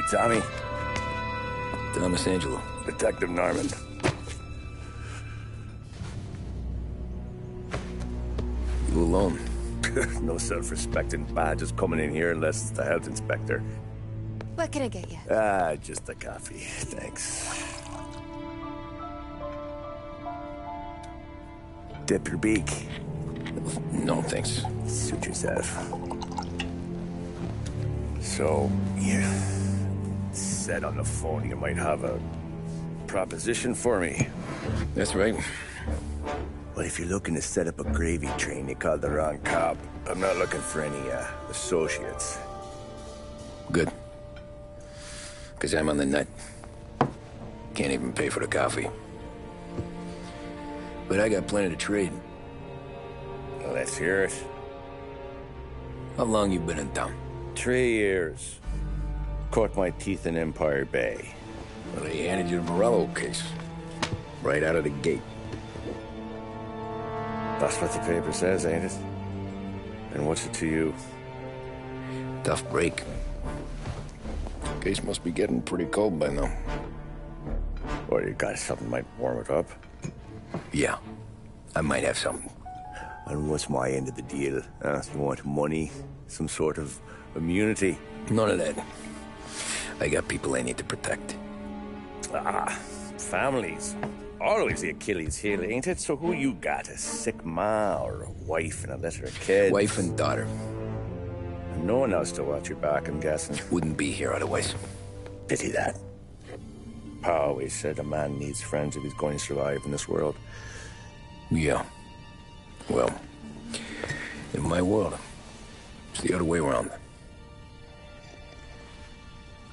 you, Tommy. Thomas Angelo. Detective Norman. You alone? No self-respecting badges coming in here unless it's the health inspector. What can I get you? Just a coffee. Thanks. Dip your beak. No, thanks. Suit yourself. So, you said on the phone you might have a proposition for me. That's right. Well, if you're looking to set up a gravy train, you called the wrong cop. I'm not looking for any, associates. Good. Because I'm on the nut. Can't even pay for the coffee. But I got plenty to trade. Well, let's hear it. How long you been in town? 3 years. Caught my teeth in Empire Bay. Well, they handed you the Morello case. Right out of the gate. That's what the paper says, ain't it? And what's it to you? Tough break. Case must be getting pretty cold by now. Or you got something might warm it up? Yeah, I might have something. And what's my end of the deal? You want money? Some sort of immunity? None of that. I got people I need to protect. Families. Always the Achilles heel, ain't it? So who you got? A sick ma or a wife and a litter of kids? Wife and daughter. And no one else to watch your back, I'm guessing. Wouldn't be here otherwise. Pity that. Pa always said a man needs friends if he's going to survive in this world. Yeah. Well, in my world, it's the other way around.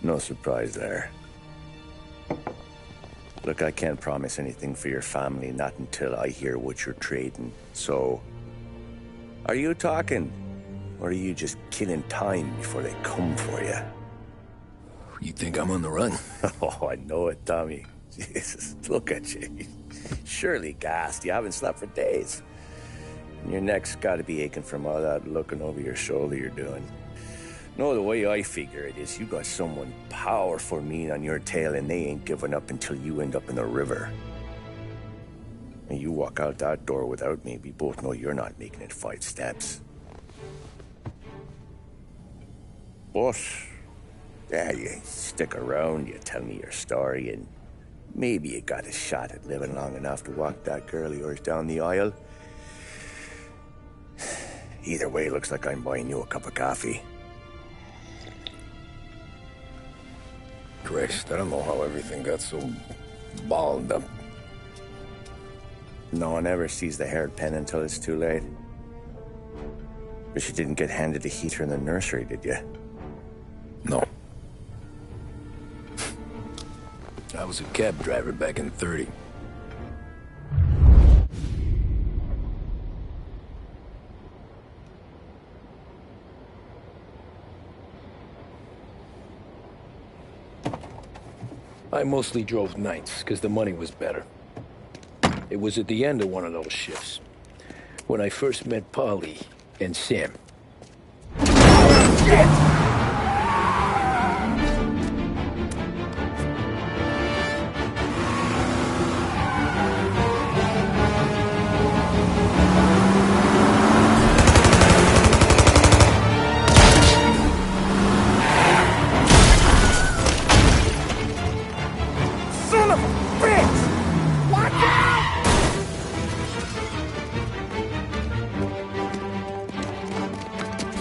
No surprise there. Look, I can't promise anything for your family, not until I hear what you're trading. So, are you talking? Or are you just killing time before they come for you? You think I'm on the run? Oh, I know it, Tommy. Jesus, look at you. Surely gassed. You haven't slept for days. And your neck's got to be aching from all that looking over your shoulder you're doing. No, the way I figure it is you got someone powerful mean on your tail and they ain't giving up until you end up in the river. And you walk out that door without me, we both know you're not making it 5 steps. But, yeah, you stick around, you tell me your story, and maybe you got a shot at living long enough to walk that girl of yours down the aisle. Either way, looks like I'm buying you a cup of coffee. Christ, I don't know how everything got so balled up. No one ever sees the haired pen until it's too late. But you didn't get handed a heater in the nursery, did you? No. I was a cab driver back in '30. I mostly drove nights, because the money was better. It was at the end of one of those shifts, when I first met Polly and Sam. Shit!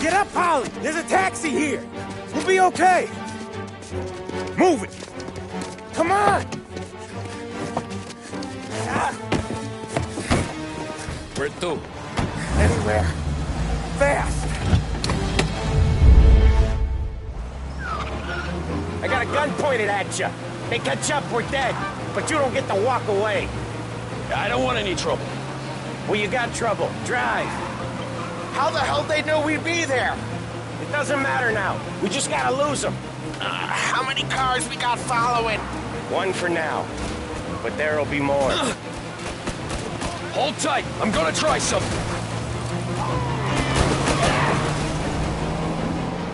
Get up, Polly! There's a taxi here! We'll be okay! Move it! Come on! Where to? Anywhere. Fast! I got a gun pointed at you. They catch up, we're dead. But you don't get to walk away. I don't want any trouble. Well, you got trouble. Drive. How the hell they knew we'd be there? It doesn't matter now. We just gotta lose them. How many cars we got following? One for now. But there'll be more. Hold tight. I'm gonna try something.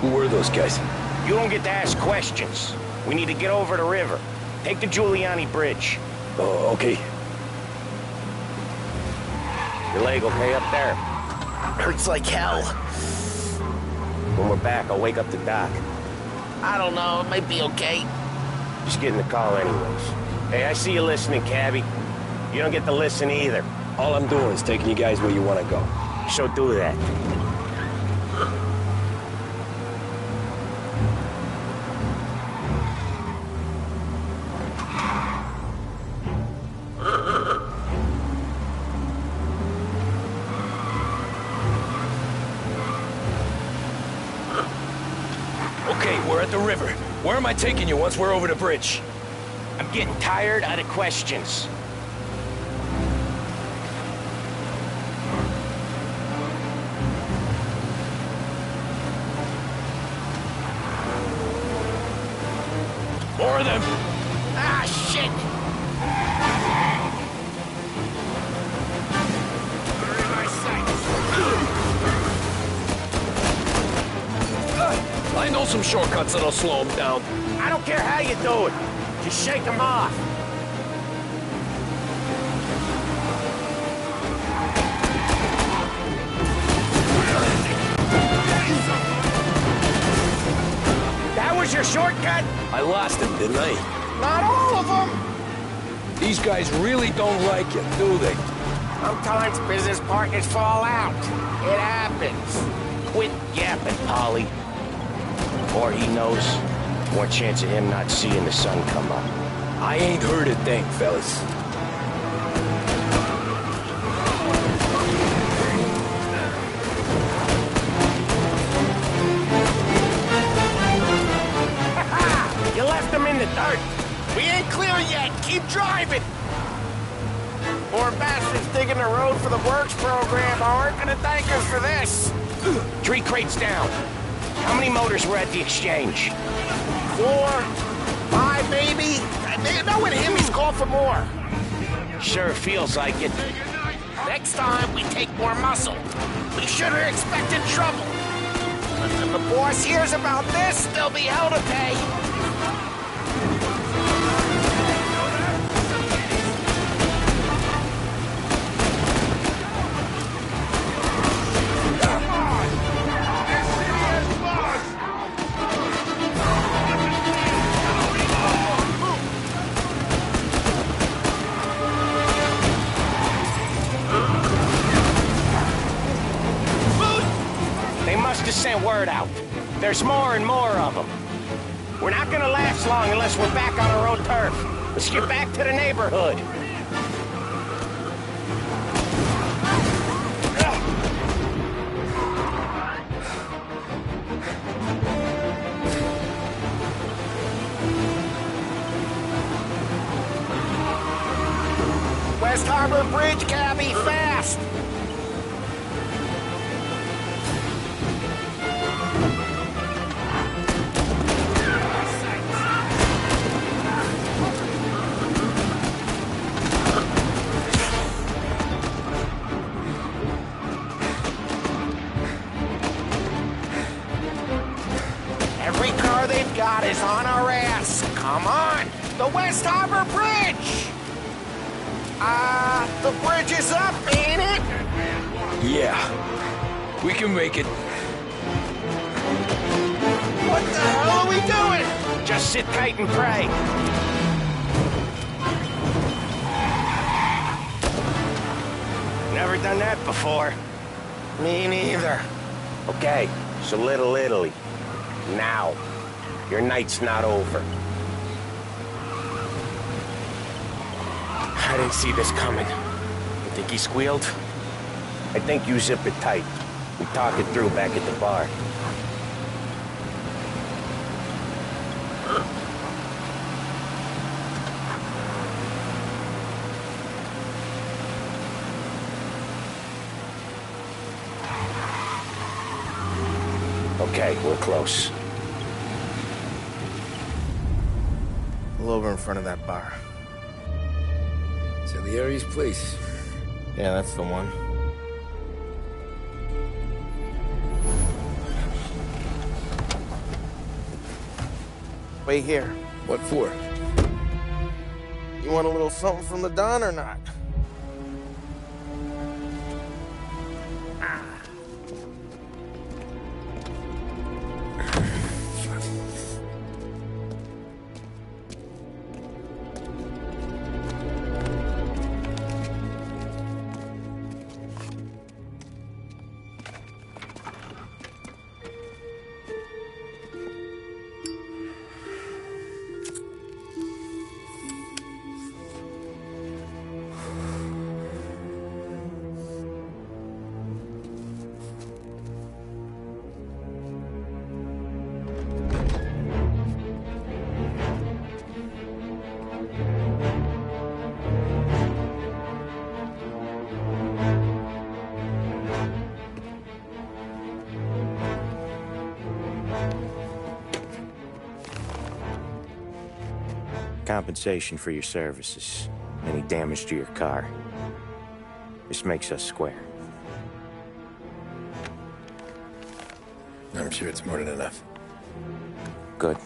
Who were those guys? You don't get to ask questions. We need to get over the river. Take the Giuliani Bridge. Oh, okay. Your leg okay up there? Hurts like hell. When we're back, I'll wake up the doc. I don't know, it might be okay. Just getting the call anyways. Hey, I see you listening, cabbie. You don't get to listen either. All I'm doing is taking you guys where you want to go. So do that. Okay, we're at the river. Where am I taking you once we're over the bridge? I'm getting tired of the questions. More of them! Ah, shit! They're in my sights. I know some shortcuts that'll slow them down. I don't care how you do it. Just shake them off. That was your shortcut? I lost him, didn't I? Not all of them. These guys really don't like you, do they? Sometimes business partners fall out. It happens. Quit yapping, Polly. More he knows, more chance of him not seeing the sun come up. I ain't heard a thing, fellas. You left them in the dirt. We ain't clear yet. Keep driving. Poor bastards digging the road for the works program aren't gonna thank us for this. 3 crates down. How many motors were at the exchange? 4, 5 maybe. No one him, he's called for more. Sure feels like it. Next time, we take more muscle. We should have expected trouble. When the boss hears about this, there'll be hell to pay. Sent word out. There's more and more of them. We're not gonna last long unless we're back on our own turf. Let's get back to the neighborhood. West Harbor Bridge, cabby, fast! Every car they've got is on our ass. Come on! The West Harbor Bridge! The bridge is up, ain't it? Yeah. We can make it. What the hell are we doing? Just sit tight and pray. Never done that before. Me neither. Okay, so Little Italy. Now. Your night's not over. I didn't see this coming. You think he squealed? I think you zip it tight. We talk it through back at the bar. Okay, we're close. Pull over in front of that bar. Salieri's place. Yeah, that's the one. Wait here. What for? You want a little something from the Don or not? Compensation for your services. Any damage to your car. This makes us square. I'm sure it's more than enough. Good.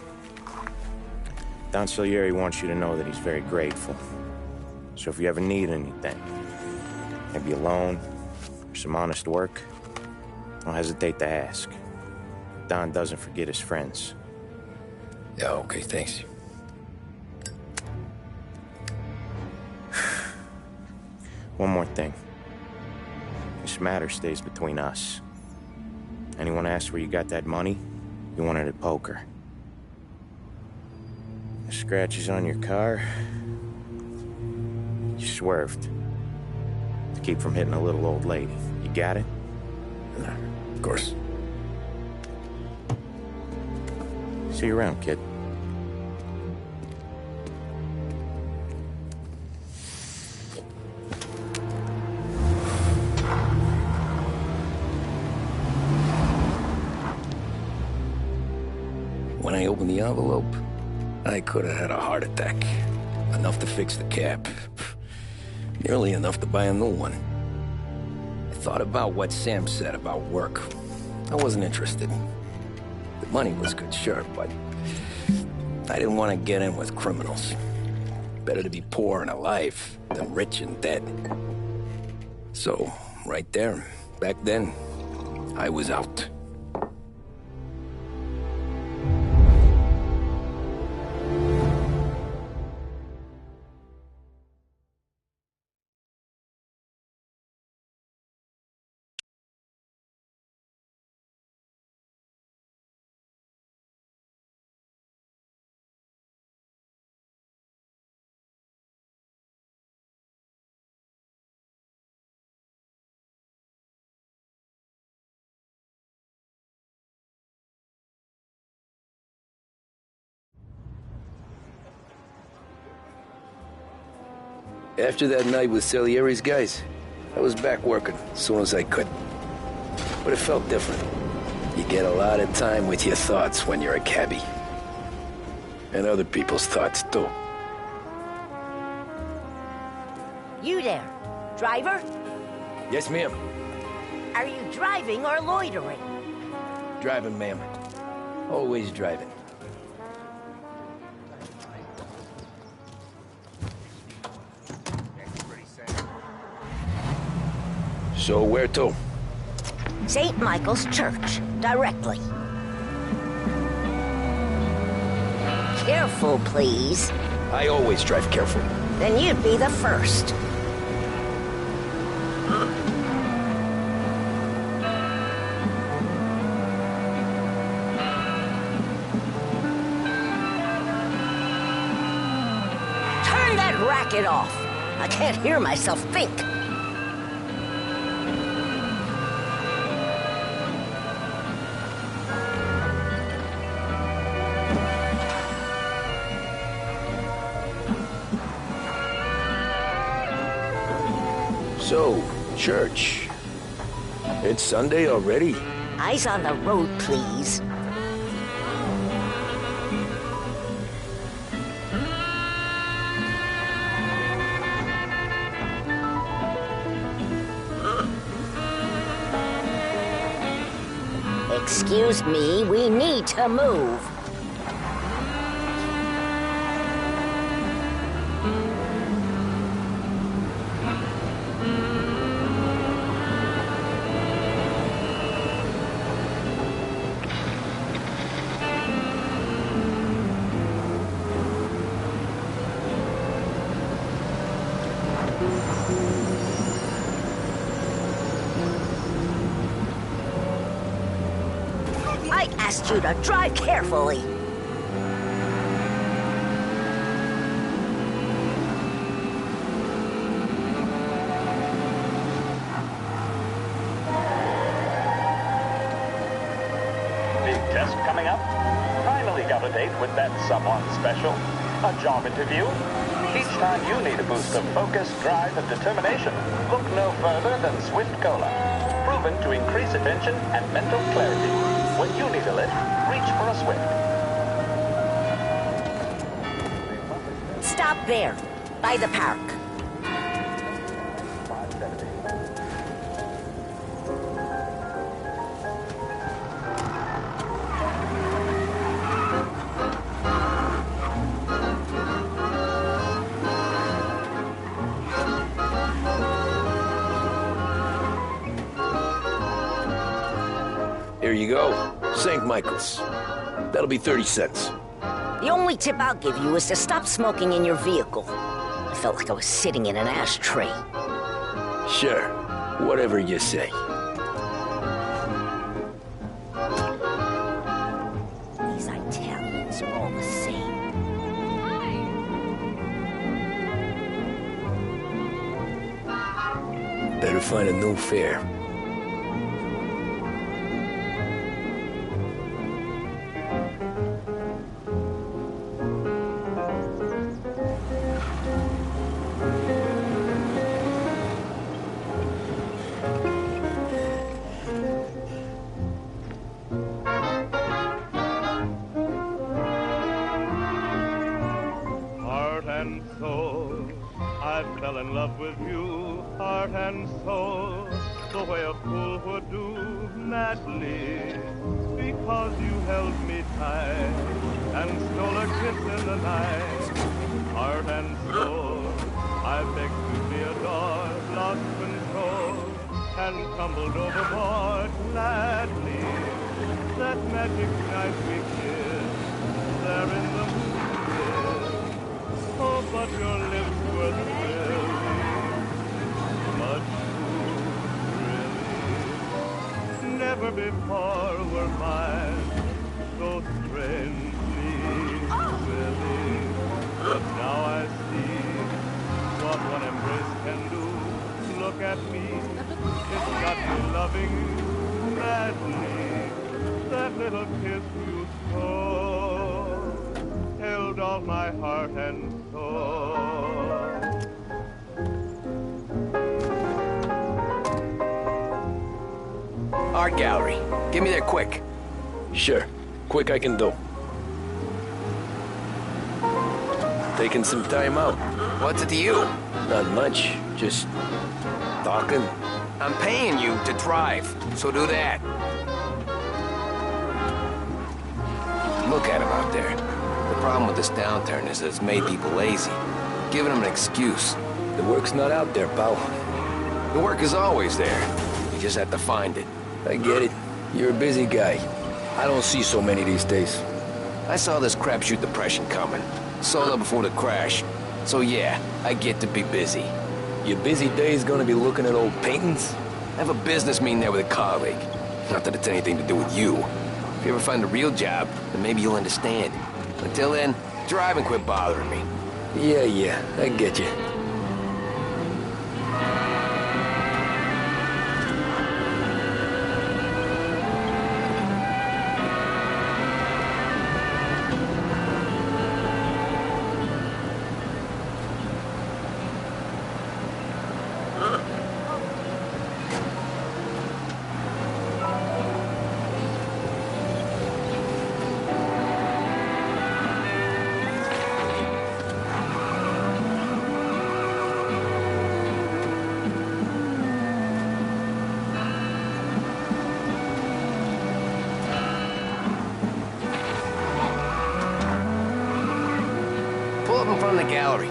Don Salieri wants you to know that he's very grateful. So if you ever need anything, maybe a loan or some honest work, don't hesitate to ask. Don doesn't forget his friends. Yeah, okay, thanks. One more thing. This matter stays between us. Anyone asks where you got that money, you won it at poker. The scratches on your car, you swerved to keep from hitting a little old lady. You got it? Of course. See you around, kid. When I opened the envelope, I could have had a heart attack. Enough to fix the cap. Nearly enough to buy a new one. I thought about what Sam said about work. I wasn't interested. The money was good, sure, but I didn't want to get in with criminals. Better to be poor and alive than rich and dead. So, right there, back then, I was out. After that night with Salieri's guys, I was back working as soon as I could. But it felt different. You get a lot of time with your thoughts when you're a cabbie. And other people's thoughts, too. You there, driver? Yes, ma'am. Are you driving or loitering? Driving, ma'am. Always driving. So where to? St. Michael's Church, directly. Careful, please. I always drive careful. Then you'd be the first. Turn that racket off. I can't hear myself think. So, church. It's Sunday already? Eyes on the road, please. Excuse me, we need to move. I asked you to drive carefully. Big test coming up. Finally got a date with that someone special. A job interview. Each time you need a boost of focus, drive, and determination, look no further than Swift Cola. Proven to increase attention and mental clarity. When you need a lift, reach for a Swift. Stop there, by the park. Here you go. St. Michael's. That'll be 30 cents. The only tip I'll give you is to stop smoking in your vehicle. I felt like I was sitting in an ashtray. Sure. Whatever you say. These Italians are all the same. Better find a new fare. And soul, I fell in love with you, heart and soul, the way a fool would do madly, because you held me tight and stole a kiss in the night. Heart and soul, I begged to be adored, lost control, and tumbled overboard gladly. That magic night we kissed, there in the moonlit. Oh, but your lips were thrilling, much too thrilling. Never before were mine so strangely willing. But now I see what one embrace can do. Look at me, it's got me loving you madly. That little kiss you stole held all my heart and soul. Art gallery. Get me there quick. Sure. Quick I can do. Taking some time out. What's it to you? Not much. Just talking. I'm paying you to drive, so do that. Look at him out there. The problem with this downturn is that it's made people lazy, giving them an excuse. The work's not out there, pal. The work is always there. You just have to find it. I get it. You're a busy guy. I don't see so many these days. I saw this crapshoot depression coming. Solo before the crash. So yeah, I get to be busy. Your busy day's gonna be looking at old paintings? I have a business meeting there with a colleague. Not that it's anything to do with you. If you ever find a real job, then maybe you'll understand. Until then, drive and quit bothering me. Yeah, I get you. Pull up in front of the gallery.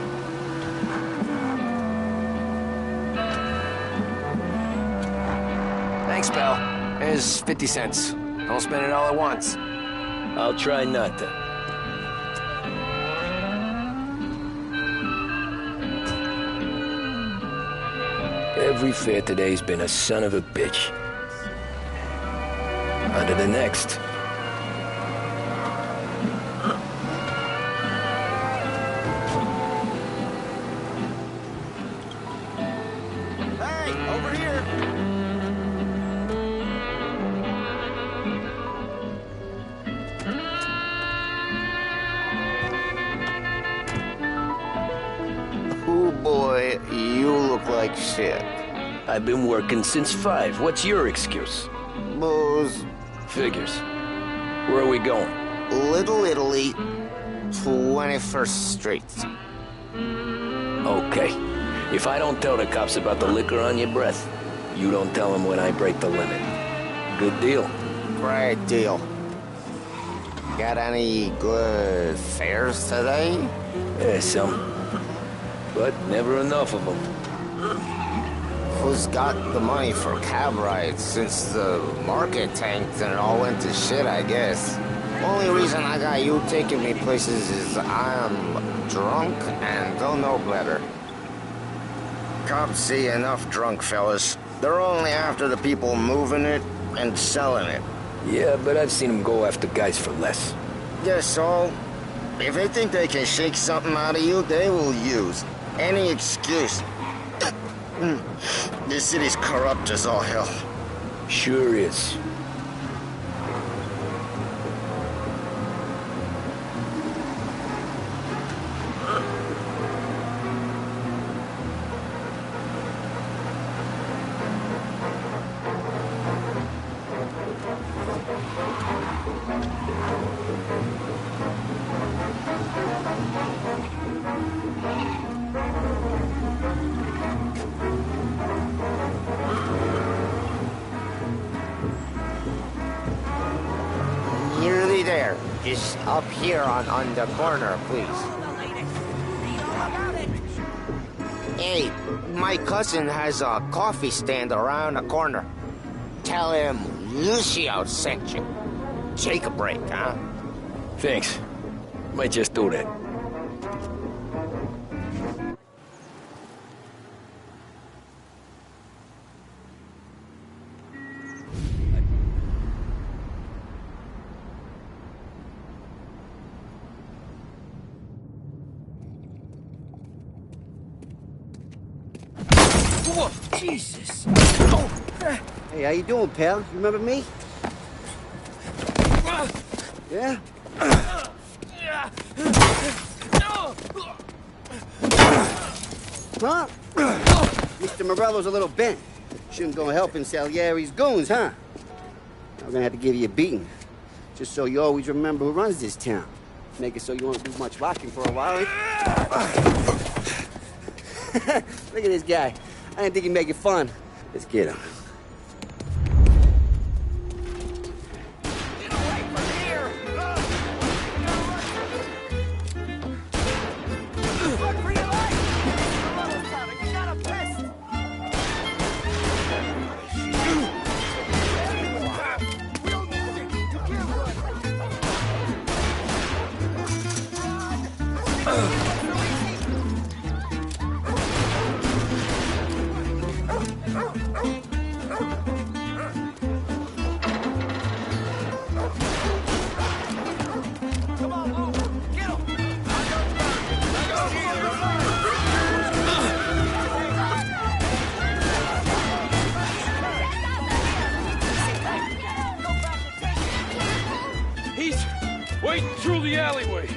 Thanks, pal. Here's 50 cents. Don't spend it all at once. I'll try not to. Every fare today's been a son of a bitch. On to the next. Shit. I've been working since 5. What's your excuse? Booze. Figures. Where are we going? Little Italy, 21st Street. Okay. If I don't tell the cops about the liquor on your breath, you don't tell them when I break the limit. Good deal. Great deal. Got any good fares today? Yeah, some. But never enough of them. Who's got the money for cab rides since the market tanked and it all went to shit, I guess? Only reason I got you taking me places is I'm drunk and don't know better. Cops see enough drunk fellas. They're only after the people moving it and selling it. Yeah, but I've seen them go after guys for less. Yes, so if they think they can shake something out of you, they will use any excuse. This city's corrupt as all hell. Sure is. Nearly there. Just up here on the corner, please. Hey, my cousin has a coffee stand around the corner. Tell him Lucio sent you. Take a break, huh? Thanks. Might just do that. Whoa, Jesus! Hey, how you doing, pal? You remember me? Yeah? Huh? Mr. Morello's a little bent. Shouldn't go helping Salieri's goons, huh? I'm gonna have to give you a beating. Just so you always remember who runs this town. Make it so you won't do much rocking for a while. Look at this guy. I didn't think he'd make it fun. Let's get him. Wait through the alleyway.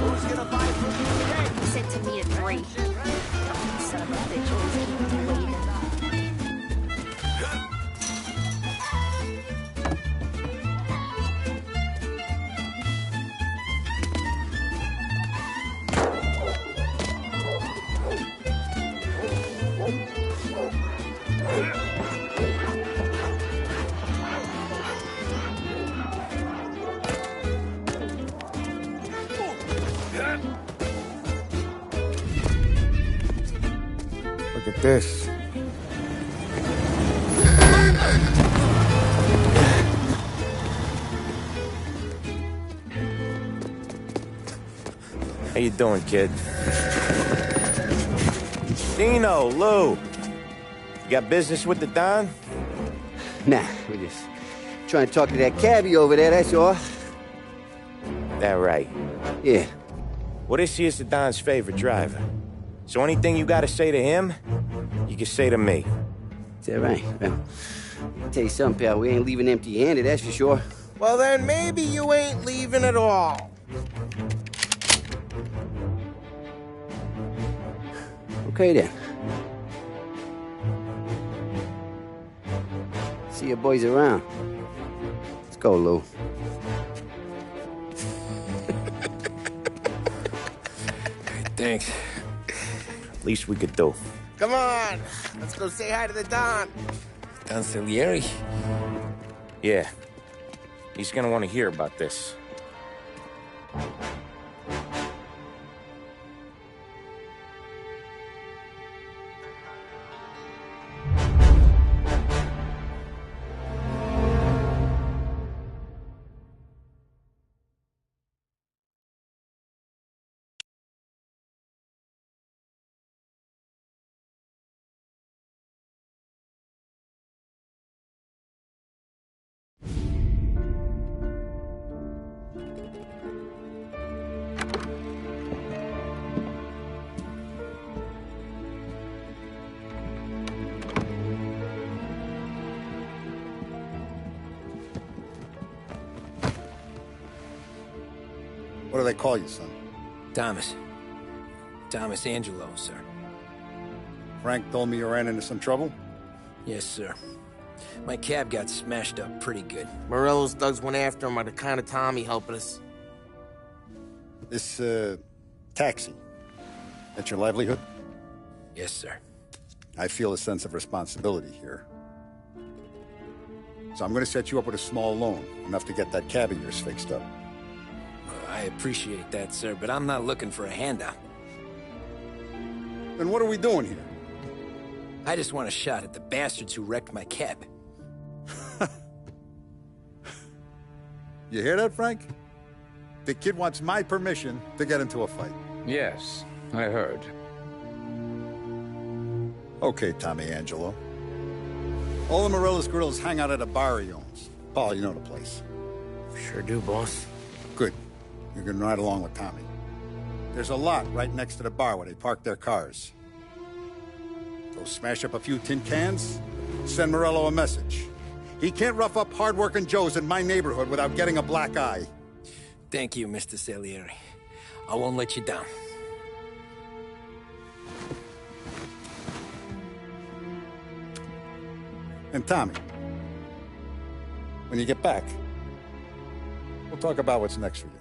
Who's gonna buy from you today? You said to me at 3. Son of a bitch, always keeping me waiting. Look at this. How you doing, kid? Dino, Lou. You got business with the Don? Nah, we're just trying to talk to that cabbie over there, that's all. That right. Yeah. Well, this here's the Don's favorite driver. So anything you gotta say to him, you can say to me. Is that right? Well, I'll tell you something, pal. We ain't leaving empty-handed, that's for sure. Well, then maybe you ain't leaving at all. Okay, then. See your boys around. Let's go, Lou. Thanks. Least we could do. Come on, let's go say hi to the Don. Don Salieri? Yeah. He's gonna want to hear about this. What do they call you, son? Thomas. Thomas Angelo, sir. Frank told me you ran into some trouble? Yes, sir. My cab got smashed up pretty good. Morello's thugs went after him on account of Tommy helping us. This, taxi. That's your livelihood? Yes, sir. I feel a sense of responsibility here. So I'm gonna set you up with a small loan, enough to get that cab of yours fixed up. I appreciate that, sir, but I'm not looking for a handout. Then what are we doing here? I just want a shot at the bastards who wrecked my cab. You hear that, Frank? The kid wants my permission to get into a fight. Yes, I heard. Okay, Tommy Angelo. All the Morello's girls hang out at a bar he owns. Paul, you know the place. Sure do, boss. Good. You're gonna ride along with Tommy. There's a lot right next to the bar where they park their cars. Go smash up a few tin cans, send Morello a message. He can't rough up hard-working Joes in my neighborhood without getting a black eye. Thank you, Mr. Salieri. I won't let you down. And Tommy, when you get back, we'll talk about what's next for you.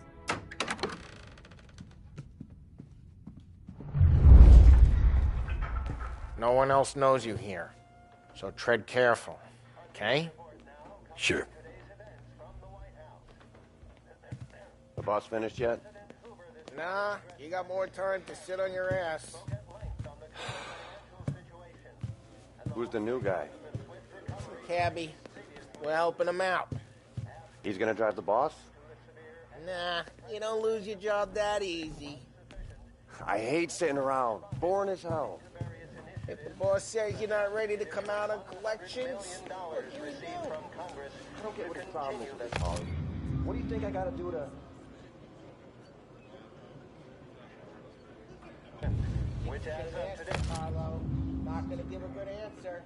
No one else knows you here, so tread careful, okay? Sure. The boss finished yet? Nah, you got more time to sit on your ass. Who's the new guy? Cabbie, we're helping him out. He's gonna drive the boss? Nah, you don't lose your job that easy. I hate sitting around. Boring as hell. If the boss says you're not ready to come out on collections, what do you do? I don't get what his problem is with that car. What do you think I gotta do to... Which answer, Carlo? Not gonna give a good answer.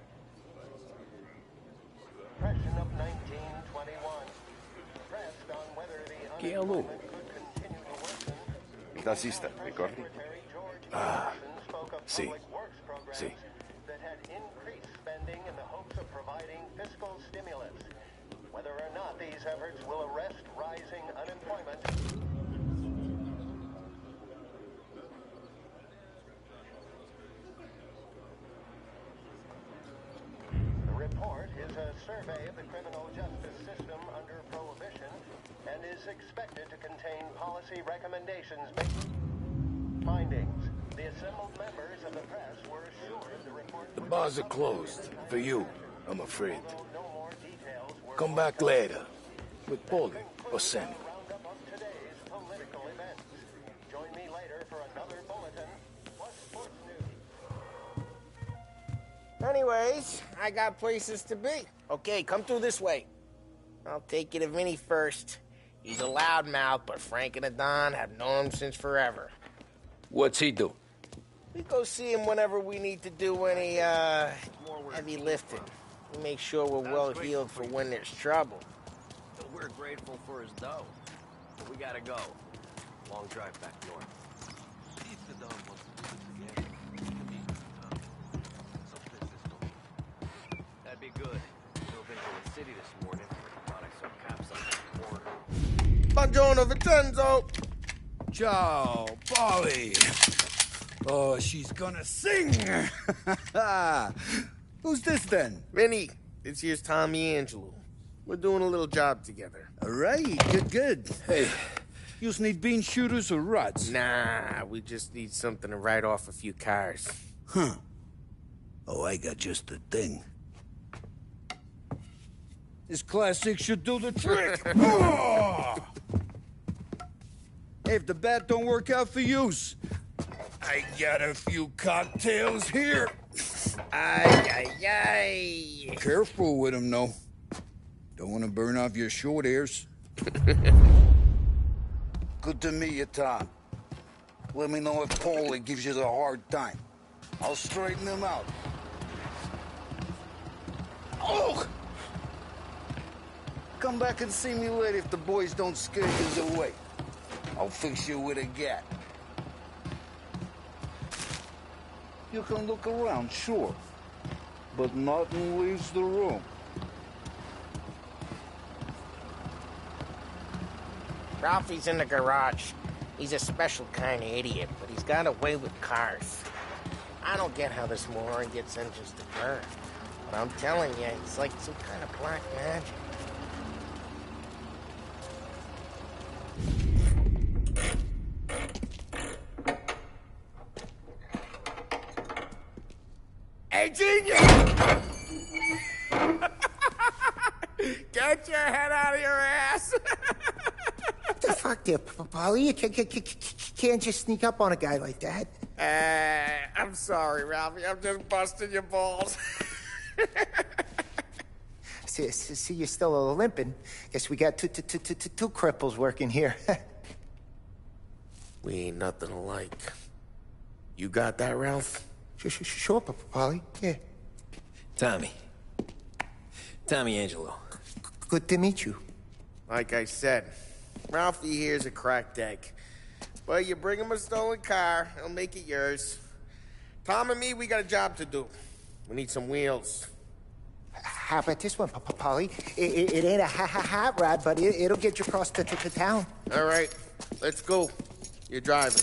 Correction of 1921. Che allora? Il tassista, ricordi? Ah, sì. Sì. That had increased spending in the hopes of providing fiscal stimulus. Whether or not these efforts will arrest rising unemployment. The report is a survey of the criminal justice system under prohibition and is expected to contain policy recommendations based findings. The assembled members of the press were assured the report. The bars are closed. For you, I'm afraid. Come back later. With Paulie or Sammy. Today's political events. Join me later for another bulletin plus sports news. Anyways, I got places to be. Okay, come through this way. I'll take you to Vinny first. He's a loudmouth, but Frank and the Don have known him since forever. What's he do? We go see him whenever we need to do any, heavy lifting. We make sure we're well heeled for when there's trouble. We're grateful for his dough, but we gotta go. Long drive back north. See if the dog wants to do this again. That'd be good. Drove into the city this morning. Thought I saw cops on the corner. Buongiorno, Vincenzo! Ciao, Polly. Oh, she's gonna sing. Who's this then? Vinny, this here's Tommy Angelo. We're doing a little job together. All right, good. Hey, you need bean shooters or rods? Nah, we just need something to write off a few cars. Huh. Oh, I got just the thing. This classic should do the trick. Oh! Hey, if the bat don't work out for yous, I got a few cocktails here. Ay. Careful with them, though. Don't want to burn off your short hairs. Good to meet you, Tom. Let me know if Paulie gives you the hard time. I'll straighten him out. Oh! Come back and see me later if the boys don't scare you away. I'll fix you with a gat. You can look around, sure. But nothing leaves the room. Ralphie's in the garage. He's a special kind of idiot, but he's got a way with cars. I don't get how this moron gets engines to burn. But I'm telling you, it's like some kind of black magic. Hey, genius! Get your head out of your ass! What the fuck there, Polly? You can't just sneak up on a guy like that. I'm sorry, Ralphie. I'm just busting your balls. See, you're still limping. Guess we got two cripples working here. We ain't nothing alike. You got that, Ralph? Sure, Polly. Yeah. Tommy Angelo. Good to meet you. Like I said, Ralphie here's a cracked egg. Well, you bring him a stolen car, he'll make it yours. Tom and me, we got a job to do. We need some wheels. How about this one, Polly? It ain't a hot rod, but it'll get you across to town. All right, let's go. You're driving.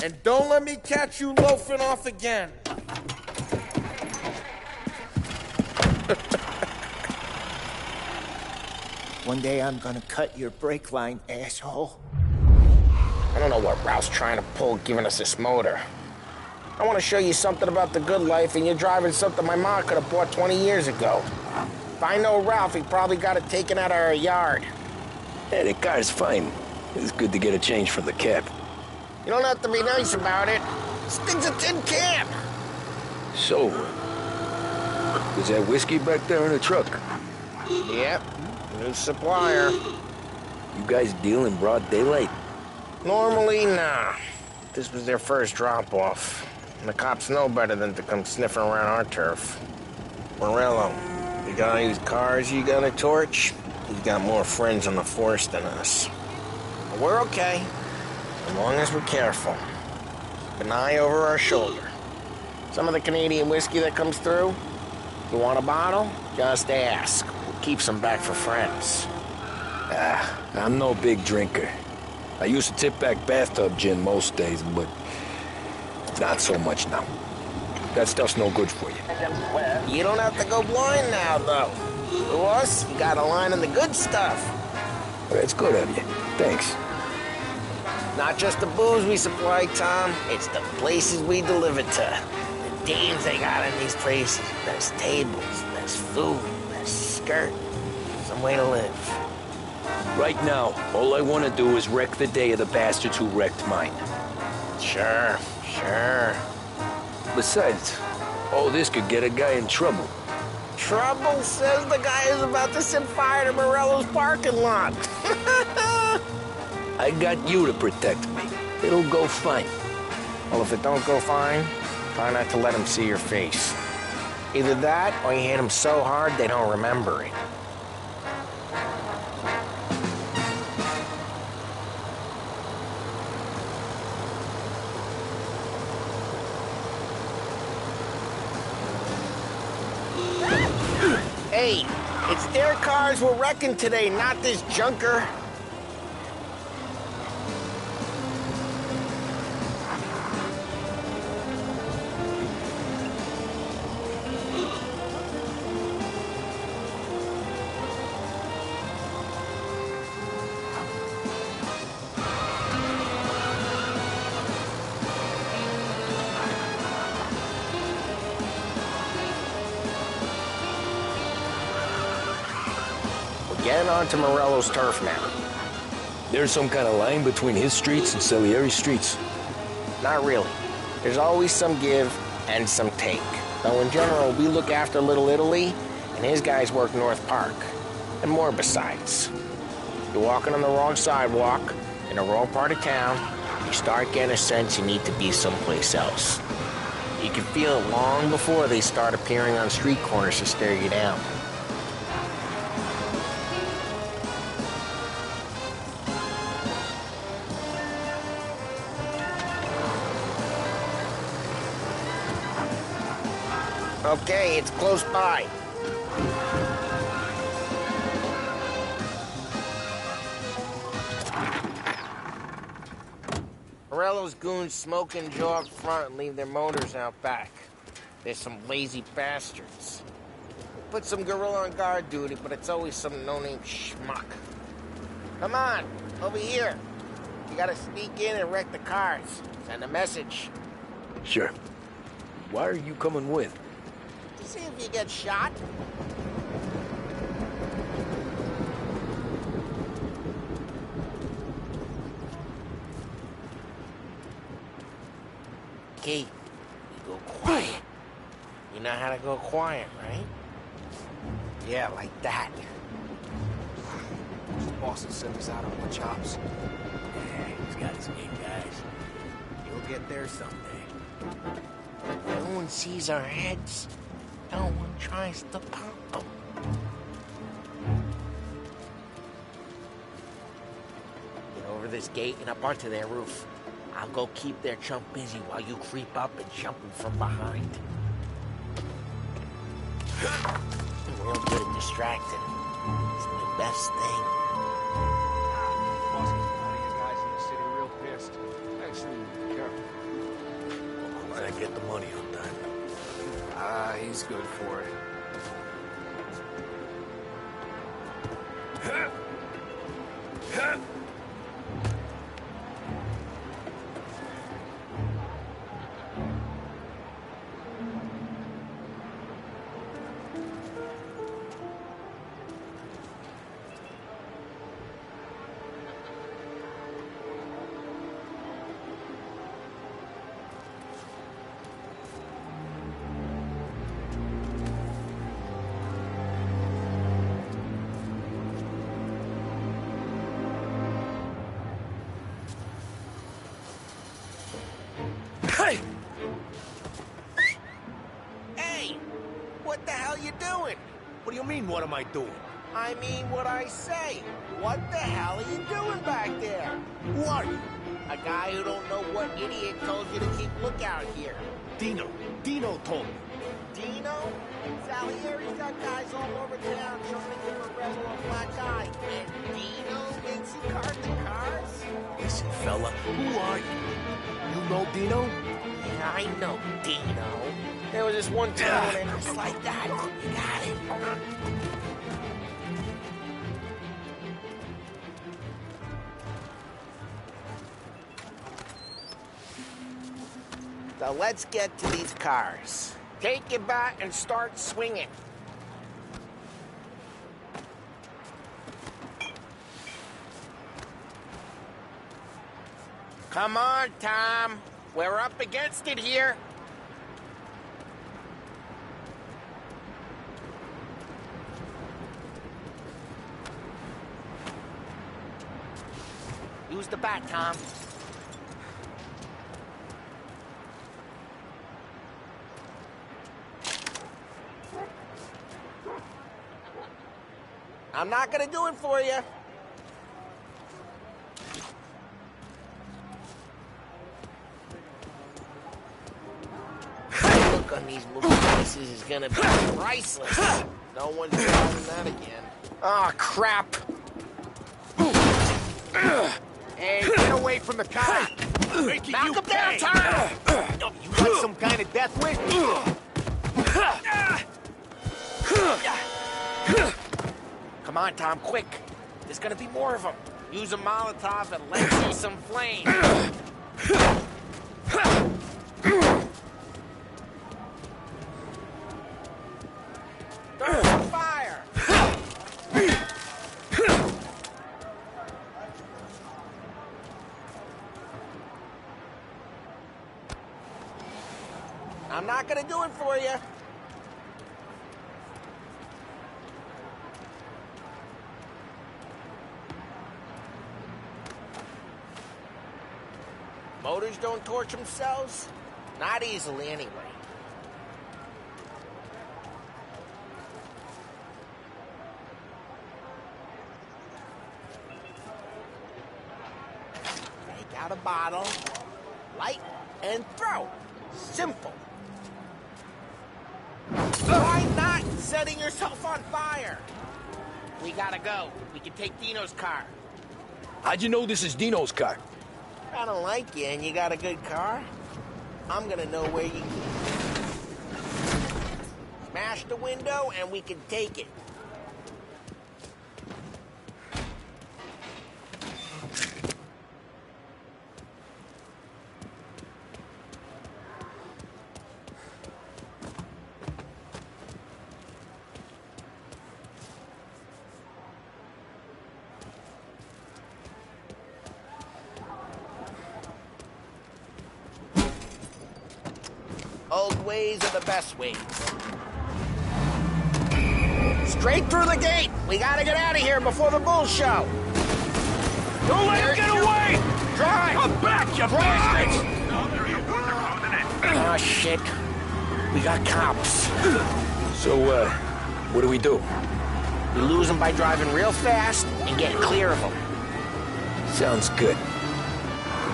And don't let me catch you loafing off again. One day I'm gonna cut your brake line, asshole. I don't know what Ralph's trying to pull giving us this motor. I want to show you something about the good life, and you're driving something my mom could have bought 20 years ago. If I know Ralph, he probably got it taken out of our yard. Yeah, the car's fine. It's good to get a change from the cab. You don't have to be nice about it. This thing's a tin can. So, is that whiskey back there in the truck? Yep, new supplier. You guys deal in broad daylight? Normally, nah. This was their first drop-off. And the cops know better than to come sniffing around our turf. Morello, he guy whose cars you gonna torch, he's got more friends on the force than us. But we're okay, as long as we're careful. Keep an eye over our shoulder. Some of the Canadian whiskey that comes through, you want a bottle? Just ask. We'll keep some back for friends. I'm no big drinker. I used to tip back bathtub gin most days, but not so much now. That stuff's no good for you. You don't have to go blind now, though. To us, you got a line on the good stuff. That's good of you. Thanks. Not just the booze we supply, Tom. It's the places we deliver to. The dames they got in these places. There's tables, there's food, there's skirt. Some way to live. Right now, all I want to do is wreck the day of the bastards who wrecked mine. Sure. Besides, all this could get a guy in trouble. Trouble says the guy is about to set fire to Morello's parking lot. I got you to protect me. It'll go fine. Well, if it don't go fine, try not to let him see your face. Either that, or you hit him so hard they don't remember it. Hey, it's their cars we're wrecking today, not this junker. Getting onto Morello's turf now. There's some kind of line between his streets and Salieri's streets? Not really. There's always some give and some take. Though in general, we look after Little Italy, and his guys work North Park. And more besides. You're walking on the wrong sidewalk, in the wrong part of town, you start getting a sense you need to be someplace else. You can feel it long before they start appearing on street corners to stare you down. Okay, it's close by. Morello's goons smoke and jaw up front and leave their motors out back. They're some lazy bastards. We put some gorilla on guard duty, but it's always some no-name schmuck. Come on, over here. You gotta sneak in and wreck the cars. Send a message. Sure. Why are you coming with? See if you get shot. Key, you go quiet. You know how to go quiet, right? Yeah, like that. Boston sent us out on the chops. Yeah, he's got his game, guys. You'll get there someday. No one sees our heads. No one tries to pop them. Get over this gate and up onto their roof. I'll go keep their chump busy while you creep up and jump him from behind. Real good at distracting. It's the best thing. Boss gets one of you guys in the city real pissed. Actually, careful. When I get the money on time. He's good for it. Hey! Hey! What the hell you doing? What do you mean, what am I doing? I mean what I say. What the hell are you doing back there? Who are you? A guy who don't know what idiot told you to keep lookout here. Dino. Dino told me. Dino? Salieri's got guys all over town trying to give Morello a black eye. And Dino makes you card the cars? Listen, fella, who are you? You know Dino? Yeah, I know Dino. There was this one time when just like that. You got it. So let's get to these cars. Take your bat and start swinging. Come on, Tom. We're up against it here. Use the bat, Tom. I'm not gonna do it for you. The look on these movie faces is gonna be priceless. No one's driving that again. Oh, crap. Hey, get away from the car. Knock him down, Tom. You got some kind of death wish? Come on, Tom, quick. There's gonna be more of them. Use a Molotov and let's see some flame. Fire! I'm not gonna do it for you. Motors don't torch themselves? Not easily, anyway. Take out a bottle, light, and throw. Simple. Why not setting yourself on fire? We gotta go. We can take Dino's car. How'd you know this is Dino's car? I don't like you and you got a good car. I'm gonna know where you keep it. Smash the window and we can take it. Old ways are the best ways. Straight through the gate! We gotta get out of here before the bull show! Don't let him get away! Drive! Come back, you bastards! Oh, shit. We got cops. So, what do we do? We lose them by driving real fast and get clear of them. Sounds good.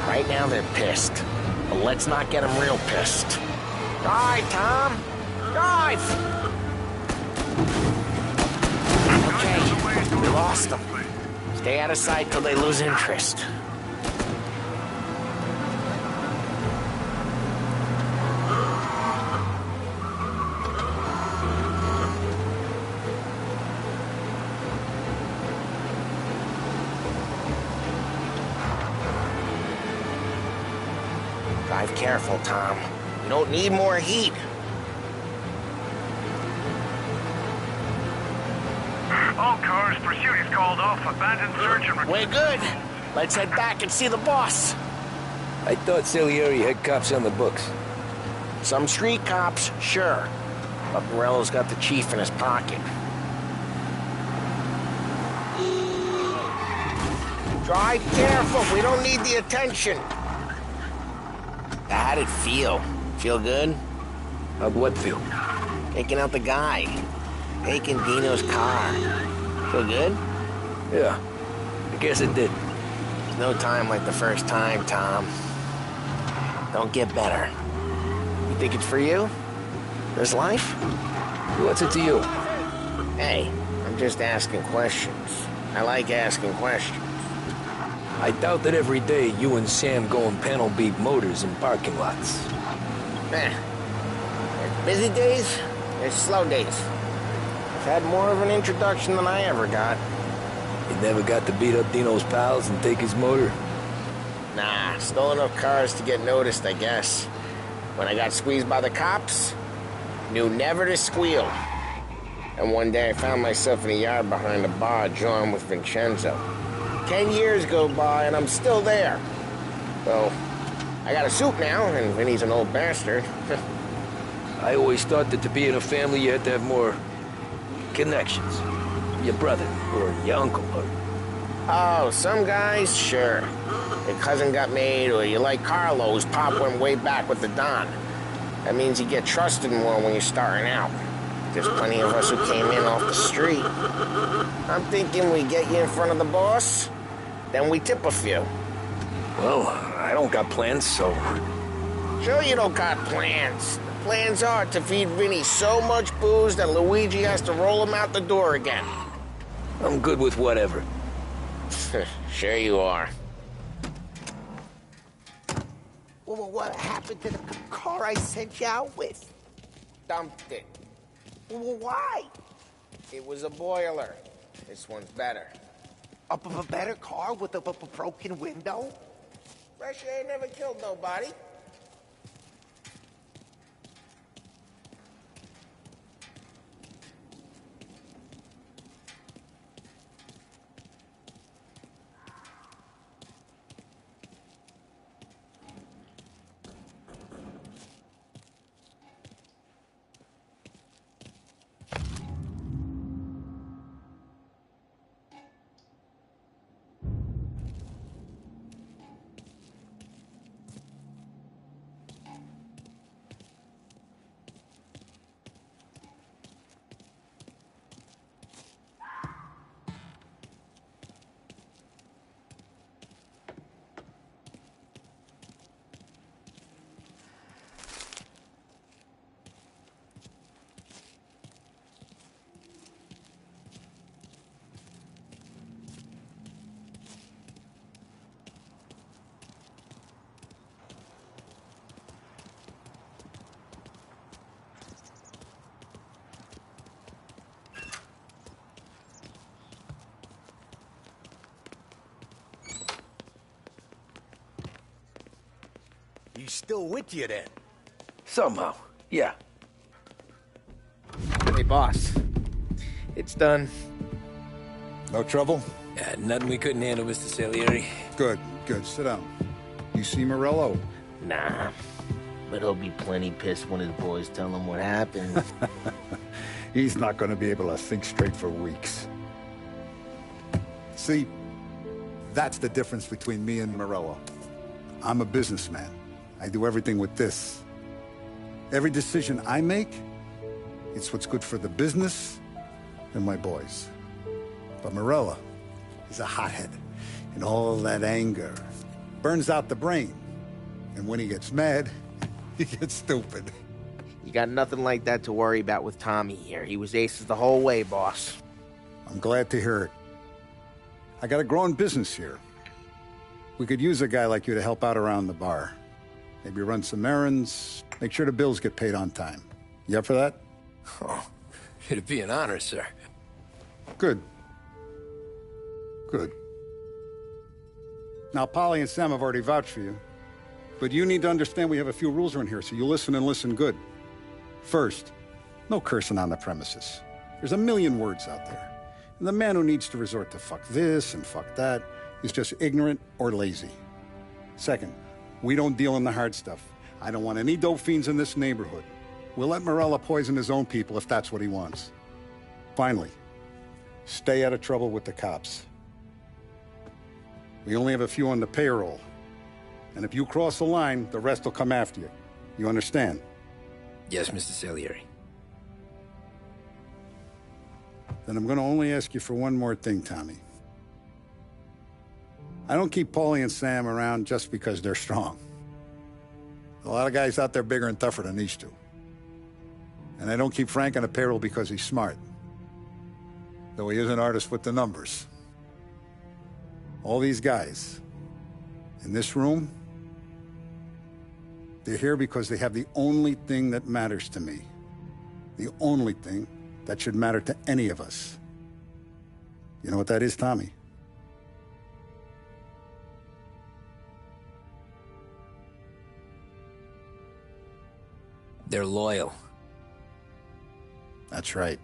Right now they're pissed. But let's not get them real pissed. Drive, Tom! Drive! Okay, we lost them. Stay out of sight till they lose interest. Drive careful, Tom. We don't need more heat. All cars, pursuit is called off. Abandoned search and... We're good. Let's head back and see the boss. I thought Salieri had cops on the books. Some street cops, sure. But Morello's got the chief in his pocket. Drive careful. We don't need the attention. How'd it feel? Feel good? How'd what feel? Taking out the guy. taking Dino's car. Feel good? Yeah, I guess it did. There's no time like the first time, Tom. Don't get better. You think it's for you? This life? What's it to you? Hey, I'm just asking questions. I like asking questions. I doubt that every day you and Sam go and panel beat motors in parking lots. There's busy days, there's slow days. I've had more of an introduction than I ever got. You never got to beat up Dino's pals and take his motor? Nah, stole enough cars to get noticed, I guess. When I got squeezed by the cops, knew never to squeal. And one day I found myself in a yard behind a bar drawn with Vincenzo. 10 years go by and I'm still there. So, I got a suit now, and Vinny's an old bastard. I always thought that to be in a family you had to have more connections. Your brother, or your uncle, or... Oh, some guys, sure. Your cousin got made, or you like Carlos, Pop went way back with the Don. That means you get trusted more when you're starting out. There's plenty of us who came in off the street. I'm thinking we get you in front of the boss, then we tip a few. Well, I don't got plans, so... Sure you don't got plans. The plans are to feed Vinny so much booze that Luigi has to roll him out the door again. I'm good with whatever. Sure you are. Well, what happened to the car I sent you out with? Dumped it. Well, why? It was a boiler. This one's better. A better car with a broken window? Fresh air never killed nobody. He's still with you then? Somehow, yeah. Hey, boss. It's done. No trouble? Yeah, nothing we couldn't handle, Mr. Salieri. Good, good. Sit down. You see Morello? Nah, but he'll be plenty pissed when his boys tell him what happened. He's not going to be able to think straight for weeks. See, that's the difference between me and Morello. I'm a businessman. I do everything with this. Every decision I make, it's what's good for the business and my boys. But Morello is a hothead, and all that anger burns out the brain. And when he gets mad, he gets stupid. You got nothing like that to worry about with Tommy here. He was aces the whole way, boss. I'm glad to hear it. I got a growing business here. We could use a guy like you to help out around the bar. Maybe run some errands, make sure the bills get paid on time. You up for that? Oh, it'd be an honor, sir. Good. Good. Now, Polly and Sam have already vouched for you. But you need to understand we have a few rules around here, so you listen and listen good. First, no cursing on the premises. There's a million words out there. And the man who needs to resort to fuck this and fuck that is just ignorant or lazy. Second, we don't deal in the hard stuff. I don't want any dope fiends in this neighborhood. We'll let Morello poison his own people if that's what he wants. Finally, stay out of trouble with the cops. We only have a few on the payroll. And if you cross the line, the rest will come after you. You understand? Yes, Mr. Salieri. Then I'm gonna only ask you for one more thing, Tommy. I don't keep Paulie and Sam around just because they're strong. A lot of guys out there bigger and tougher than these two. And I don't keep Frank on a payroll because he's smart. Though he is an artist with the numbers. All these guys in this room, they're here because they have the only thing that matters to me. The only thing that should matter to any of us. You know what that is, Tommy? They're loyal. That's right.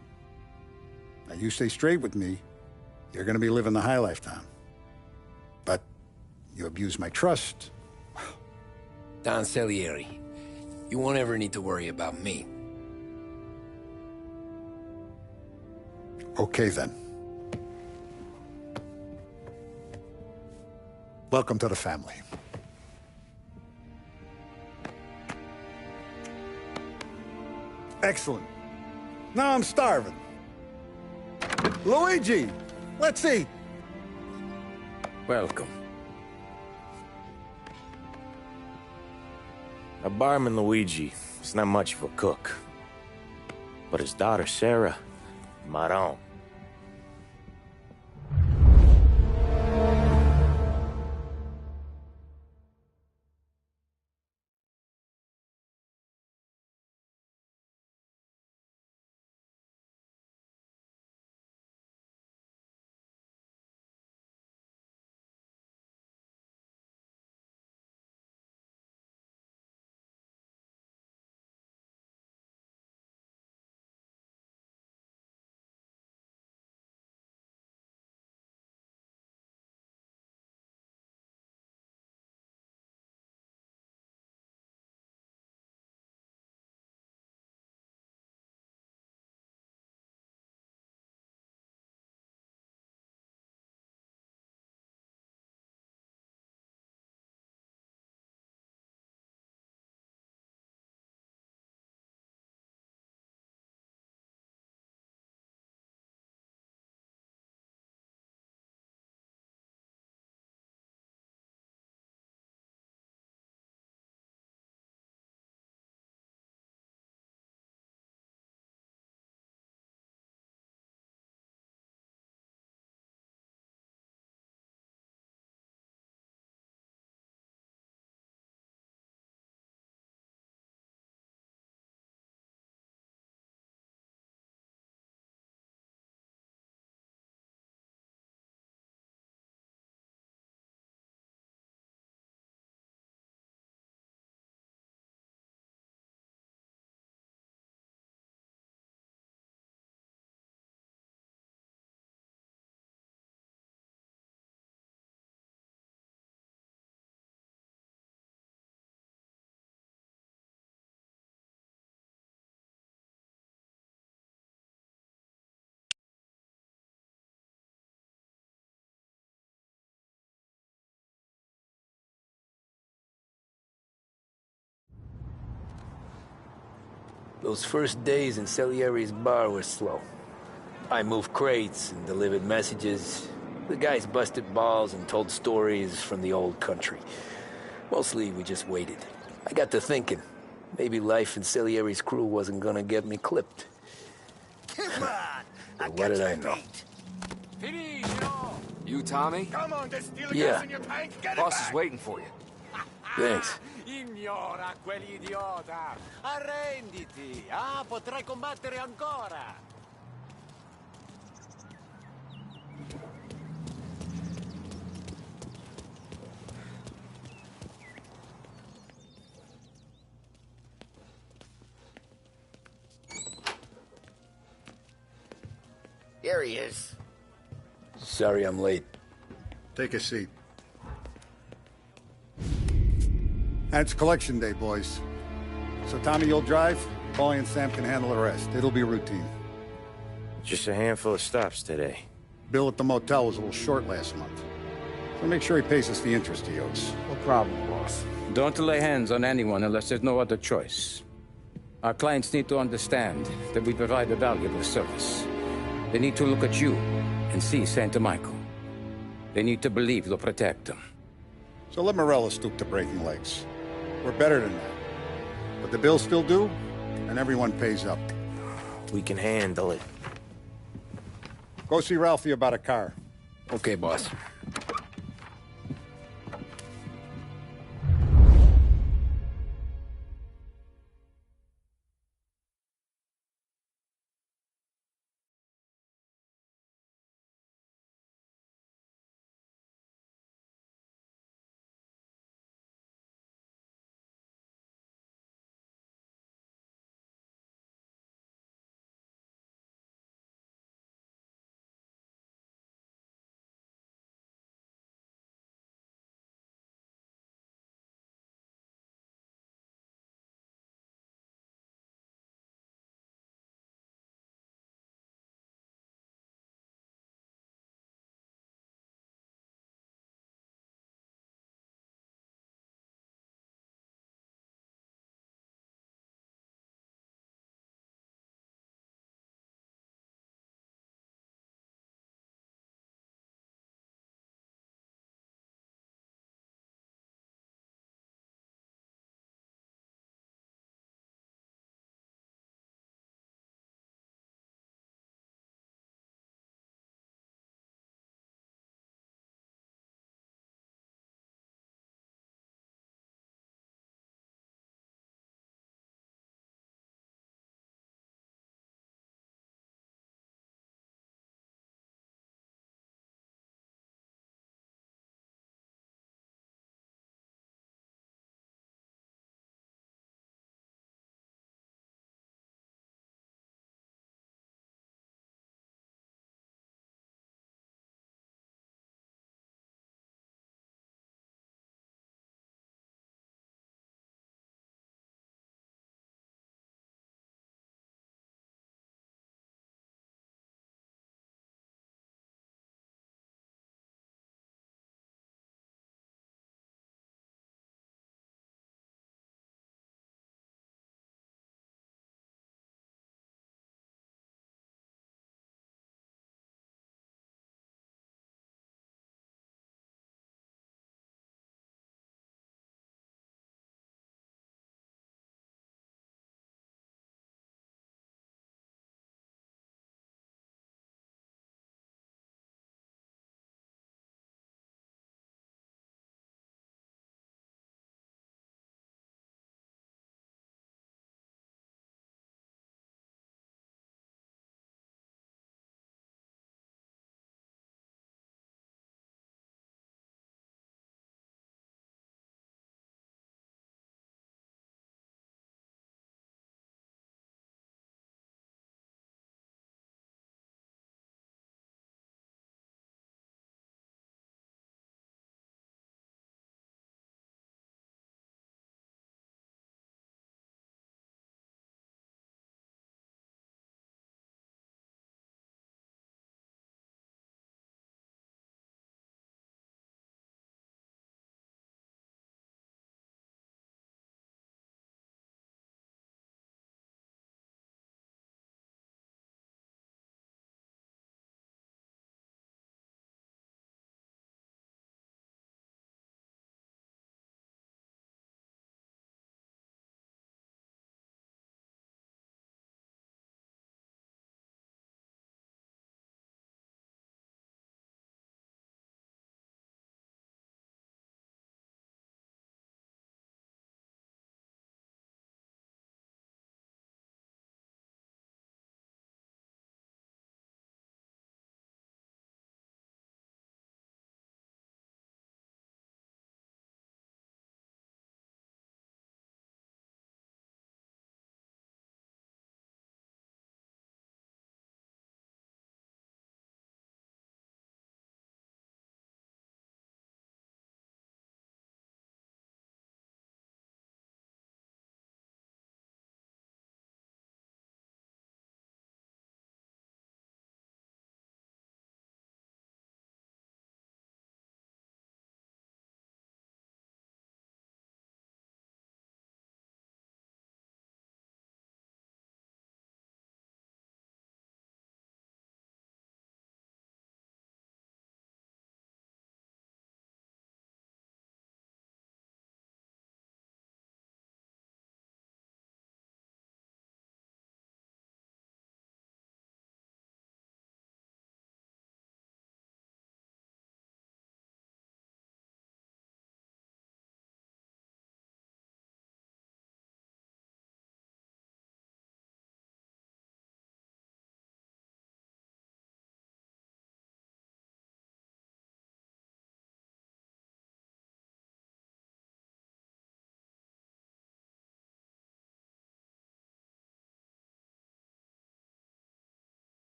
Now, you stay straight with me, you're gonna be living the high life, Tom. But you abuse my trust. Don Salieri, you won't ever need to worry about me. Okay, then. Welcome to the family. Excellent. Now I'm starving. Luigi, let's eat. Welcome. A barman Luigi is not much of a cook. But his daughter Sarah, Maron. Those first days in Salieri's bar were slow. I moved crates and delivered messages. The guys busted balls and told stories from the old country. Mostly, we just waited. I got to thinking, maybe life in Salieri's crew wasn't gonna get me clipped. Come on! But what did I know? You, Tommy? Come on, there's steel Yeah. gas in your tank. Get it Boss back. is waiting for you. Thanks. Ignora quell'idiota! Arrenditi! Ah, potrai combattere ancora! Here he is. Sorry I'm late. Take a seat. And it's collection day, boys. So Tommy, you'll drive. Paulie and Sam can handle the rest. It'll be routine. Just a handful of stops today. Bill at the motel was a little short last month. So make sure he pays us the interest he owes. No problem, boss. Don't lay hands on anyone unless there's no other choice. Our clients need to understand that we provide a valuable service. They need to look at you and see Santa Michael. They need to believe you'll protect them. So let Morello stoop to breaking legs. We're better than that. But the bills still due, and everyone pays up. We can handle it. Go see Ralphie about a car. Okay, boss.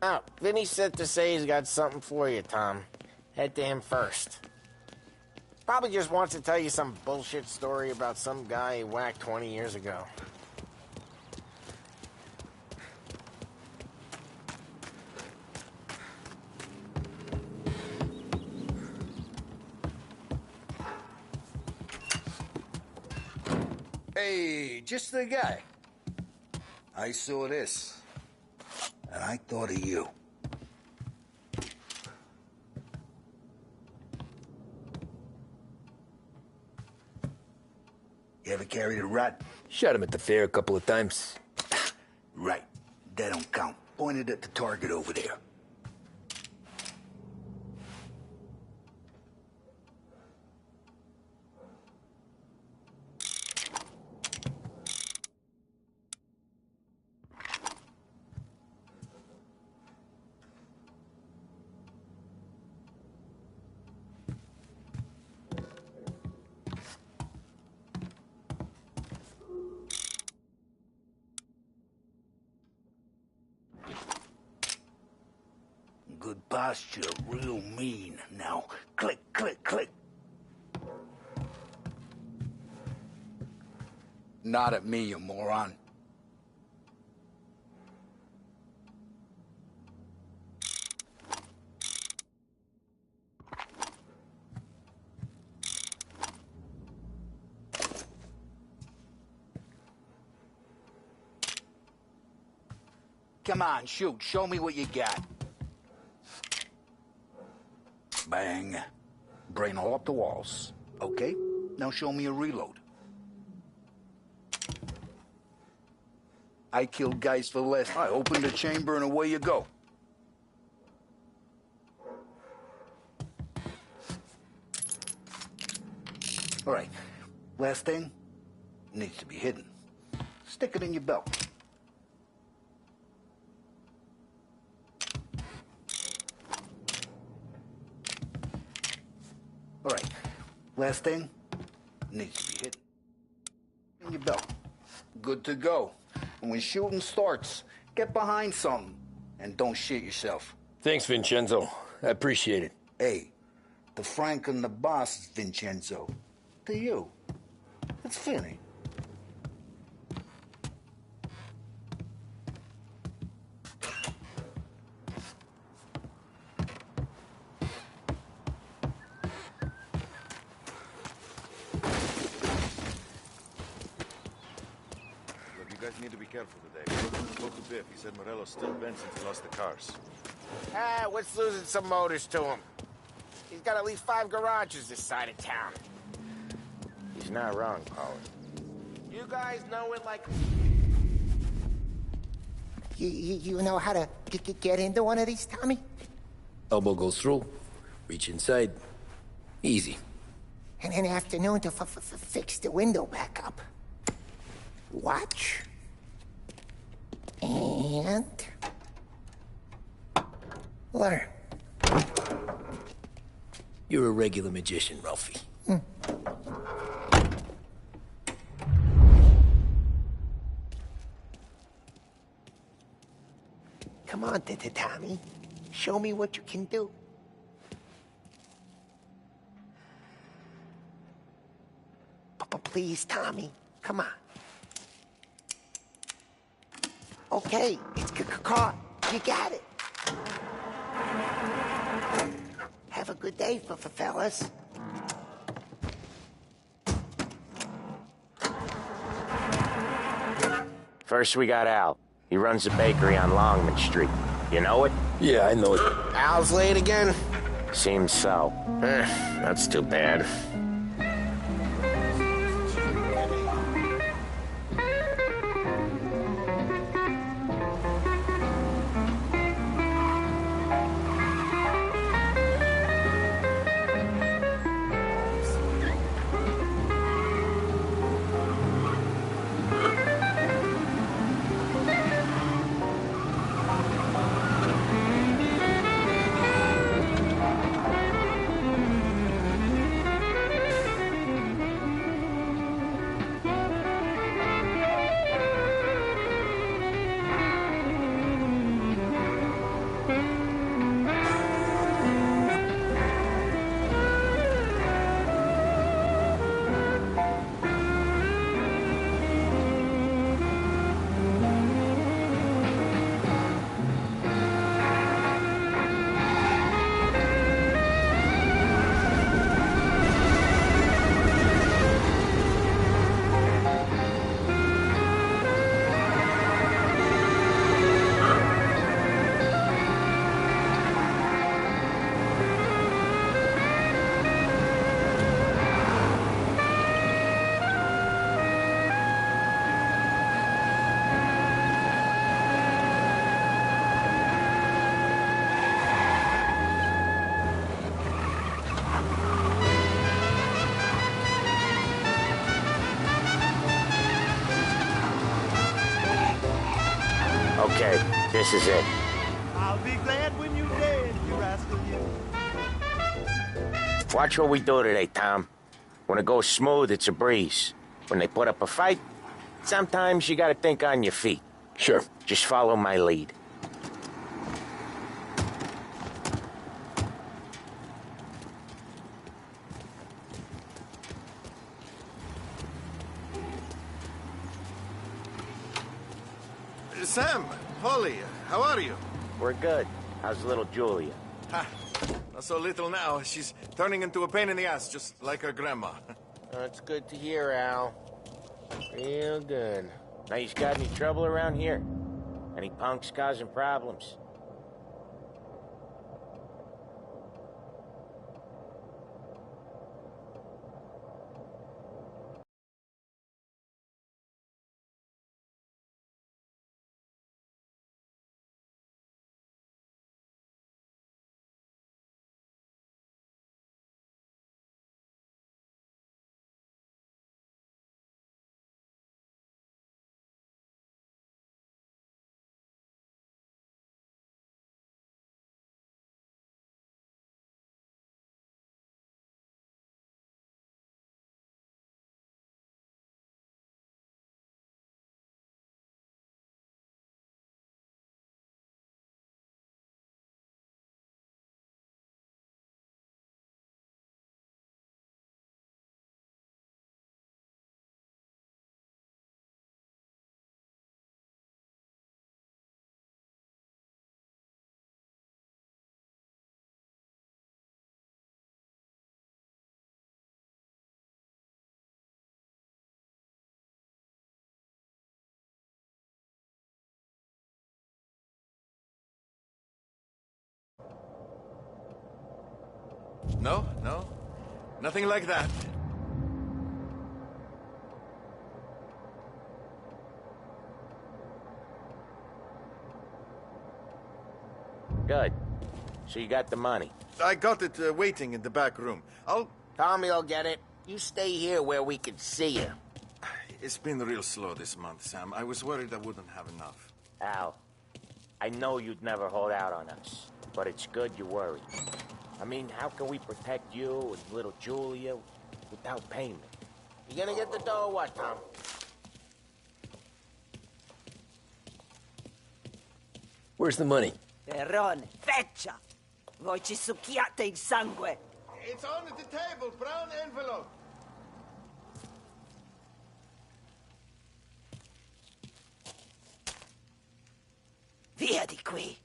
Oh, Vinny said to say he's got something for you, Tom. Head to him first. Probably just wants to tell you some bullshit story about some guy he whacked 20 years ago. Hey, just the guy. I saw this, and I thought of you. You ever carried a rat? Shot him at the fair a couple of times. Right. That don't count. Pointed at the target over there. Good posture, real mean. Now, click, click, click. Not at me, you moron. Come on, shoot. Show me what you got. Bang. Brain all up the walls. Okay, now show me a reload. I killed guys for less. I opened the chamber and away you go. All right, last thing needs to be hidden. Stick it in your belt. All right, last thing needs to be hidden in your belt. Good to go. And when shooting starts, get behind something and don't shit yourself. Thanks, Vincenzo. I appreciate it. Hey, the Frank and the boss is Vincenzo. To you, it's Vinny. Need to be careful today. Spoke to Biff. He said Morello's still bent since he lost the cars. Ah, what's losing some motors to him? He's got at least 5 garages this side of town. He's not wrong, Paul. You guys know it like... You know how to get into one of these, Tommy? Elbow goes through. Reach inside. Easy. And an afternoon to fix the window back up. Watch. And... learn. You're a regular magician, Ralphie. Come on, Tommy. Show me what you can do. Please, Tommy. Come on. Okay, it's caught. You got it. Have a good day, fellas. First we got Al. He runs a bakery on Longman Street. You know it? Yeah, I know it. Al's late again? Seems so. That's too bad. Okay, this is it. I'll be glad when you're dead, you rascal, you. Watch what we do today, Tom. When it goes smooth, it's a breeze. When they put up a fight, sometimes you gotta think on your feet. Sure. Just follow my lead. Sam, Holly, how are you? We're good. How's little Julia? Ha, not so little now. She's turning into a pain in the ass, just like her grandma. That's good to hear, Al. Real good. Now, you got any trouble around here? Any punks causing problems? No, nothing like that. Good. So you got the money? I got it waiting in the back room. Tommy will get it. You stay here where we can see you. It's been real slow this month, Sam. I was worried I wouldn't have enough. Al, I know you'd never hold out on us, but it's good you worry. I mean, how can we protect you and little Julia without payment? You gonna get the dough or what, Tom? Where's the money? Perrone, feccia! Voi ci succhiate il sangue! It's on the table, brown envelope. Via di qui!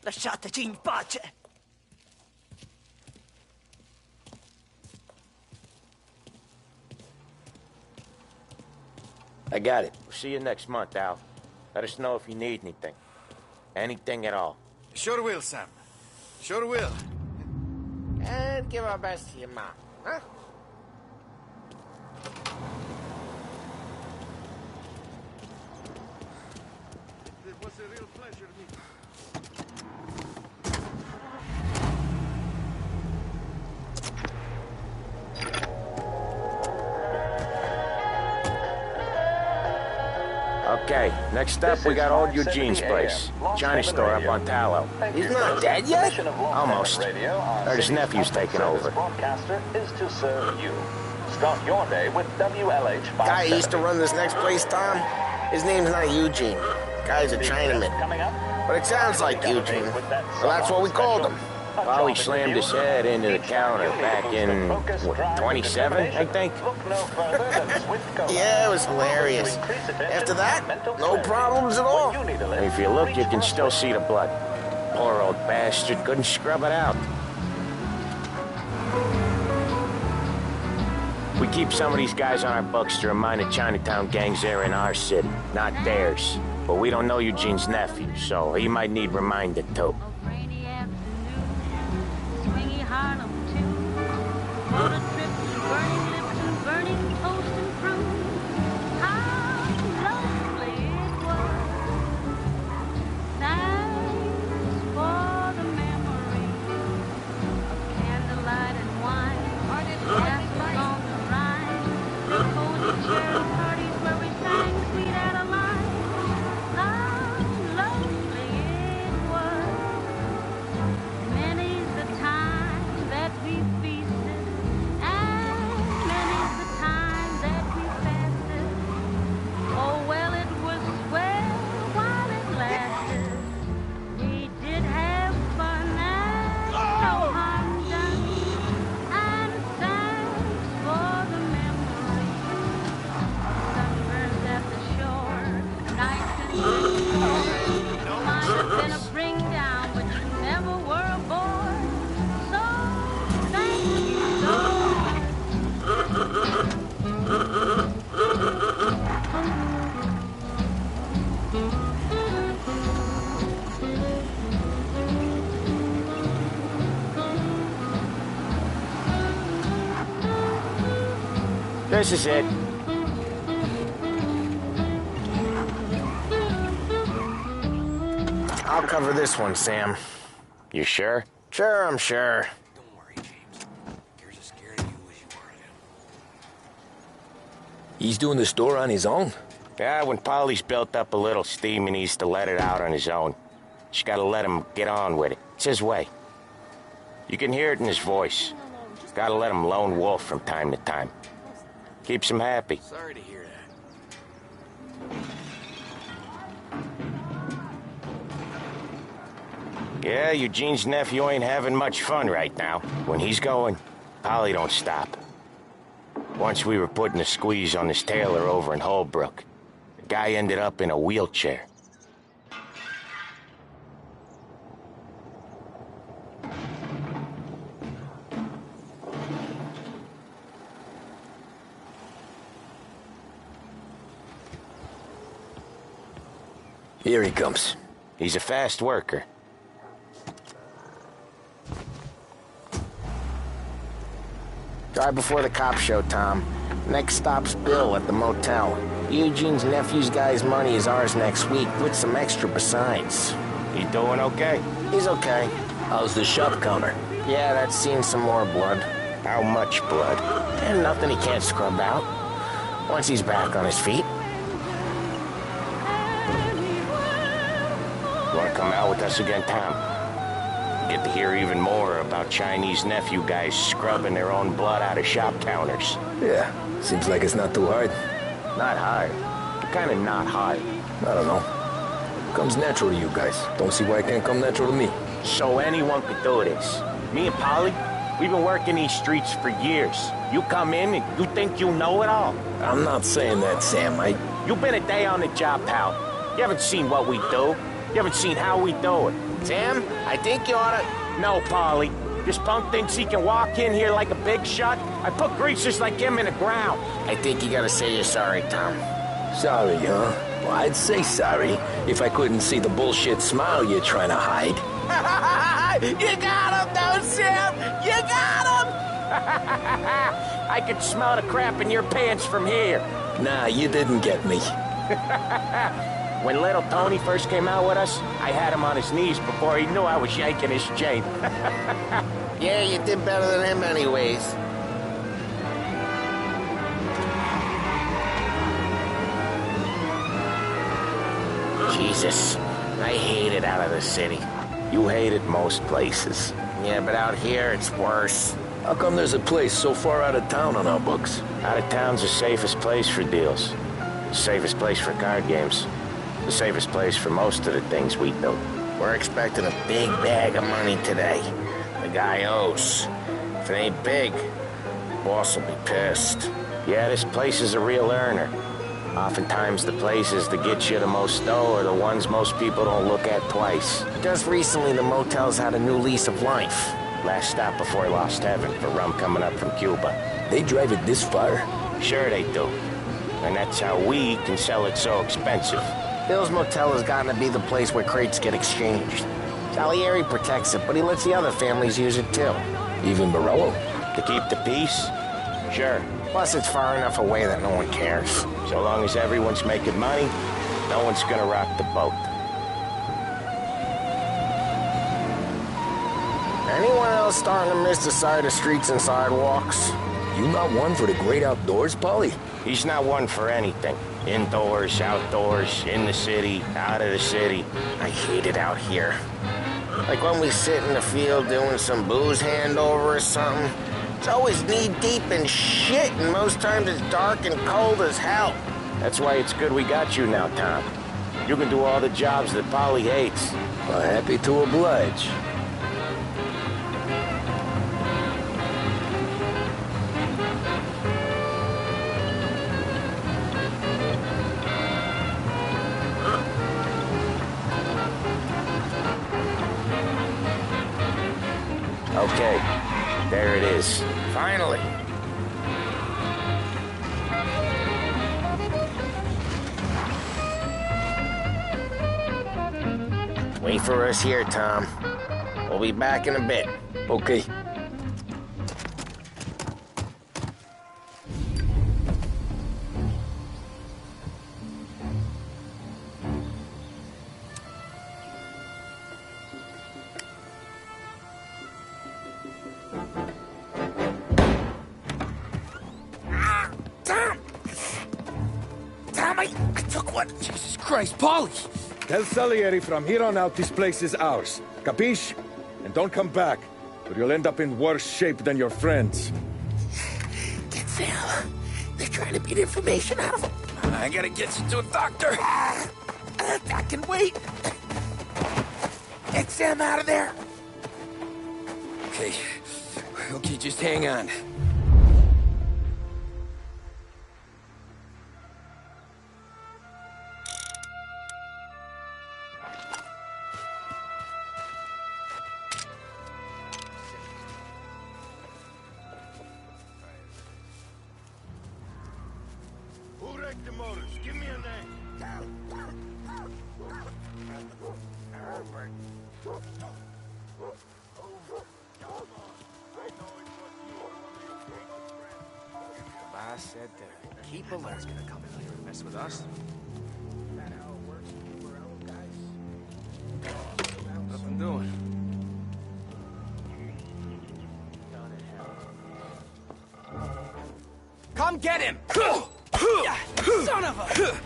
Lasciateci in pace! I got it. We'll see you next month, Al. Let us know if you need anything. Anything at all. Sure will, Sam. Sure will. And give our best to your mom, huh? It was a real pleasure meeting. Okay, next up we got old Eugene's place. China store up on Tallow. He's not dead yet? Almost. Heard his nephew's taking over. Broadcaster is to serve you. Start your day with WLH 570. Guy used to run this next place, Tom. His name's not Eugene. Guy's a Chinaman. But it sounds like Eugene. Well, that's what we called him. Well, he slammed his head into the counter back in, what, 27, I think? Yeah, it was hilarious. After that, no problems at all. If you look, you can still see the blood. Poor old bastard couldn't scrub it out. We keep some of these guys on our books to remind the Chinatown gangs they're in our city, not theirs. But we don't know Eugene's nephew, so he might need reminded too. This is it. I'll cover this one, Sam. You sure? Sure, I'm sure. Don't worry, James. You're as scared of you as you are of him. He's doing the store on his own? Yeah, when Polly's built up a little steam, he needs to let it out on his own. Just gotta let him get on with it. It's his way. You can hear it in his voice. Gotta let him lone wolf from time to time. Keeps him happy. Sorry to hear that. Yeah, Eugene's nephew ain't having much fun right now. When he's going, Polly don't stop. Once we were putting a squeeze on this tailor over in Holbrook. The guy ended up in a wheelchair. Here he comes. He's a fast worker. Drive before the cops show, Tom. Next stop's Bill at the motel. Eugene's nephew's guy's money is ours next week, with some extra besides. He doing okay? He's okay. How's the shop counter? Yeah, that's seen some more blood. How much blood? And nothing he can't scrub out. Once he's back on his feet. Want to come out with us again, Tom? Get to hear even more about Chinese nephew guys scrubbing their own blood out of shop counters. Yeah, seems like it's not too hard. Not hard. Kind of not hard. I don't know. Comes natural to you guys. Don't see why it can't come natural to me. So anyone could do this. Me and Polly, we've been working these streets for years. You come in and you think you know it all. I'm not saying that, Sam. You've been a day on the job, pal. You haven't seen what we do. You haven't seen how we do it. Sam, I think you ought to... No, Polly. This punk thinks he can walk in here like a big shot. I put greasers like him in the ground. I think you gotta say you're sorry, Tom. Sorry, huh? Well, I'd say sorry if I couldn't see the bullshit smile you're trying to hide. You got him, though, Sam! You got him! I could smell the crap in your pants from here. Nah, you didn't get me. When little Tony first came out with us, I had him on his knees before he knew I was yanking his chain. Yeah, you did better than him anyways. Jesus, I hate it out of the city. You hate it most places. Yeah, but out here it's worse. How come there's a place so far out of town on our books? Out of town's the safest place for deals. The safest place for card games. The safest place for most of the things we do. We're expecting a big bag of money today. The guy owes. If it ain't big, boss will be pissed. Yeah, this place is a real earner. Oftentimes the places that get you the most dough are the ones most people don't look at twice. Just recently the motel's had a new lease of life. Last stop before Lost Heaven for rum coming up from Cuba. They drive it this far? Sure they do. And that's how we can sell it so expensive. Bill's Motel has gotten to be the place where crates get exchanged. Salieri protects it, but he lets the other families use it too. Even Morello? To keep the peace? Sure. Plus it's far enough away that no one cares. So long as everyone's making money, no one's gonna rock the boat. Anyone else starting to miss the side of streets and sidewalks? You not one for the great outdoors, Polly? He's not one for anything. Indoors, outdoors, in the city, out of the city. I hate it out here. Like when we sit in the field doing some booze handover or something. It's always knee-deep in shit, and most times it's dark and cold as hell. That's why it's good we got you now, Tom. You can do all the jobs that Polly hates. Well, happy to oblige. Okay, there it is. Finally. Wait for us here, Tom. We'll be back in a bit. Okay. Took what? Jesus Christ, Paulie! Tell Salieri from here on out this place is ours. Capiche? And don't come back, or you'll end up in worse shape than your friends. Get Sam. They're trying to beat information out of him. I gotta get you to a doctor. I can wait. Get Sam out of there. Okay. Okay, just hang on. Who wrecked the motors? Give me a name. I said to keep alert. He's gonna come in here and mess with us. Is that how it works when we're old guys? Nothing doing. Come get him! Son of a...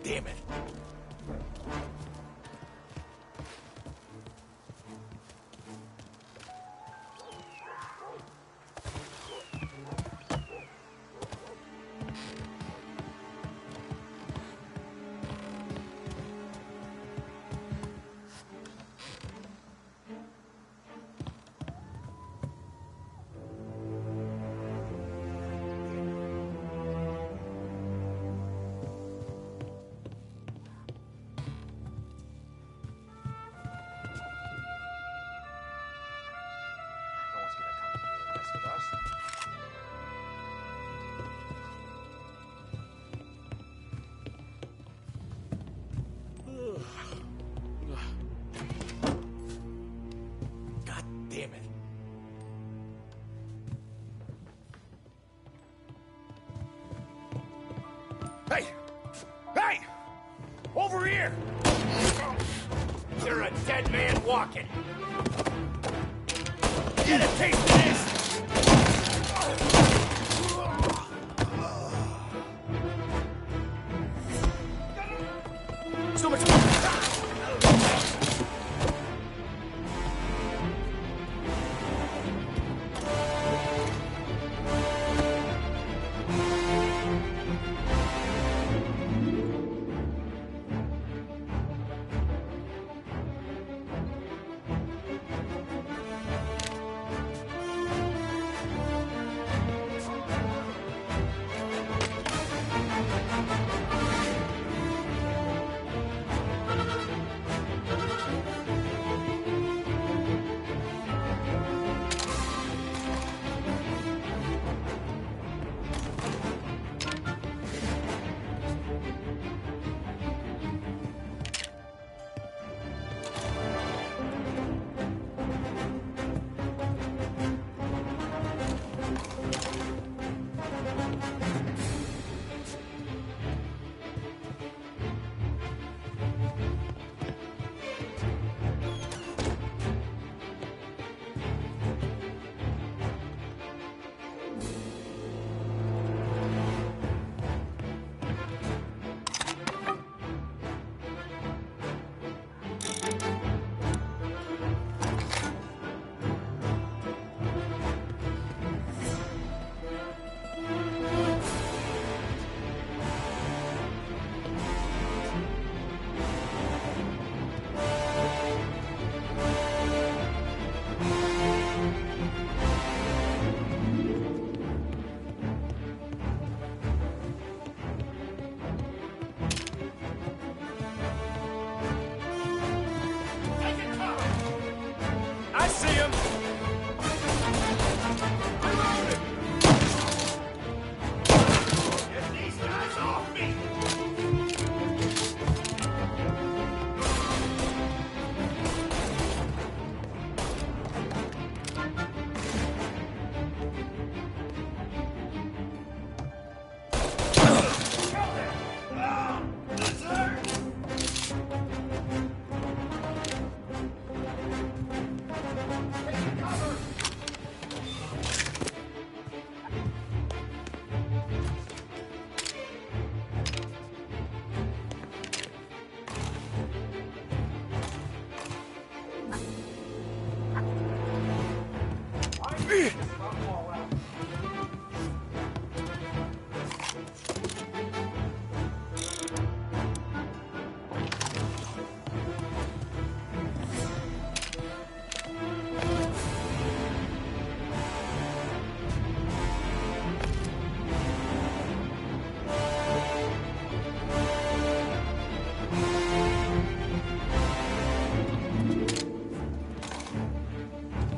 Damn it. God damn it. Hey! Hey! Over here! You're a dead man walking. Get a taste of this! So much more.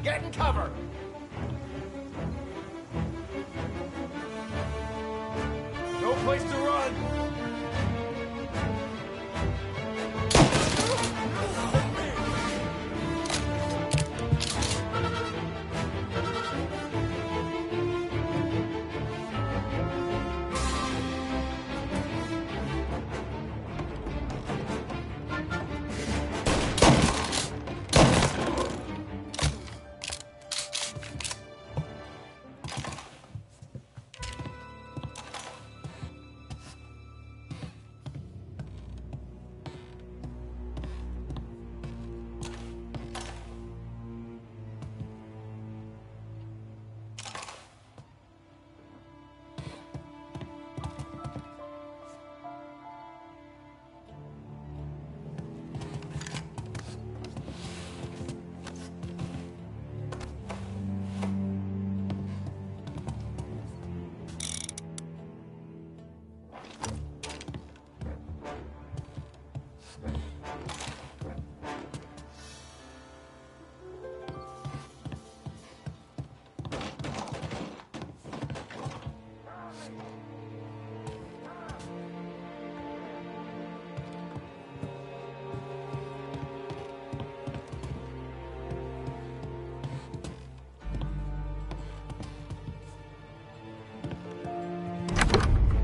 Get in cover! No place to run!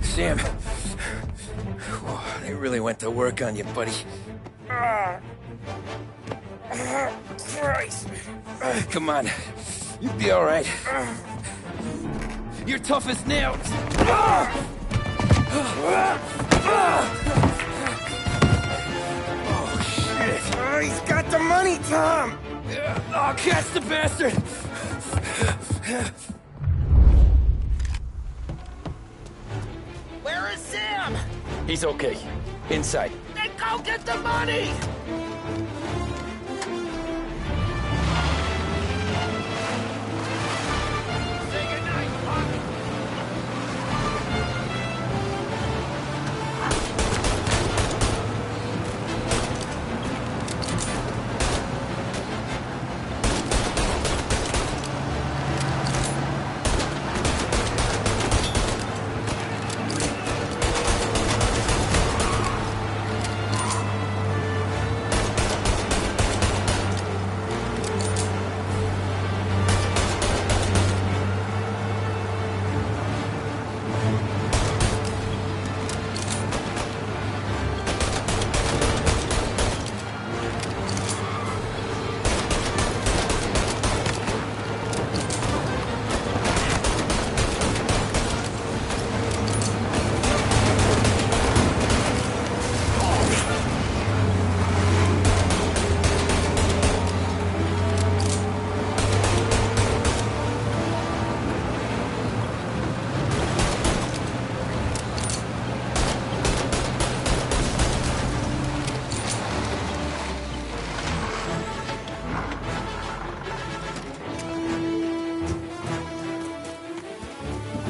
Sam. They really went to work on you, buddy. Christ! Come on. You'll be all right. You're tough as nails. Oh, shit. He's got the money, Tom! Oh, catch the bastard! Where is Sam? He's okay. Inside. Then go get the money! Say goodnight, Pop.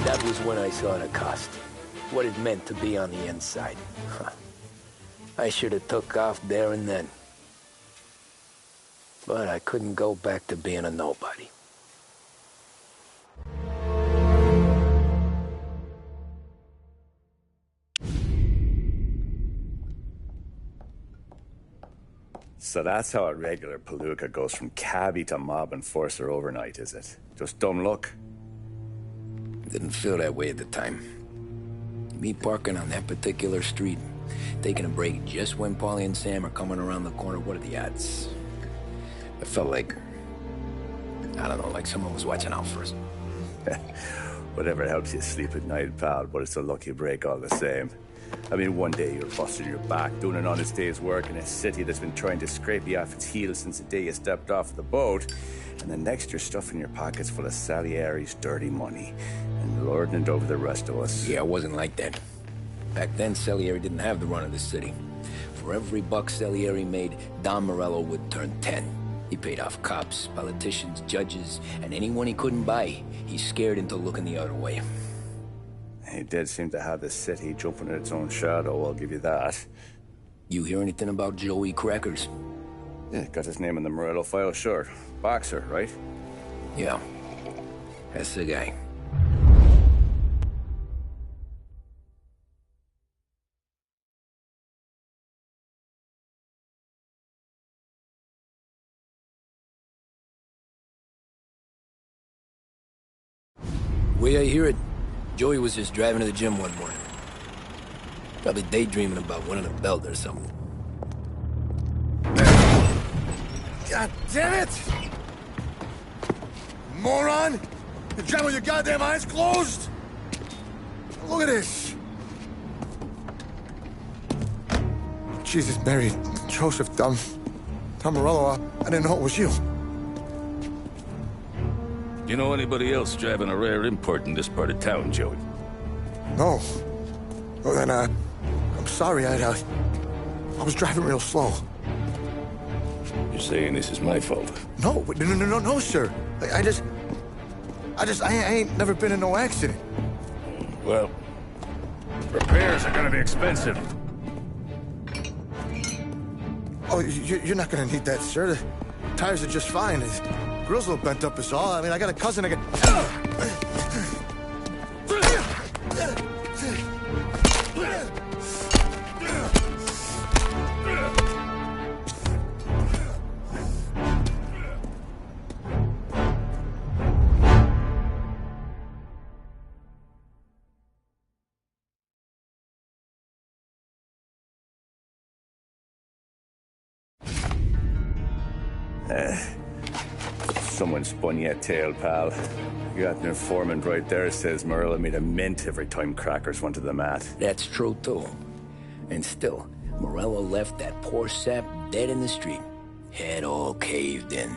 That was when I saw the cost. What it meant to be on the inside. I should have took off there and then. But I couldn't go back to being a nobody. So that's how a regular palooka goes from cabbie to mob enforcer overnight, is it? Just dumb luck? Didn't feel that way at the time. Me parking on that particular street, taking a break just when Paulie and Sam are coming around the corner, what are the odds? It felt like, I don't know, like someone was watching out for us. Whatever helps you sleep at night, pal, but it's a lucky break all the same. I mean, one day you're busting your back, doing an honest day's work in a city that's been trying to scrape you off its heels since the day you stepped off the boat. And the next you're stuffing your pockets full of Salieri's dirty money and lording it over the rest of us. Yeah, it wasn't like that. Back then, Salieri didn't have the run of the city. For every buck Salieri made, Don Morello would turn 10. He paid off cops, politicians, judges, and anyone he couldn't buy, he scared into looking the other way. He did seem to have the city jumping at its own shadow, I'll give you that. You hear anything about Joey Crackers? Yeah, got his name in the Morello file, sure. Boxer, right? Yeah, that's the guy. Way I hear it, Joey was just driving to the gym one morning. Probably daydreaming about winning a belt or something. God damn it! Moron! You're driving with your goddamn eyes closed? Look at this! Jesus, Mary, Joseph, Tom Morello, I didn't know it was you. You know anybody else driving a rare import in this part of town, Joey? No. Well, then, I'm sorry, I was driving real slow. You're saying this is my fault? No, sir. I ain't never been in no accident. Well, repairs are gonna be expensive. Oh, you're not gonna need that, sir. The tires are just fine. The grill's a little bent up is all. I mean, I got a cousin that Someone spun you a tale, pal. You got an informant right there says Morello made a mint every time Crackers went to the mat. That's true, too. And still, Morello left that poor sap dead in the street. Head all caved in.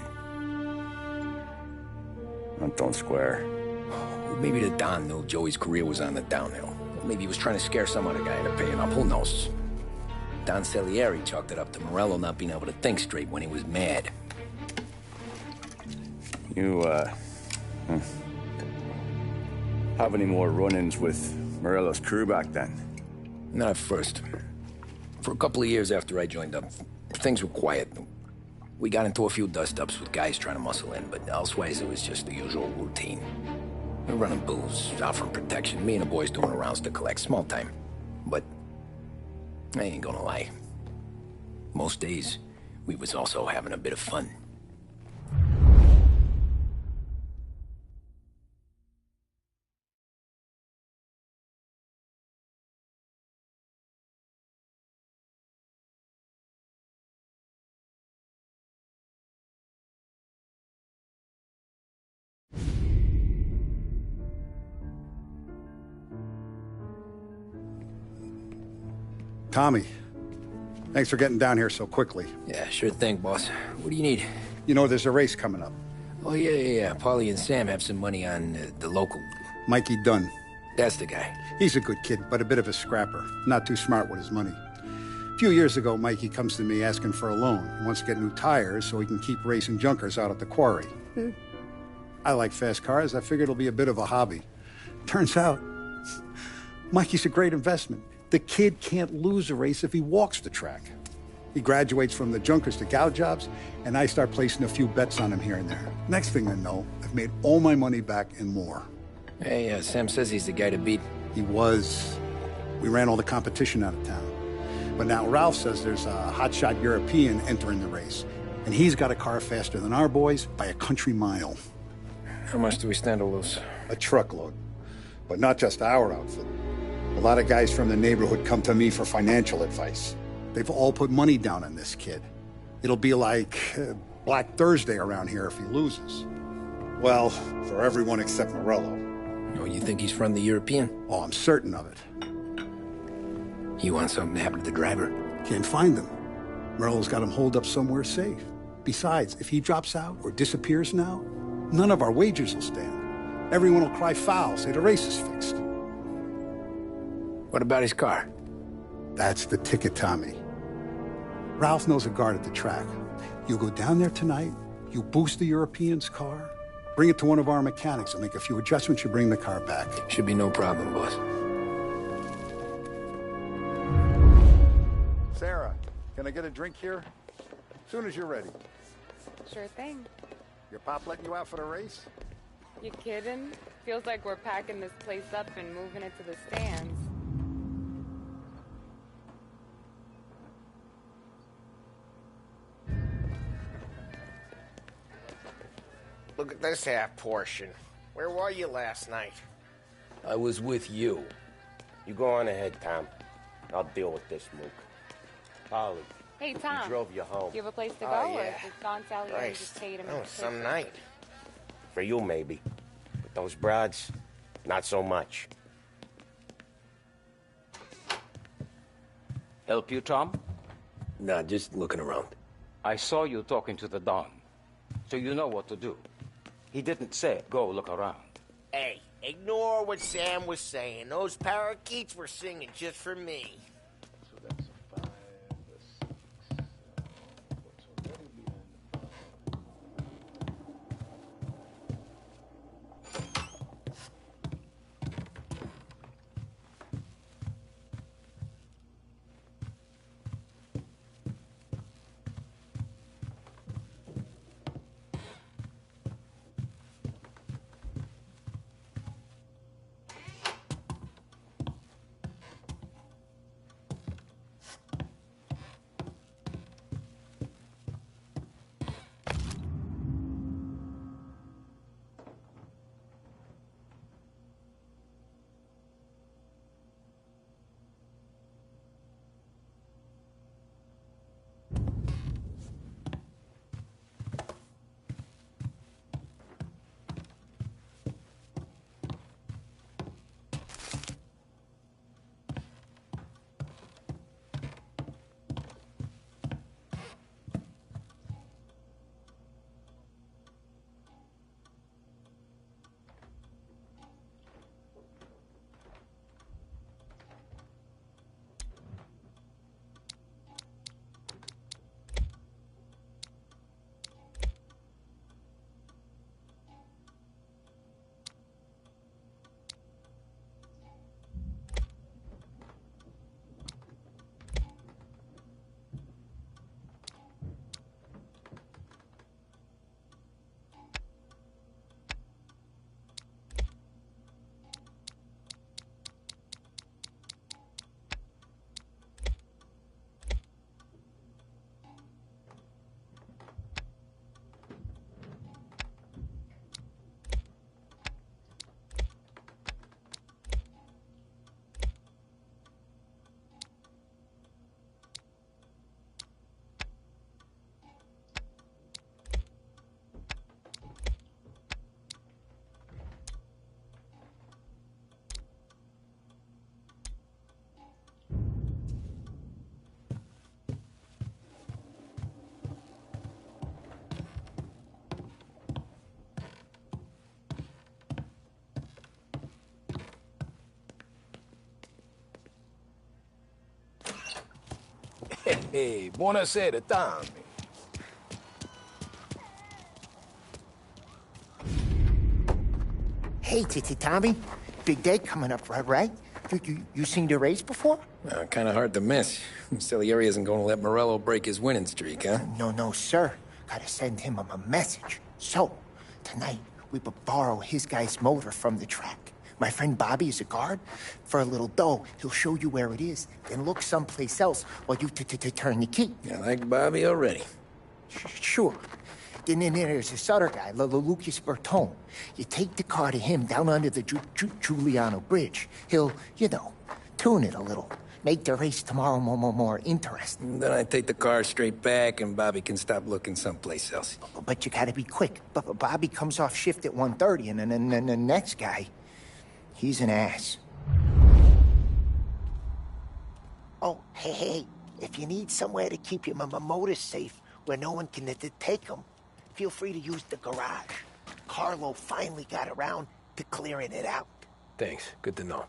That don't square. Well, maybe the Don knew Joey's career was on the downhill. Maybe he was trying to scare some other guy into paying up. Who knows? Don Salieri chalked it up to Morello not being able to think straight when he was mad. You, have any more run-ins with Morello's crew back then? Not at first. For a couple of years after I joined up, things were quiet. We got into a few dust-ups with guys trying to muscle in, but elsewise it was just the usual routine. We were running booze, offering protection, me and the boys doing rounds to collect, small time. But I ain't gonna lie. Most days, we was also having a bit of fun. Tommy, thanks for getting down here so quickly. Yeah, sure thing, boss. What do you need? You know, there's a race coming up. Oh, yeah. Paulie and Sam have some money on the local. Mikey Dunn. That's the guy. He's a good kid, but a bit of a scrapper. Not too smart with his money. A few years ago, Mikey comes to me asking for a loan. He wants to get new tires so he can keep racing junkers out at the quarry. I like fast cars. I figured it'll be a bit of a hobby. Turns out, Mikey's a great investment. The kid can't lose a race if he walks the track. He graduates from the junkers to gout jobs, and I start placing a few bets on him here and there. Next thing I know, I've made all my money back and more. Hey, Sam says he's the guy to beat. He was. We ran all the competition out of town. But now Ralph says there's a hotshot European entering the race, and he's got a car faster than our boys by a country mile. How much do we stand to lose? A truckload. But not just our outfit. A lot of guys from the neighborhood come to me for financial advice. They've all put money down on this kid. It'll be like Black Thursday around here if he loses. Well, for everyone except Morello. Oh, you think he's from the European? Oh, I'm certain of it. You want something to happen to the driver? Can't find him. Morello's got him holed up somewhere safe. Besides, if he drops out or disappears now, none of our wagers will stand. Everyone will cry foul, say the race is fixed. What about his car? That's the ticket, Tommy. Ralph knows a guard at the track. You go down there tonight, you boost the European's car, bring it to one of our mechanics, and make a few adjustments, you bring the car back. Should be no problem, boss. Sarah, can I get a drink here? As soon as you're ready. Sure thing. Your pop letting you out for the race? You kidding? Feels like we're packing this place up and moving it to the stands. Look at this half portion. Where were you last night? I was with you. You go on ahead, Tom. I'll deal with this mook. Polly. Hey, Tom. He drove you home. Do you have a place to go? Oh, Or yeah. is Don Salieri Christ. just paid him? That was some night. For you, maybe. But those broads, not so much. Help you, Tom? Nah, just looking around. I saw you talking to the Don, so you know what to do. He didn't say, go look around. Hey, ignore what Sam was saying. Those parakeets were singing just for me. Hey, buonasera, Tommy. Hey, Tommy. Big day coming up, right? You seen the race before? Kind of hard to miss. Salieri isn't going to let Morello break his winning streak, huh? No, sir. Gotta send him a message. So, tonight, we borrow his guy's motor from the track. My friend Bobby is a guard. For a little dough, he'll show you where it is, then look someplace else while you turn the key. I like Bobby already. Sure. Then there's this other guy, Lucas Bertone. You take the car to him down under the Giuliano Bridge. He'll, tune it a little. Make the race tomorrow more interesting. Then I take the car straight back and Bobby can stop looking someplace else. But you gotta be quick. Bobby comes off shift at 1:30, and then the next guy, he's an ass. Hey, if you need somewhere to keep your motor safe where no one can take them, feel free to use the garage. Carlo finally got around to clearing it out. Thanks. Good to know.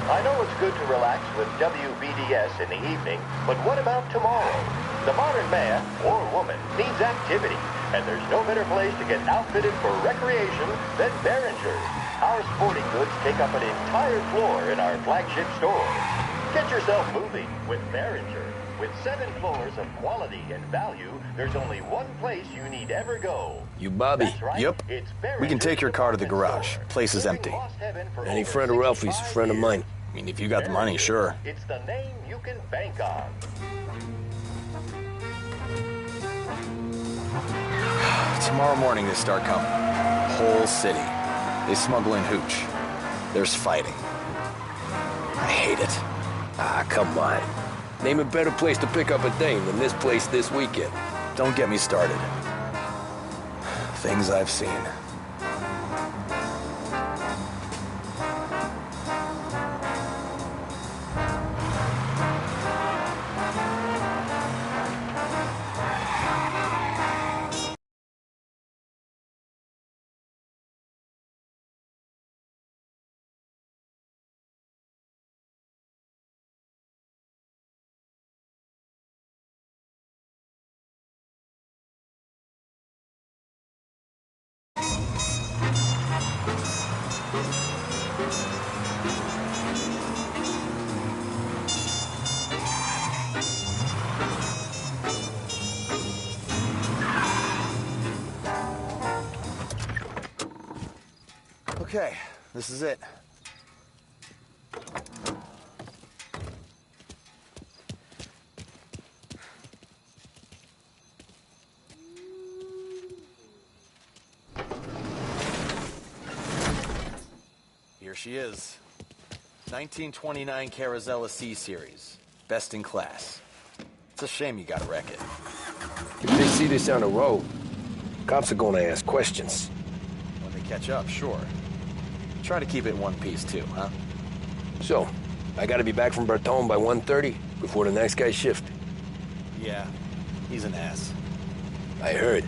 I know it's good to relax with WBDS in the evening, but what about tomorrow? The modern man or woman needs activity, and there's no better place to get outfitted for recreation than Behringer's. Our sporting goods take up an entire floor in our flagship store. Get yourself moving with Behringer. With 7 floors of quality and value, there's only one place you need ever go. You Bobby? Right. Yep. We can take your car to the garage. Place is empty. Any friend of Ralphie's a friend of mine. I mean, if you got the money, sure. It's the name you can bank on. Tomorrow morning they start coming. Whole city. They smuggle in hooch. There's fighting. I hate it. Ah, come on. Name a better place to pick up a dame than this place this weekend. Don't get me started. Things I've seen. Okay, this is it. Here she is. 1929 Carazella C Series. Best in class. It's a shame you gotta wreck it. If they see this on the road, cops are gonna ask questions. When they catch up, sure. Try to keep it in one piece, too, huh? So, I gotta be back from Bertone by 1:30 before the next guy's shift. Yeah, he's an ass. I heard.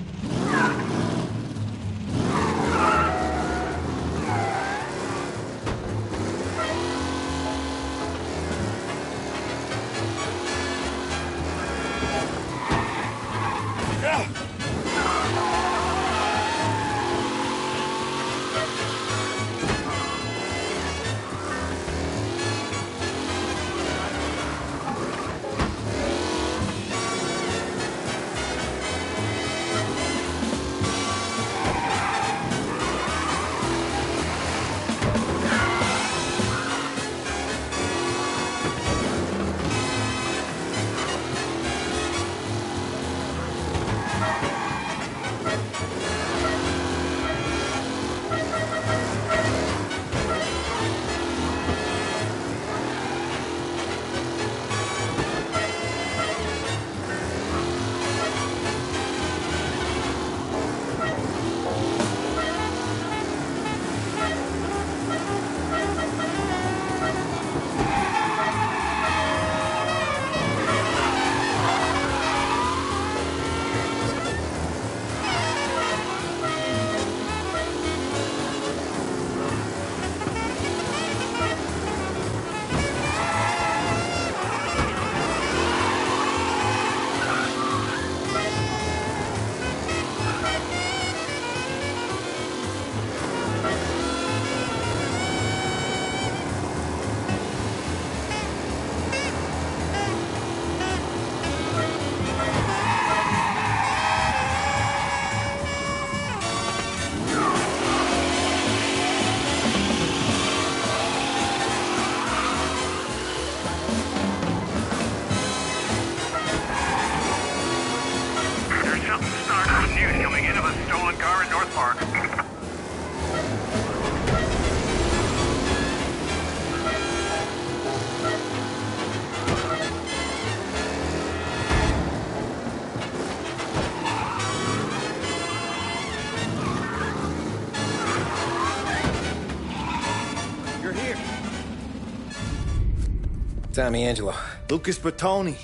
Tommy Angelo. Lucas Bertoni.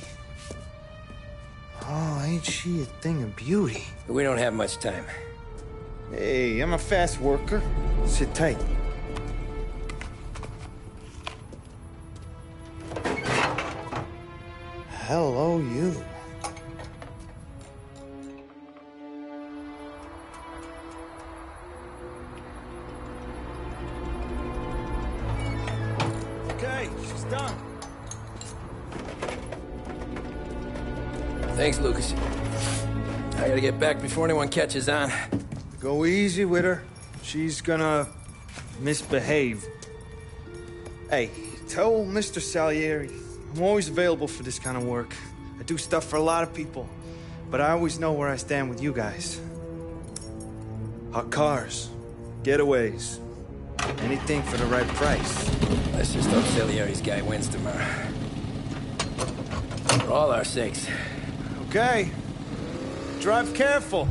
Oh, ain't she a thing of beauty? We don't have much time. Hey, I'm a fast worker. Sit tight. Hello, you. Okay, she's done. Thanks, Lucas. I gotta get back before anyone catches on. Go easy with her. She's gonna misbehave. Hey, tell Mr. Salieri I'm always available for this kind of work. I do stuff for a lot of people, but I always know where I stand with you guys. Hot cars, getaways, anything for the right price. Let's just hope Salieri's guy wins tomorrow. For all our sakes. Okay. Drive careful.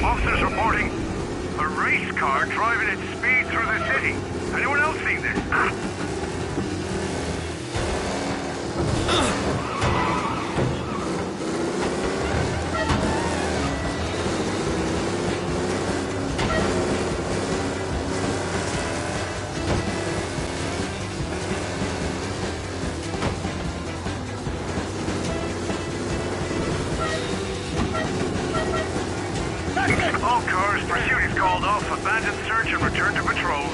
Officers reporting a race car driving at speed through the city. Anyone else seen this? All cars, pursuit is called off. Abandon search and return to patrols.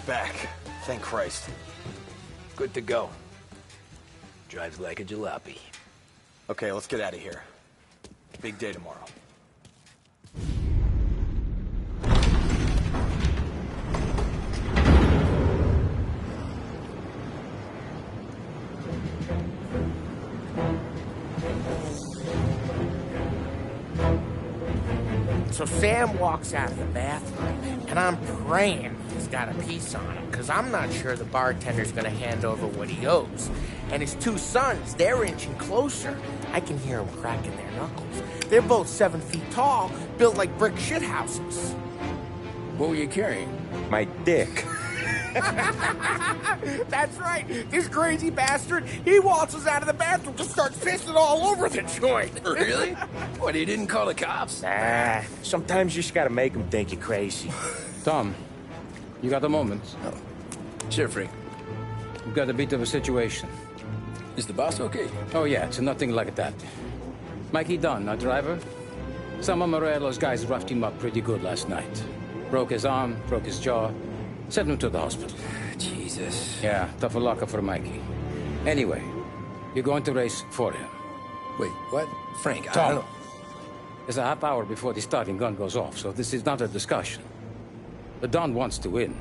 Back. Thank Christ. Good to go. Drives like a jalopy. Okay, let's get out of here. Big day tomorrow. So Sam walks out of the bathroom, and I'm praying he's got a piece on him, because I'm not sure the bartender's going to hand over what he owes. And his two sons, they're inching closer. I can hear them cracking their knuckles. They're both 7 feet tall, built like brick shithouses. What were you carrying? My dick. That's right. This crazy bastard, he waltzes out of the bathroom and starts pissing all over the joint. Really? What, he didn't call the cops? Nah, sometimes you just gotta make them think you're crazy. Tom, you got a moment? Oh. Sure, Frank. We've got a bit of a situation. Is the boss okay? Oh, yeah, it's nothing like that. Mikey Dunn, our driver. Some of Morello's guys roughed him up pretty good last night. Broke his arm, broke his jaw. Sent him to the hospital. Jesus. Yeah, tough a locker for Mikey. Anyway, you're going to race for him. Wait, what? Frank, Tom, I don't... There's a half hour before the starting gun goes off, so this is not a discussion. The Don wants to win,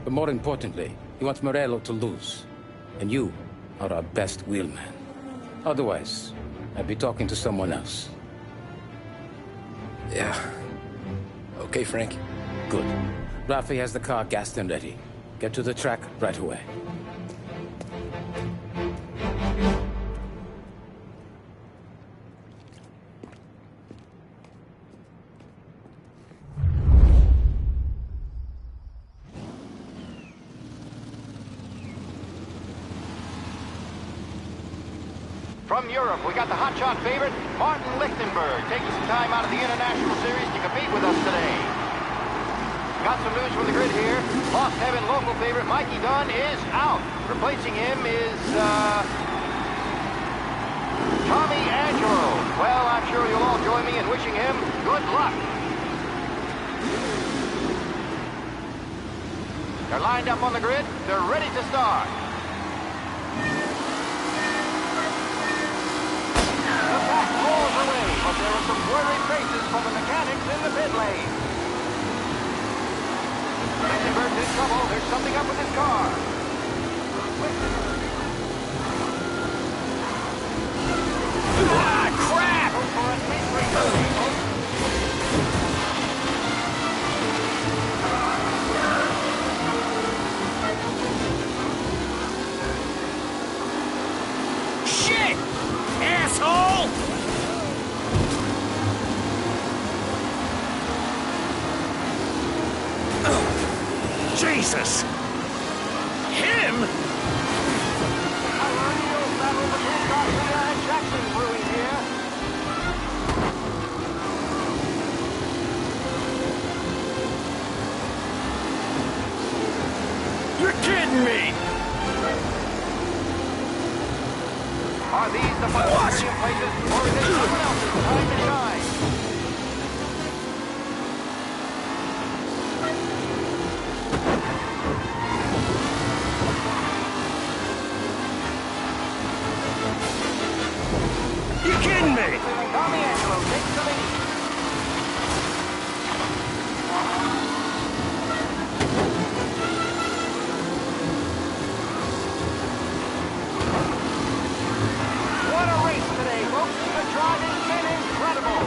but more importantly, he wants Morello to lose. And you are our best wheelman. Otherwise, I'd be talking to someone else. Yeah. Okay, Frank. Good. Rafi has the car gassed and ready. Get to the track right away. From Europe, we got the hotshot favorite, Martin Lichtenberg, taking some time out of the International Series to compete with us today. Got some news from the grid here. Lost Heaven local favorite Mikey Dunn is out. Replacing him is, Tommy Angelo. Well, I'm sure you'll all join me in wishing him good luck. They're lined up on the grid. They're ready to start. The pack rolls away, but there are some worried faces from the mechanics in the pit lane. Lichtenberg's in trouble. There's something up with his car. Ah, crap! Jesus! Him? A real battle between Garcia and Jackson brewing here. You're kidding me! Are these the final podium places, or is it someone else's time to shine? You kidding me? Tommy Angelo takes the lead. What a race today, folks. The driving's been incredible.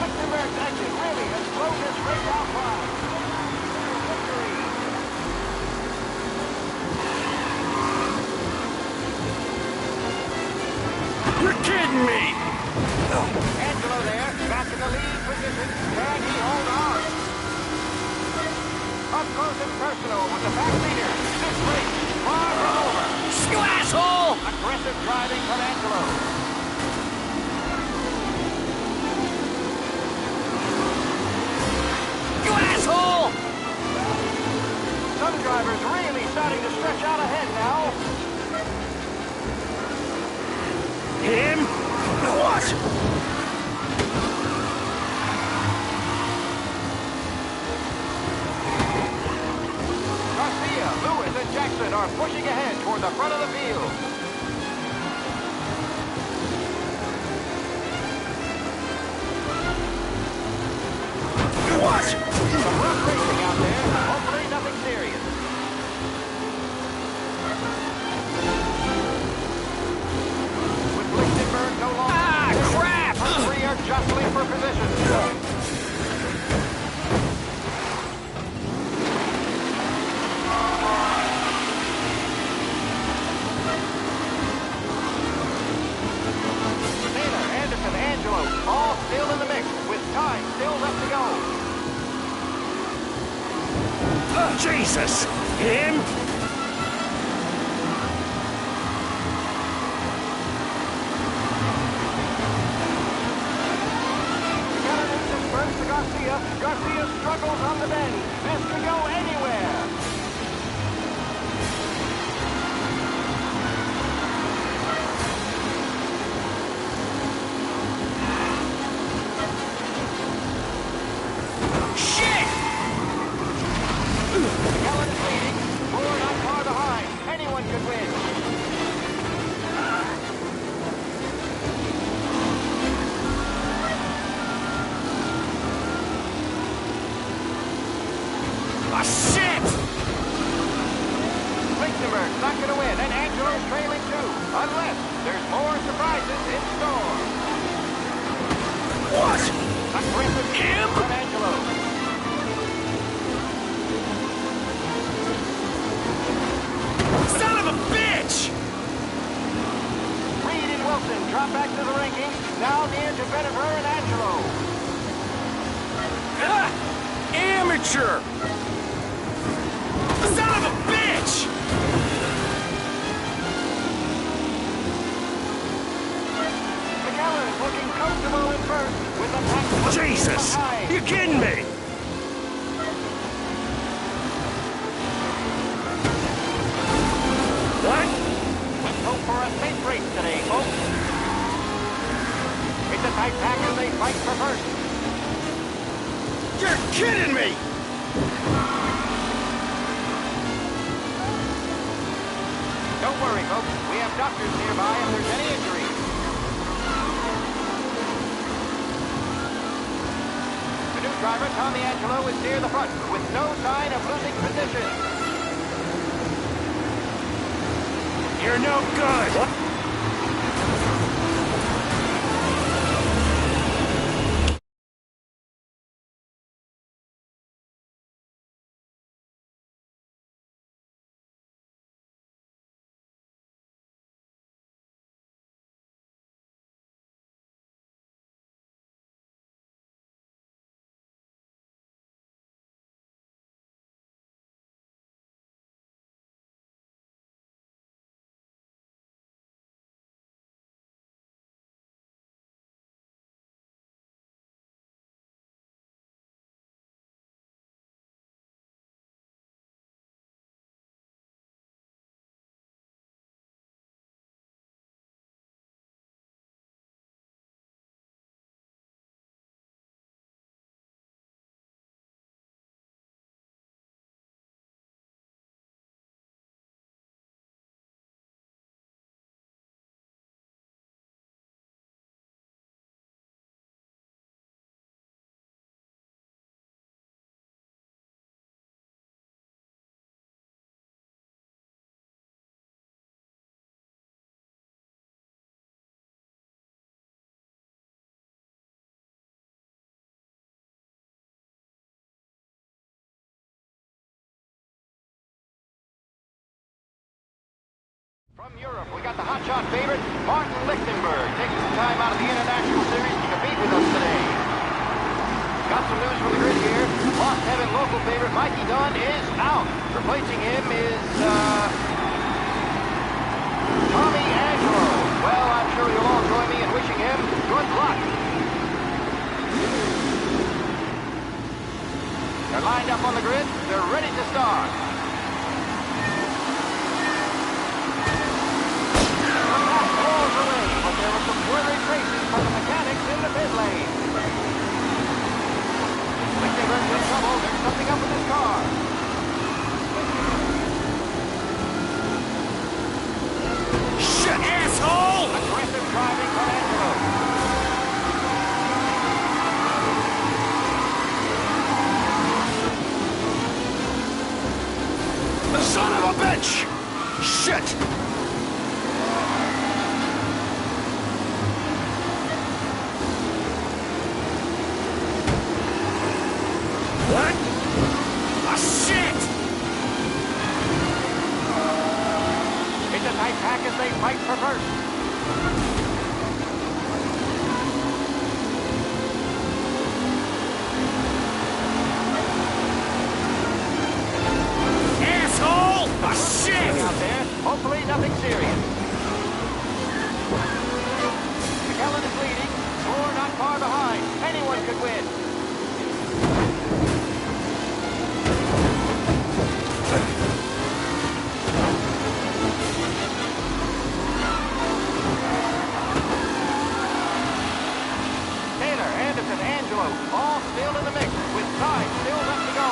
Lichtenberg's engine really has blown this race out wide. Victory. You're kidding me! Angelo there, back in the lead position. Can he hold on? Up close and personal with the back leader. This race is far from over. You asshole! Aggressive driving from Angelo. You asshole! Some drivers really starting to stretch out ahead now. Him? What? Garcia, Lewis, and Jackson are pushing ahead toward the front of the field. What? Some rough racing out there. Hopefully nothing serious. With Lichtenberg no longer... Crap! The three are jostling for position. Taylor, Anderson, Angelo, all still in the mix, with time still left to go. Jesus! Him? Burns to Garcia. Garcia struggles on the bend. This could go anywhere. Shit! Helen is leading. Moore not far behind. Anyone could win. Ah, shit! Lichtenberg's not going to win, and Angelo's trailing too. Unless there's more surprises in store. What? Aggressive Him? from Angelo. Son of a bitch! Reed and Wilson drop back to the rankings. Now near to Devair and Angelo. Ah! Amateur! Son of a bitch! McAllen is looking comfortable in first with the pack Jesus! behind. You kidding me? What? Let's hope for a safe race today, folks. It's a tight pack as they fight for first. You're kidding me! Don't worry, folks. We have doctors nearby if there's any injuries. The new driver, Tommy Angelo, is near the front with no sign of losing position. You're no good! From Europe, we got the hotshot favorite, Martin Lichtenberg, taking some time out of the International Series to compete with us today. Got some news from the grid here. Lost Heaven local favorite Mikey Dunn is out. Replacing him is, Tommy Angelo. Well, I'm sure you'll all join me in wishing him good luck. They're lined up on the grid. They're ready to start. The pass rolls away, but there were some worried faces from the mechanics in the pit lane. Lichtenberg's in trouble. There's something up with his car. Shit, asshole! Aggressive driving from Angelo. Son of a bitch! Shit! What? Ah, shit! It's a tight pack as they fight for first. Asshole! Ah, shit! Out there, hopefully nothing serious. McKellen is leading. Score not far behind. Anyone could win. Taylor, Anderson, Angelo, all still in the mix, with time still left to go.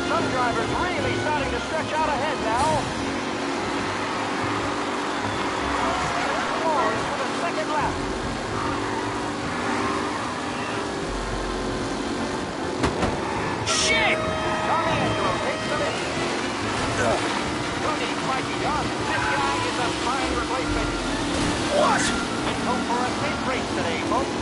Some drivers really starting to stretch out ahead now. Forward for the second lap. Shit! Tommy Angelo takes the lead. Tony Mikey Dunn. This guy is a fine replacement. What? Let's hope for a safe race today, folks.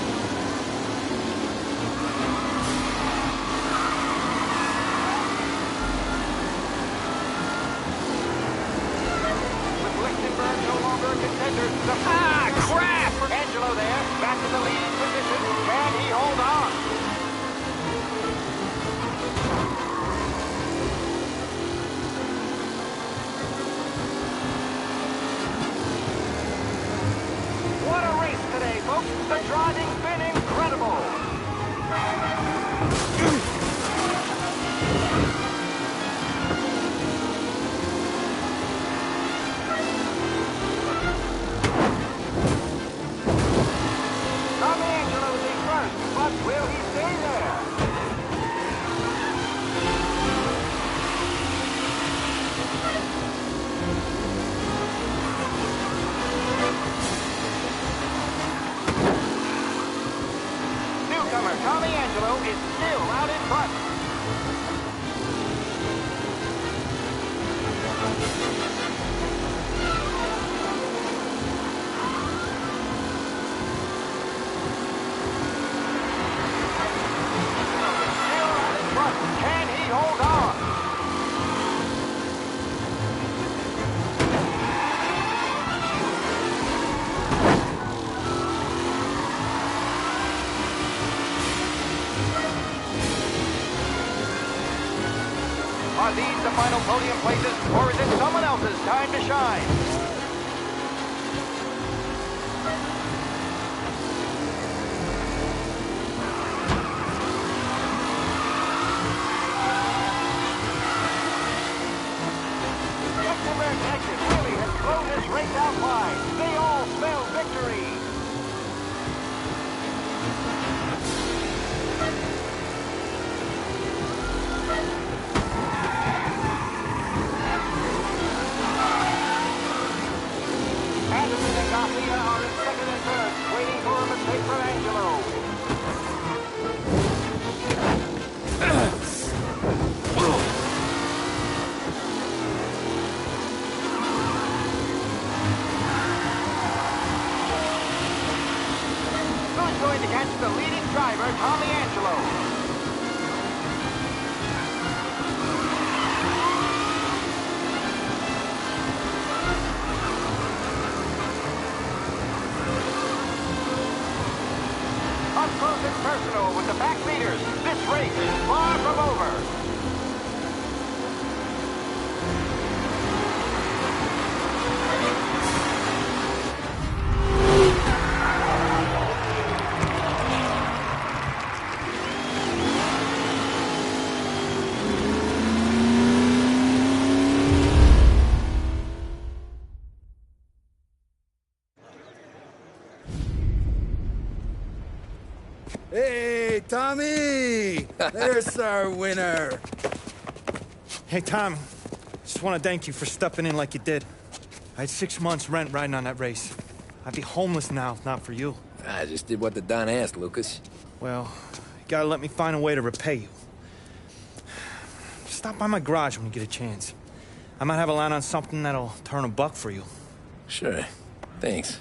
With Lichtenberg no longer a contender, the crap! Angelo there, back in the leading position. Can he hold on? What a race today, folks. The driving's been incredible. Tommy Angelo's in first, but will he stay there? Newcomer Tommy Angelo is still out in front. Still out in front. Can he hold on? Are these the final podium places, or is it someone else's time to shine? Lichtenberg's exit really has thrown this race out wide. They all spell victory. Tommy! There's our winner. Hey, Tom. Just want to thank you for stepping in like you did. I had 6 months rent riding on that race. I'd be homeless now if not for you. I just did what the Don asked, Lucas. Well, you gotta let me find a way to repay you. Stop by my garage when you get a chance. I might have a line on something that'll turn $1 for you. Sure. Thanks.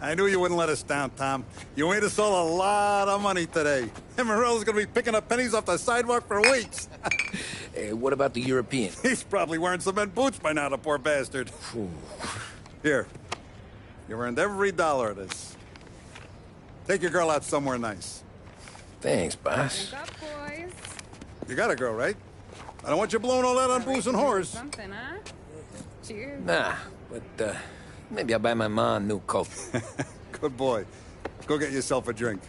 I knew you wouldn't let us down, Tom. You made us all a lot of money today. And Morello's gonna be picking up pennies off the sidewalk for weeks. Hey, what about the European? He's probably wearing cement boots by now, the poor bastard. Here. You've earned every dollar of this. Take your girl out somewhere nice. Thanance, boss. Wake up, boys. You got a girl, right? I don't want you blowing all that on booze and whores. Something, huh? Cheers. Nah, but maybe I'll buy my mom a new coat. Good boy. Go get yourself a drink.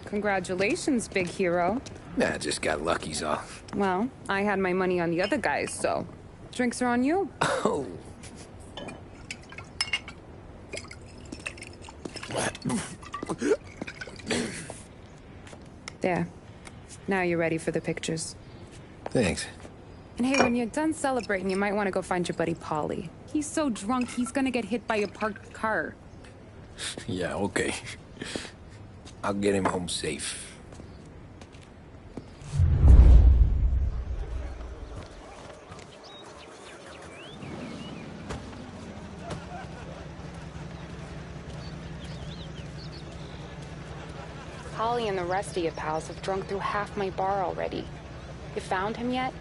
Congratulations, big hero. Nah, I just got lucky's off. Well, I had my money on the other guys, so drinks are on you. Oh. There. Now you're ready for the pictures. Thanks. And hey, when you're done celebrating, you might want to go find your buddy Paulie. He's so drunk, he's gonna get hit by a parked car. Yeah, okay. I'll get him home safe. Paulie and the rest of your pals have drunk through half my bar already. You found him yet?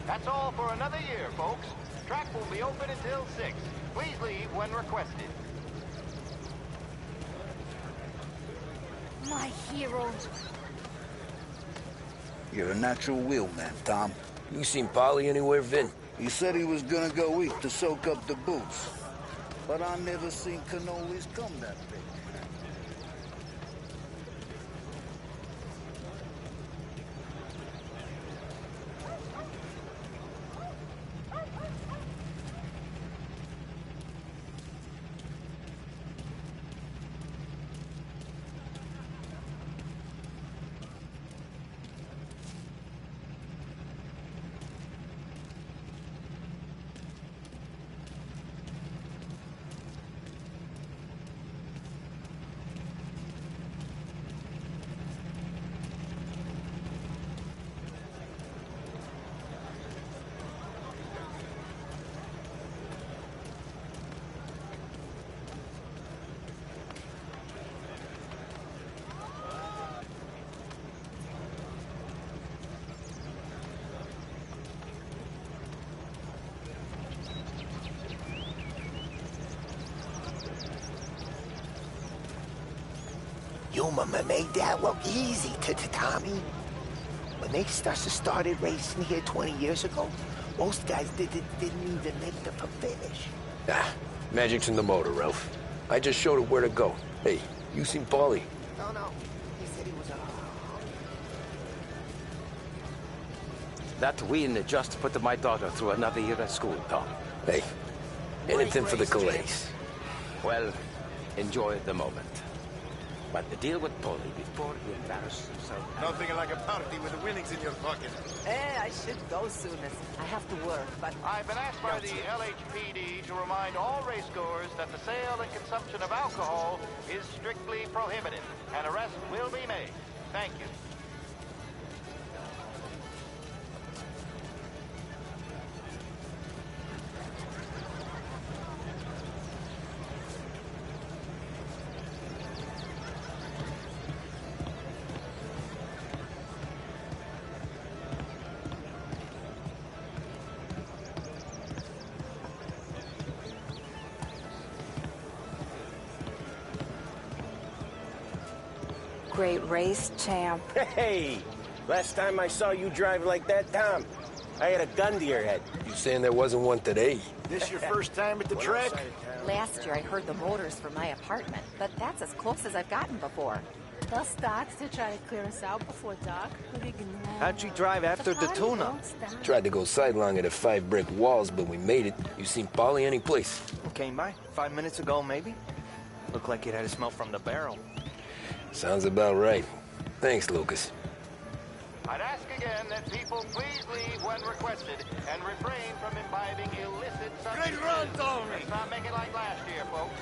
That's all for another year, folks. Track will be open until 6. Please leave when requested. My hero. You're a natural wheelman, Tom. You seen Polly anywhere, Vin? He said he was gonna go eat to soak up the booze. But I never seen cannolis come that big. You made that look easy to Tommy. When they started racing here 20 years ago, most guys didn't even make the finish. Ah, magic's in the motor, Ralph. I just showed it where to go. Hey, you seen Paulie? No. He said he was That win just put my daughter through another year at school, Tom. Hey, anything for the Calais. Well, enjoy the moment. But the deal with Paulie before he embarrasses himself. Nothing like a party with the winnings in your pocket. I should go soon as I have to work, but... I've been asked by the LHPD to remind all racegoers that the sale and consumption of alcohol is strictly prohibited. An arrest will be made. Thank you. Great race, champ. Hey! Last time I saw you drive like that, Tom, I had a gun to your head. You saying there wasn't one today? This your first time at the track? Last year I heard the motors from my apartment, but that's as close as I've gotten before. They'll start to try to clear us out before dark. How'd you drive after the tuna? Tried to go sidelong at the 5 brick walls, but we made it. You seen Paulie any place? Came by 5 minutes ago, maybe. Looked like it had a smell from the barrel. Sounds about right. Thanks, Lucas. I'd ask again that people please leave when requested and refrain from imbibing illicit substances. Great run, Tommy! Let's not make it like last year, folks.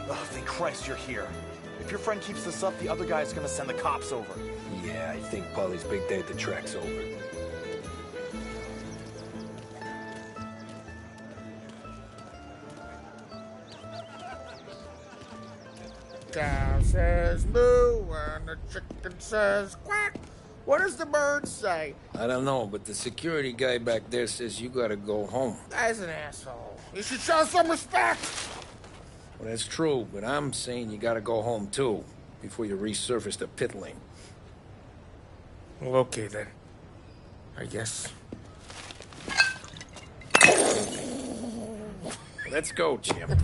Oh, thank Christ you're here. If your friend keeps this up, the other guy's gonna send the cops over. Yeah, I think Polly's big day at the track's over. Cow says moo and the chicken says quack. What does the bird say? I don't know, but the security guy back there says you gotta go home. Guy's an asshole. You should show some respect. Well, that's true, but I'm saying you gotta go home, too, before you resurface the pit lane. Well, okay, then. I guess. Let's go, Jim.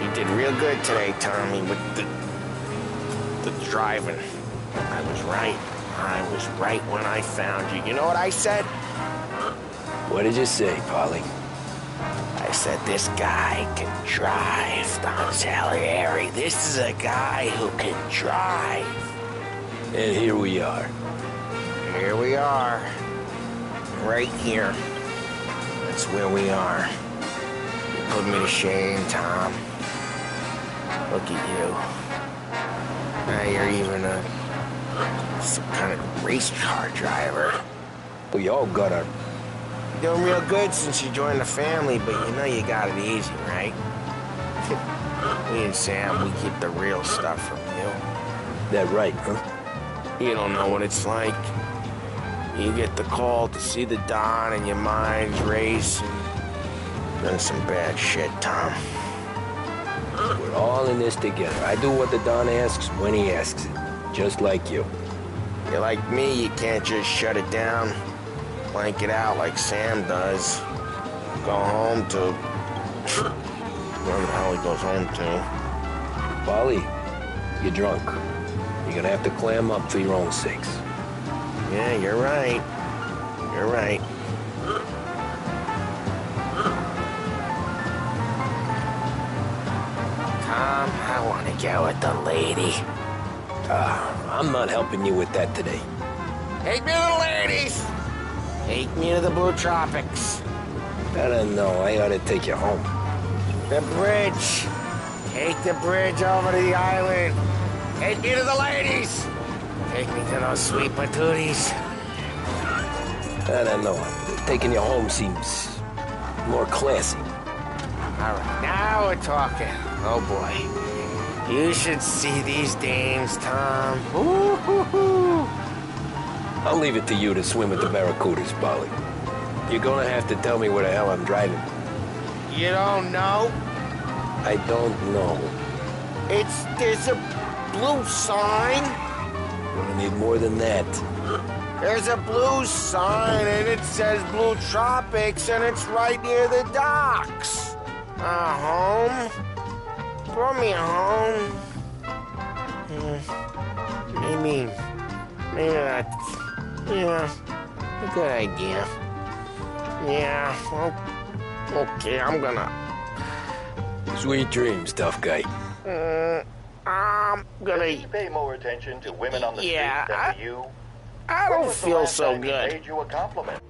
You did real good today, Tommy, with the driving. I was right. I was right when I found you. You know what I said? What did you say, Polly? I said, this guy can drive, Don Salieri. This is a guy who can drive. And here we are. Here we are. Right here. That's where we are. You put me to shame, Tom. Look at you. Now you're even some kind of race car driver. We all got our... You're doing real good since you joined the family, but you know you got it easy, right? Me and Sam, we keep the real stuff from you. That right, huh? You don't know what it's like. You get the call to see the Don and your mind's race and done some bad shit, Tom. We're all in this together. I do what the Don asks when he asks it. Just like you. You're like me, you can't just shut it down, blank it out like Sam does. Go home to... where the hell he goes home to. Polly, you're drunk. You're gonna have to clam up for your own sakes. Yeah, you're right. You're right. Tom, I want to get with the lady. I'm not helping you with that today. Take me to the ladies! Take me to the Blue Tropics. I don't know. I ought to take you home. The bridge. Take the bridge over to the island. Take me to the ladies. Take me to those sweet patooties. I don't know. Taking you home seems more classy. All right, now we're talking. Oh, boy. You should see these dames, Tom. Ooh-hoo-hoo. I'll leave it to you to swim with the barracudas, Polly. You're gonna have to tell me where the hell I'm driving. You don't know? I don't know. There's a blue sign. Gonna need more than that. There's a blue sign, and it says Blue Tropics, and it's right near the docks. Home? Throw me home. Maybe that's, a good idea. Yeah, well, okay, I'm gonna... Sweet dreams, tough guy. I'm gonna... Does he pay more attention to women on the street than to you? I When don't was the feel last so time he good. paid you a compliment?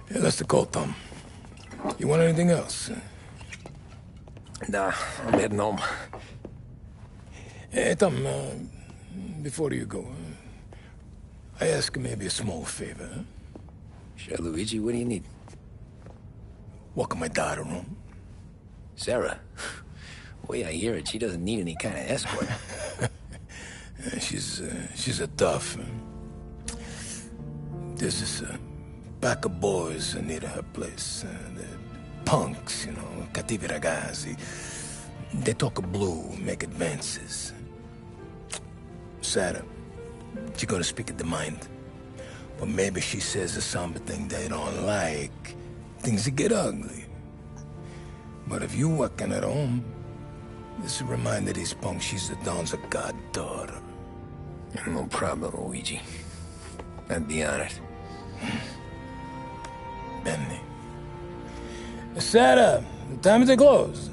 Yeah, that's the call, Tom. You want anything else? Nah, I'm heading home. Hey, Tom, before you go, I ask maybe a small favor. Huh? Sure, Luigi, what do you need? Walk my daughter home. Sarah? Way I hear it, she doesn't need any kind of escort. She's a tough. There's this pack of boys near her place. They're punks, you know, cattivi ragazzi. They talk blue, make advances. Sarah, she's gonna speak at the mind. But maybe she says something they don't like. Things get ugly. But if you walking at home, this will remind these punks she's the Don's a goddaughter. No problem, Luigi. I'd be honored. Benny. Sarah, the time is close.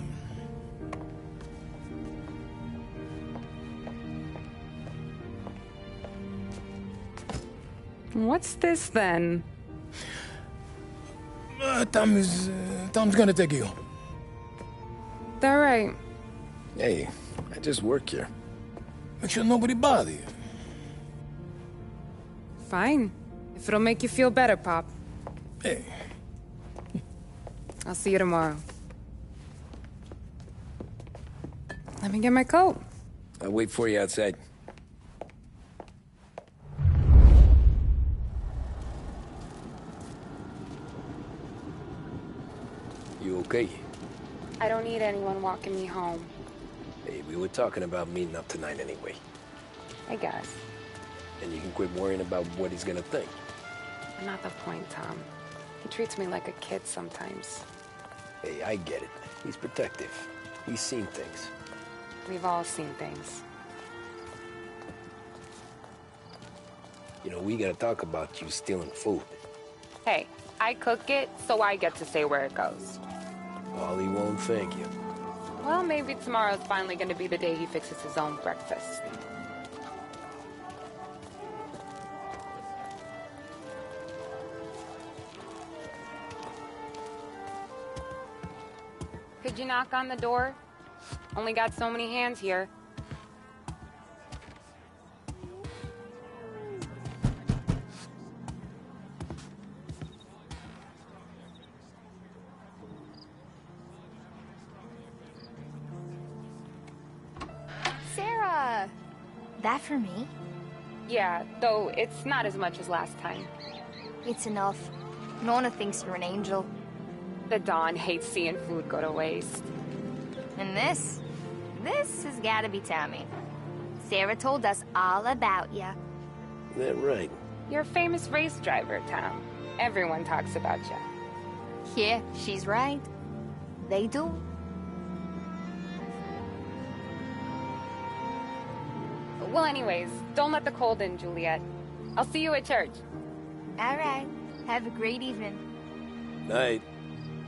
What's this then? Tom's gonna take you. All right. Hey, I just work here. Make sure nobody bother you. Fine. If it'll make you feel better, Pop. Hey. I'll see you tomorrow. Let me get my coat. I'll wait for you outside. You okay? I don't need anyone walking me home. Hey, we were talking about meeting up tonight anyway. I guess. And you can quit worrying about what he's gonna think. Not the point, Tom. He treats me like a kid sometimes. Hey, I get it. He's protective. He's seen things. We've all seen things. You know, we gotta talk about you stealing food. Hey, I cook it, so I get to say where it goes. Ollie won't thank you. Well, maybe tomorrow's finally gonna be the day he fixes his own breakfast. Could you knock on the door? Only got so many hands here. Sarah! That for me? Yeah, though it's not as much as last time. It's enough. Nona thinks you're an angel. The Don hates seeing food go to waste. And this has gotta be Tammy. Sarah told us all about you. That right? You're a famous race driver, Tom. Everyone talks about you. Yeah, she's right. They do. Well, anyways, don't let the cold in, Juliet. I'll see you at church. All right. Have a great evening. Night.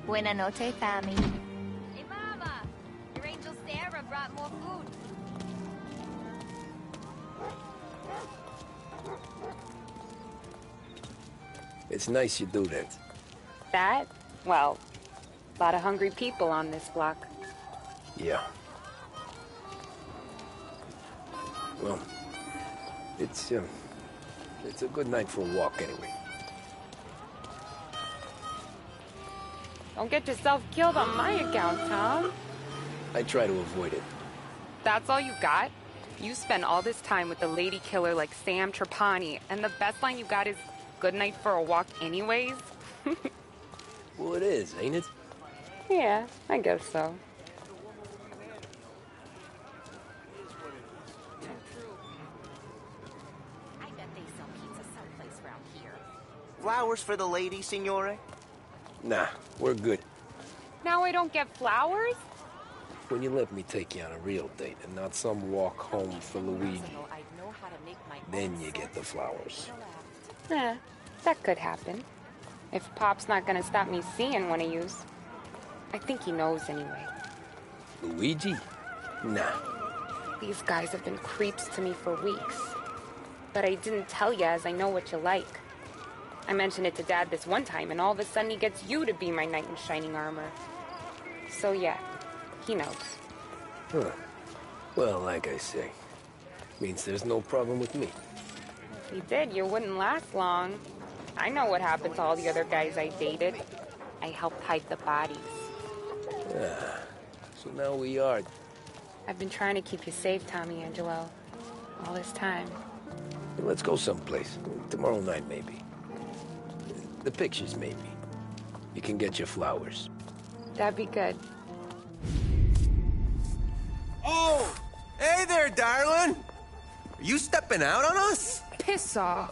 Buena noche, Tammy. Hey, Mama! Your angel Sarah brought more food. It's nice you do that. That? Well, a lot of hungry people on this block. Yeah. Well, it's a good night for a walk anyway. Don't get yourself killed on my account, Tom. I try to avoid it. That's all you got? You spend all this time with a lady killer like Sam Trapani, and the best line you got is, "Good night for a walk anyways"? Well, it is, ain't it? Yeah, I guess so. Flowers for the lady, signore? Nah, we're good. Now I don't get flowers? When you let me take you on a real date and not some walk home for Luigi, then you get the flowers. Eh, that could happen. If Pop's not gonna stop me seeing one of yous. I think he knows anyway. Luigi? Nah. These guys have been creeps to me for weeks. But I didn't tell you as I know what you like. I mentioned it to Dad this one time and all of a sudden he gets you to be my knight in shining armor. So yeah, he knows. Huh. Well, like I say, means there's no problem with me. If he did, you wouldn't last long. I know what happened to all the other guys I dated. I helped hide the bodies. Ah, so now we are. I've been trying to keep you safe, Tommy Angelo, all this time. Let's go someplace. Tomorrow night, maybe. The pictures, maybe. You can get your flowers. That'd be good. Oh! Hey there, darling! Are you stepping out on us? Piss off.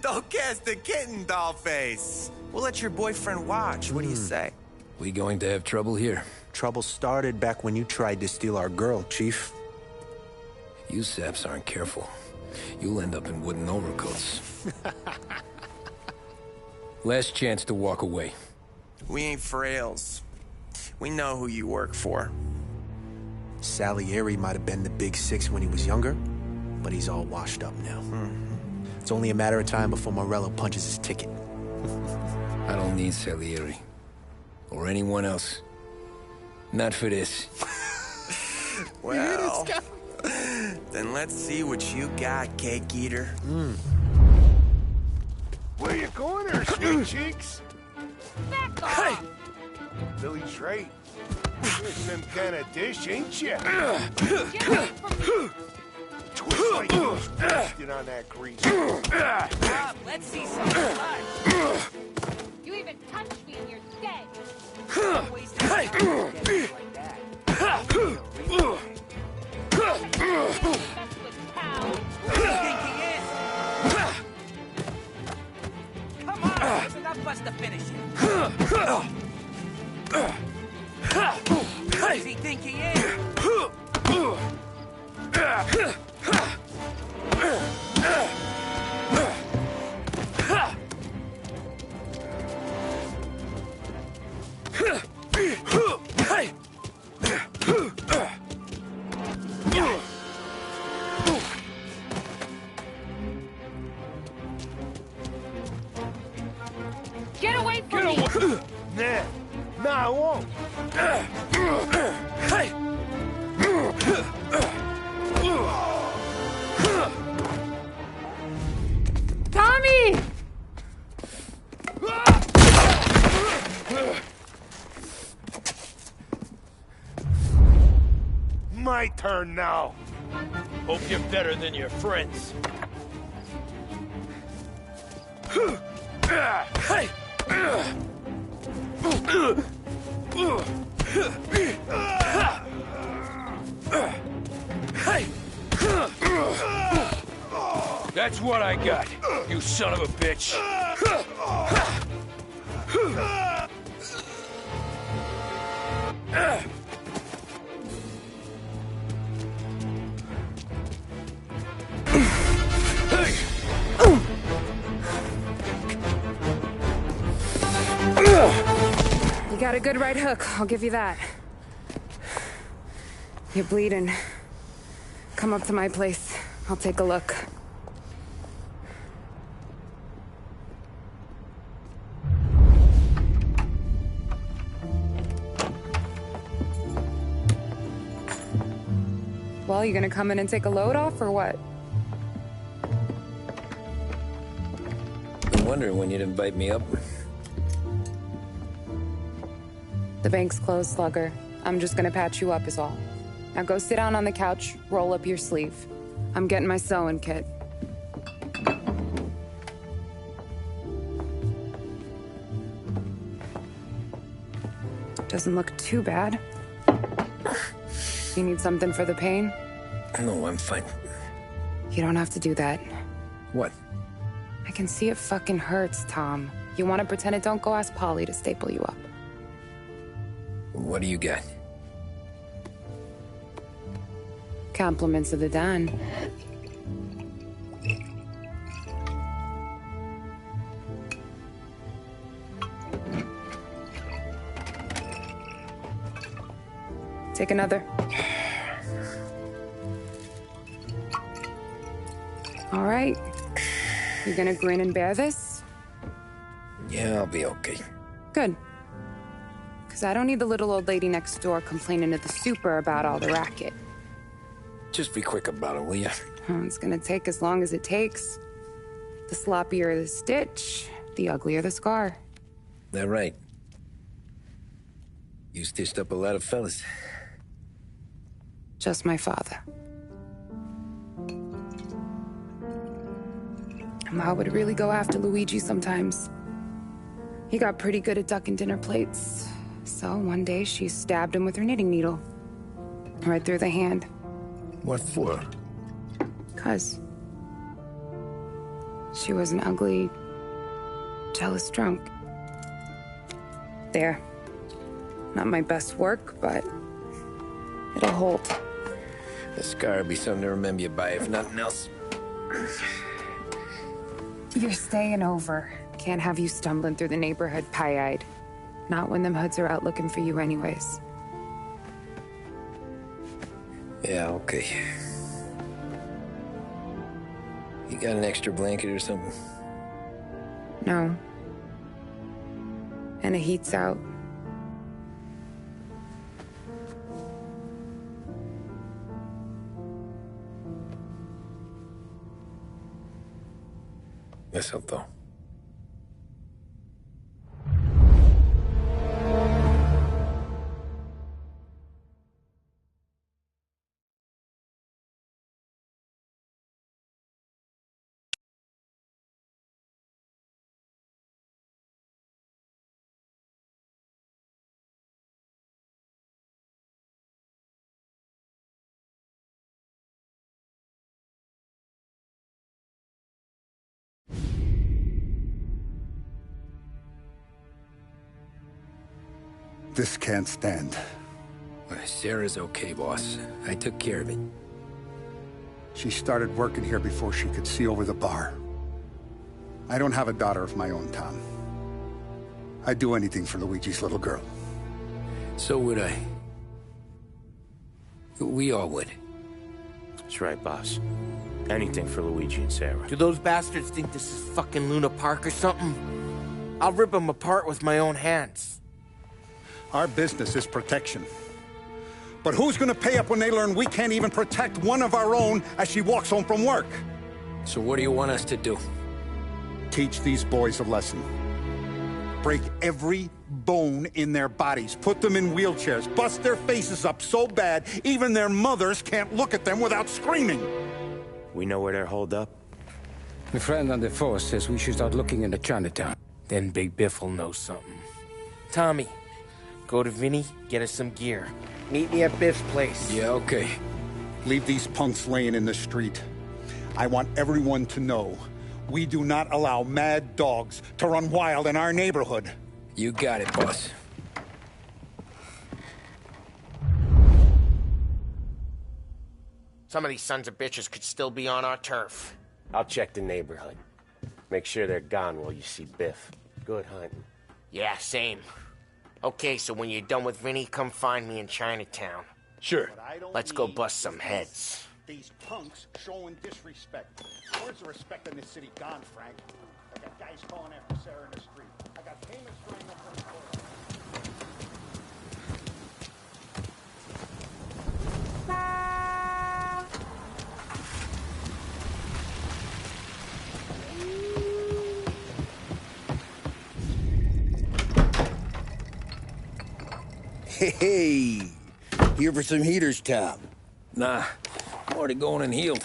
Don't cast the kitten, dollface. We'll let your boyfriend watch. What do you say? We going to have trouble here? Trouble started back when you tried to steal our girl, Chief. You saps aren't careful. You'll end up in wooden overcoats. Last chance to walk away. We ain't frails. We know who you work for. Salieri might have been the big six when he was younger, but he's all washed up now. It's only a matter of time before Morello punches his ticket. I don't need Salieri. Or anyone else. Not for this. Well, then let's see what you got, cake eater. Where you going there, sweet cheeks? Back off! Hey! Billy's right. You're some kind of dish, ain't you? Twist like you was roasted on that grease. Let's see some blood. You even touch me and you're dead. Come on, isn't that bust to finish him? Who does he think he is? Get away from me! Nah, I won't. Tommy! My turn now. Hope you're better than your friends. That's what I got, you son of a bitch. You got a good right hook, I'll give you that. You're bleeding. Come up to my place. I'll take a look. Well, you gonna come in and take a load off, or what? I'm wondering when you'd invite me up. The bank's closed, Slugger. I'm just gonna patch you up is all. Now go sit down on the couch, roll up your sleeve. I'm getting my sewing kit. Doesn't look too bad. You need something for the pain? No, I'm fine. You don't have to do that. What? I can see it fucking hurts, Tom. You want to pretend it don't go ask Polly to staple you up. What do you got? Compliments of the Don. Take another. All right. You gonna grin and bear this? Yeah, I'll be okay. Good. Because I don't need the little old lady next door complaining to the super about all the racket. Just be quick about it, will ya? It's gonna take as long as it takes. The sloppier the stitch, the uglier the scar. That right. You stitched up a lot of fellas. Just my father. Ma would really go after Luigi sometimes. He got pretty good at ducking dinner plates. So one day she stabbed him with her knitting needle. Right through the hand. What for? 'Cause she was an ugly, jealous drunk. There. Not my best work, but it'll hold. The scar will be something to remember you by, if nothing else. You're staying over. Can't have you stumbling through the neighborhood pie-eyed. Not when them hoods are out looking for you anyways. Yeah, okay. You got an extra blanket or something? No. And the heat's out. Eso todo. This can't stand. Sarah's okay, boss. I took care of it. She started working here before she could see over the bar. I don't have a daughter of my own, Tom. I'd do anything for Luigi's little girl. So would I. We all would. That's right, boss. Anything for Luigi and Sarah. Do those bastards think this is fucking Luna Park or something? I'll rip them apart with my own hands. Our business is protection. But who's gonna pay up when they learn we can't even protect one of our own as she walks home from work? So what do you want us to do? Teach these boys a lesson. Break every bone in their bodies. Put them in wheelchairs. Bust their faces up so bad, even their mothers can't look at them without screaming. We know where they're holed up? My friend on the force says we should start looking into Chinatown. Then Big Biff will know something. Tommy, go to Vinny, get us some gear. Meet me at Biff's place. Yeah, okay. Leave these punks laying in the street. I want everyone to know we do not allow mad dogs to run wild in our neighborhood. You got it, boss. Some of these sons of bitches could still be on our turf. I'll check the neighborhood. Make sure they're gone while you see Biff. Good hunting. Yeah, same. Okay, so when you're done with Vinny, come find me in Chinatown. Sure. Let's go bust some heads. These punks showing disrespect. Where's the respect in this city gone, Frank? I got guys calling after Sarah in the street. I got payments running up from the court. Hey, here for some heaters, Tom? Nah, I'm already going and healed.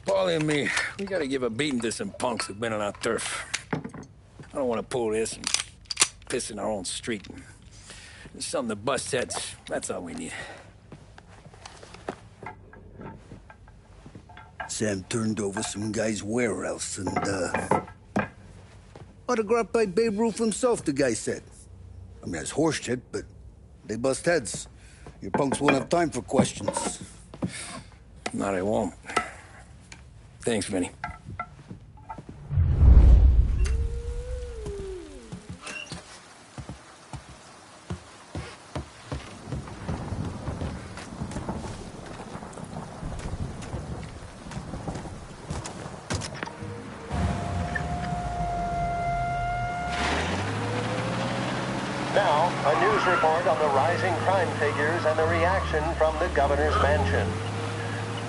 Paulie and me, we gotta give a beating to some punks who've been on our turf. I don't want to pull this and piss in our own street. There's something to bust heads. That's all we need. Sam turned over some guy's warehouse and, autographed by Babe Ruth himself, the guy said. I mean, that's horse shit, but they bust heads. Your punks won't have time for questions. Not I won't. Thanks, Vinny. Now, a news report on the rising crime figures and the reaction from the governor's mansion.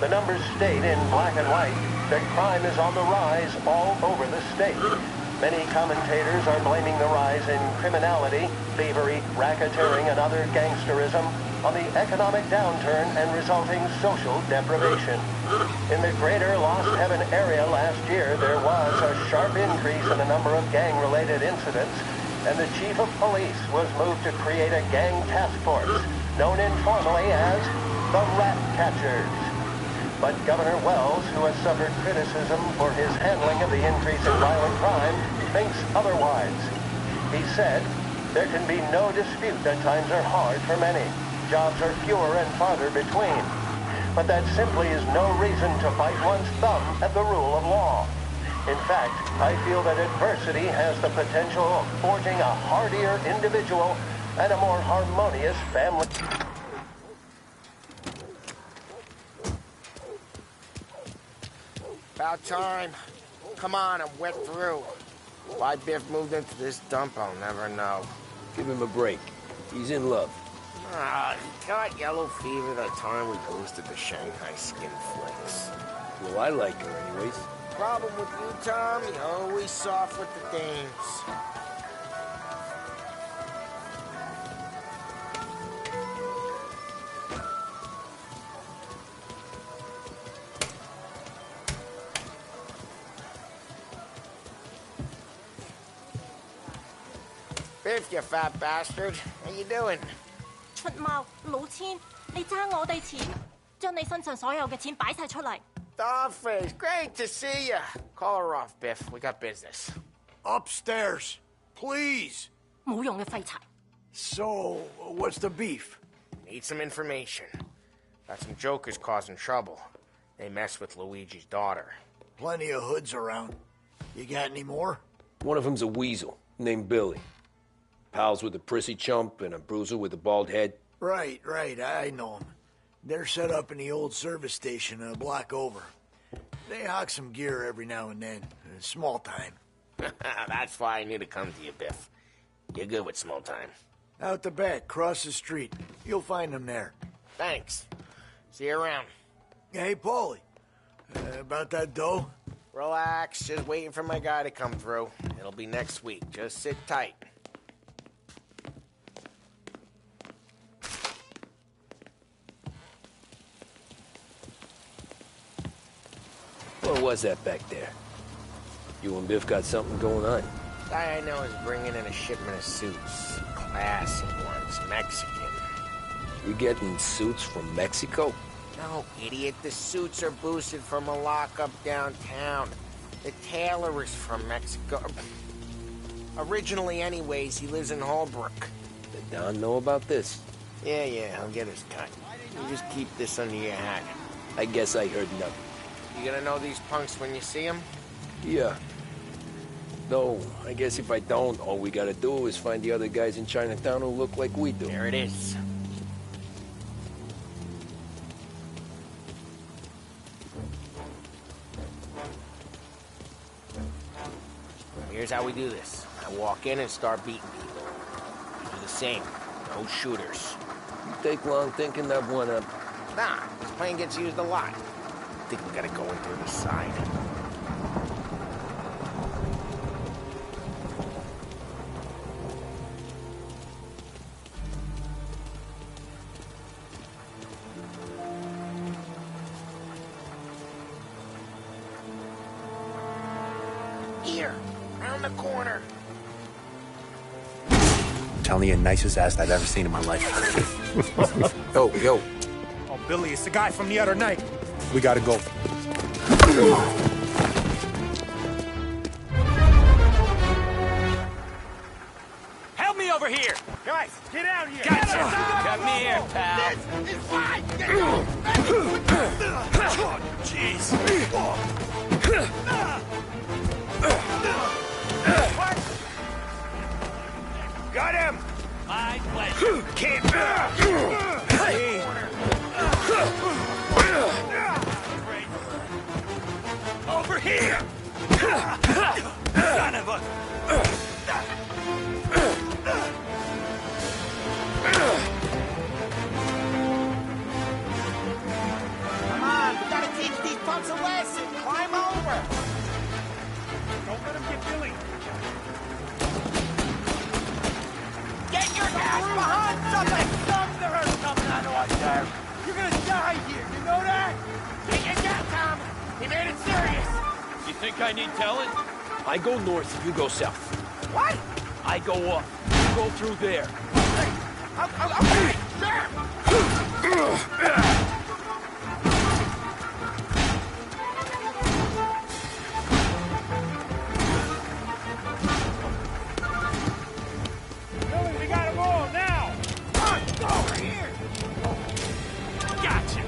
The numbers state in black and white that crime is on the rise all over the state. Many commentators are blaming the rise in criminality, thievery, racketeering, and other gangsterism on the economic downturn and resulting social deprivation. In the greater Lost Heaven area last year, there was a sharp increase in the number of gang-related incidents, and the chief of police was moved to create a gang task force, known informally as the Rat Catchers. But Governor Wells, who has suffered criticism for his handling of the increase in violent crime, thinks otherwise. He said, "There can be no dispute that times are hard for many. Jobs are fewer and farther between. But that simply is no reason to bite one's thumb at the rule of law. In fact, I feel that adversity has the potential of forging a hardier individual and a more harmonious family." About time. Come on, I'm wet through. Why Biff moved into this dump, I'll never know. Give him a break. He's in love. He got yellow fever that time we boosted the Shanghai skin flicks. Well, I like her anyways. Problem with you, Tom, you're always soft with the dames. Biff, you fat bastard. How you doing? 出貓，老千，你爭我哋錢，將你身上所有嘅錢擺晒出嚟。Dollface, great to see you. Call her off, Biff. We got business. Upstairs, please. 冇用嘅廢柴。So, what's the beef? Need some information. Got some jokers causing trouble. They mess with Luigi's daughter. Plenty of hoods around. You got any more? One of them's a weasel named Billy. Pals with a prissy chump and a bruiser with a bald head. Right, I know them. They're set up in the old service station a block over. They hawk some gear every now and then. Small time. That's why I knew to come to you, Biff. You're good with small time. Out the back, cross the street. You'll find them there. Thanks. See you around. Hey, Paulie. About that dough? Relax. Just waiting for my guy to come through. It'll be next week. Just sit tight. What was that back there? You and Biff got something going on. Guy I know is bringing in a shipment of suits. Classy ones, Mexican. We getting suits from Mexico? No, idiot. The suits are boosted from a lockup downtown. The tailor is from Mexico. Originally, anyways, he lives in Holbrook. Did Don know about this? Yeah, I'll get his cut. You just keep this under your hat. I guess I heard nothing. You gonna know these punks when you see them? Yeah. Though, I guess if I don't, all we gotta do is find the other guys in Chinatown who look like we do. There it is. Here's how we do this. I walk in and start beating people. You do the same. No shooters. You take long thinking that one up. Nah, this plane gets used a lot. I think we gotta go in through the side. Here, around the corner. I'm telling you, nicest ass I've ever seen in my life. Yo. Oh, Billy, it's the guy from the other night. We gotta go. Help me over here! Guys, get out here! Gotcha! Got me here, pal. This is fine! Jeez. What? Got him! My pleasure. Can't... Over here! Son of a... Come on, we gotta teach these punks a lesson. Climb over. Don't let him get Billy. Get your ass behind something! Thunder's coming on us there. You're gonna die here, you know that? Take it down, Tom! He made it serious! You think I need telling? I go north, you go south. What? I go up, you go through there. Okay, sure. Billy, we gotta roll now. Come on, over here. Gotcha!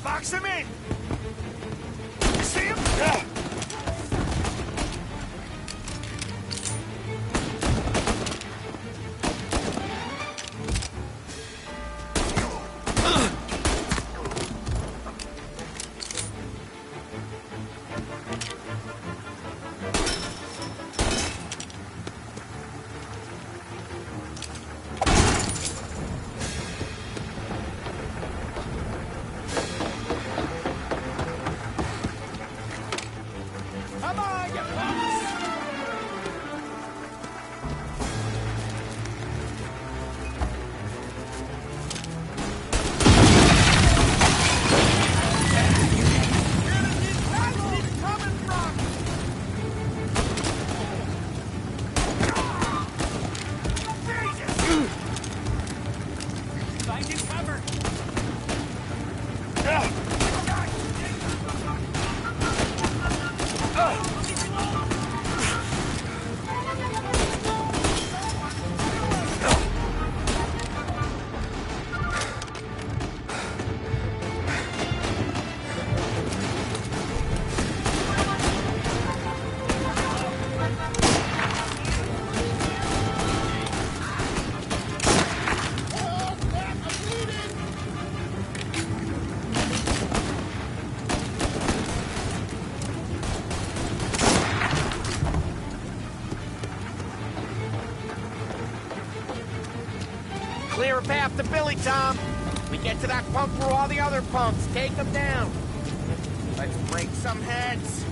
Box him in. You see him? Yeah. Come on, you punks! Find you cover! Clear a path to Billy, Tom. We get to that punk through all the other punks. Take them down. Let's break some heads.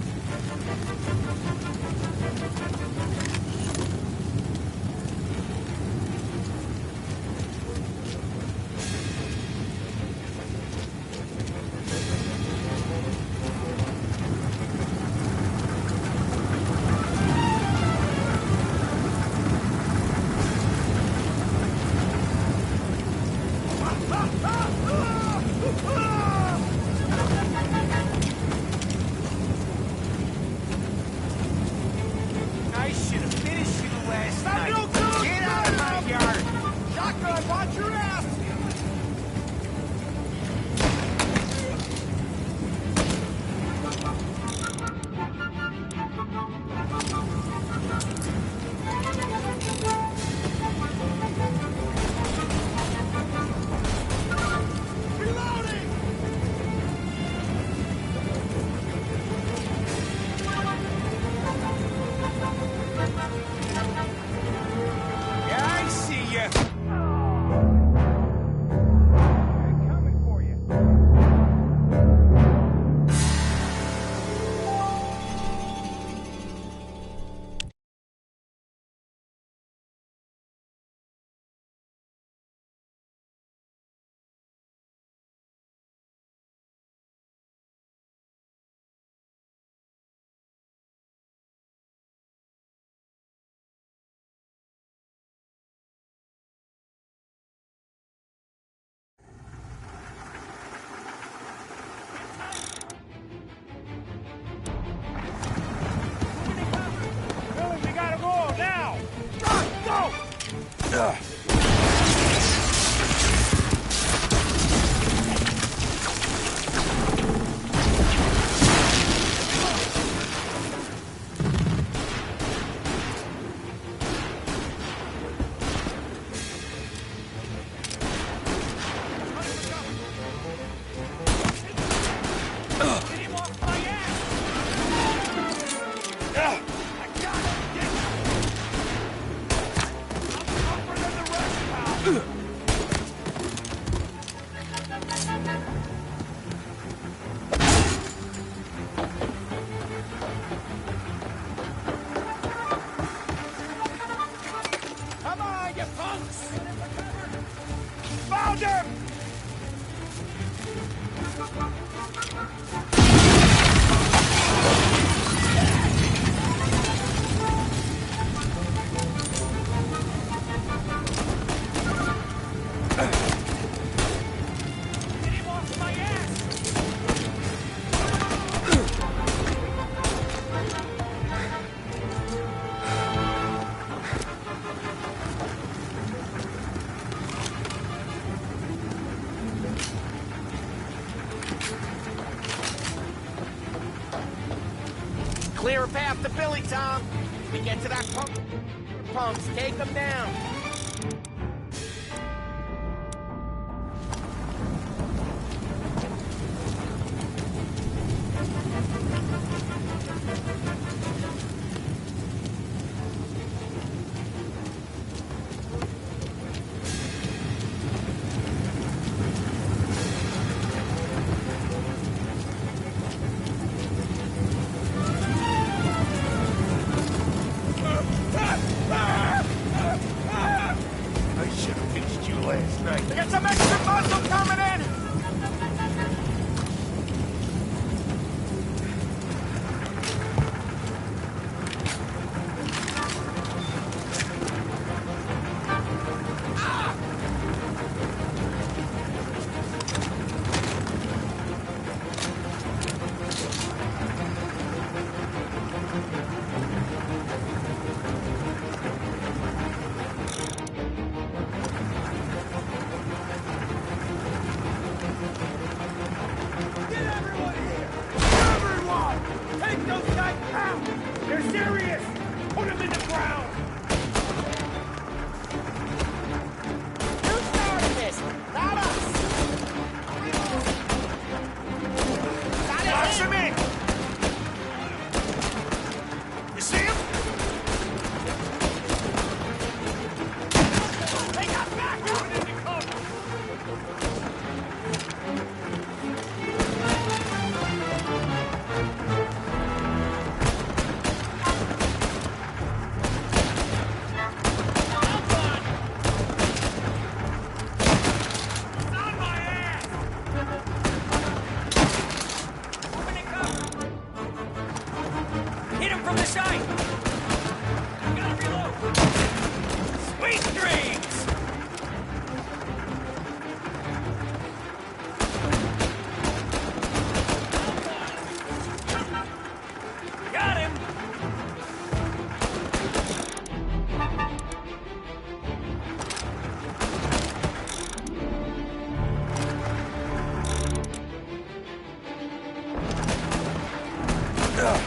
Come on, you punks! Found him! Get him off my ass! Clear a path to Billy, Tom. We get to that punks, take them down. I should have fixed you last night. We got some extra muscle coming in! Take those guys out! They're serious! Put them in the ground! Who started this? Not us! Box him in! You see him? They got back! Moving into cover! Hit him from the side! Gotta reload! Sweet dreams! Got him! Ugh.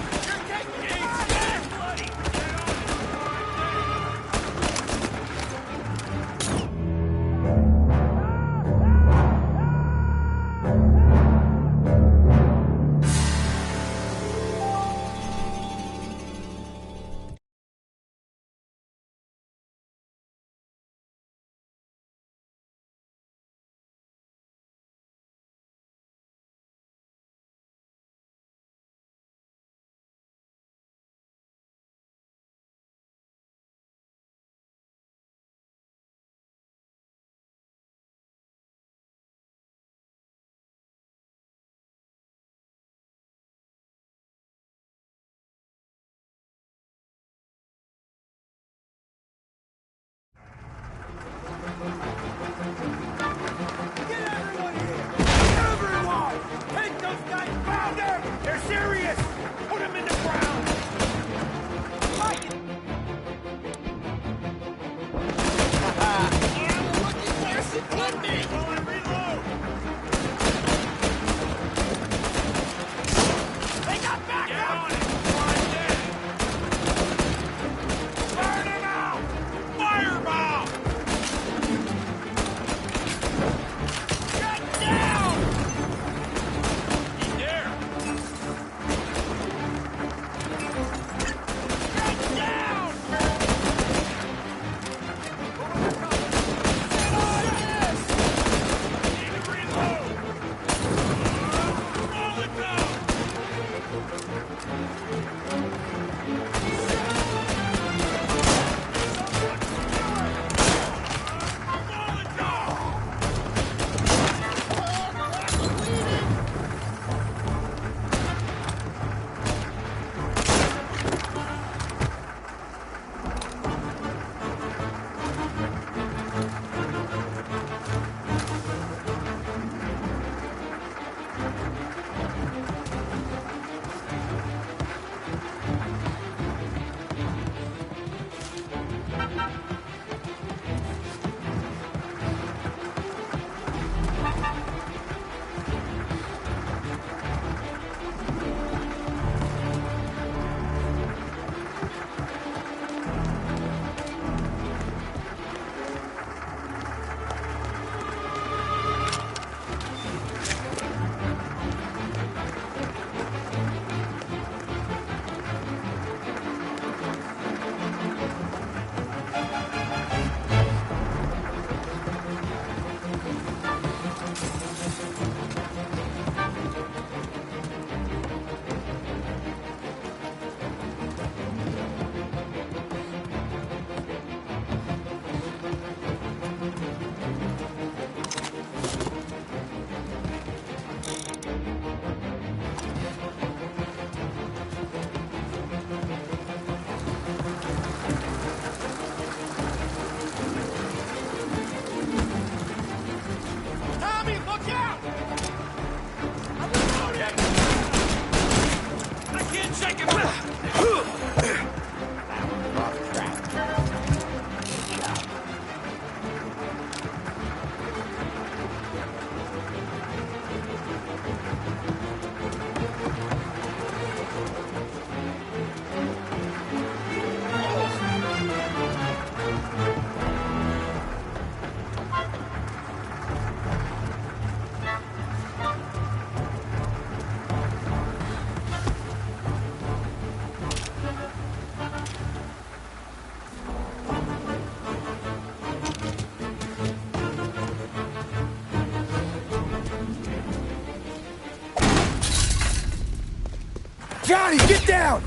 body! Get down!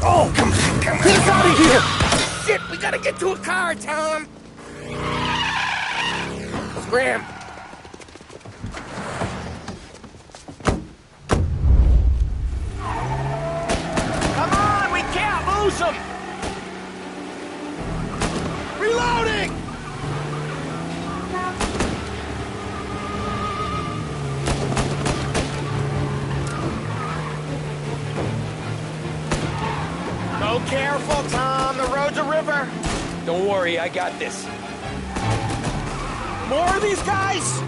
Oh, come on! Get us out of here! Shit, we gotta get to a car, Tom! Scram! Come on, we can't lose him! Reloading! Go careful, Tom. The road's a river. Don't worry, I got this. More of these guys?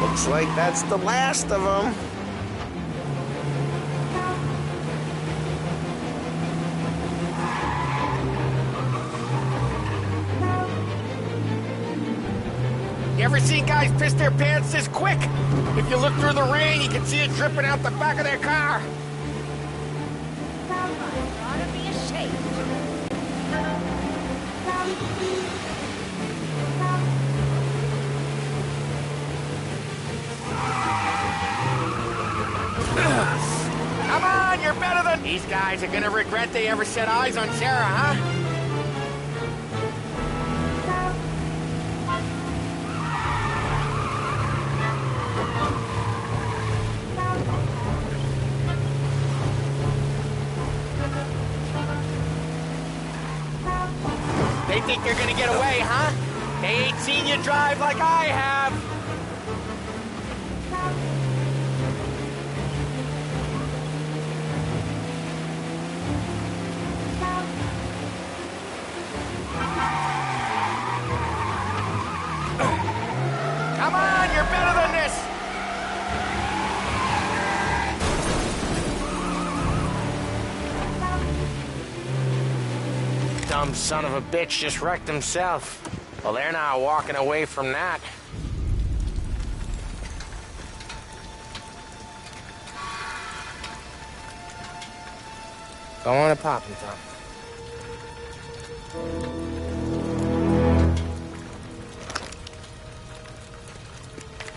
Looks like that's the last of them. You ever seen guys piss their pants this quick? If you look through the rain, you can see it dripping out the back of their car. Ought to be ashamed. Come on, you're better than... These guys are gonna regret they ever set eyes on Sarah, huh? They think they're gonna get away, huh? They ain't seen you drive like I have. Come on, you're better than this. Dumb son of a bitch just wrecked himself. Well, they're not walking away from that. Go on and pop him, Tom.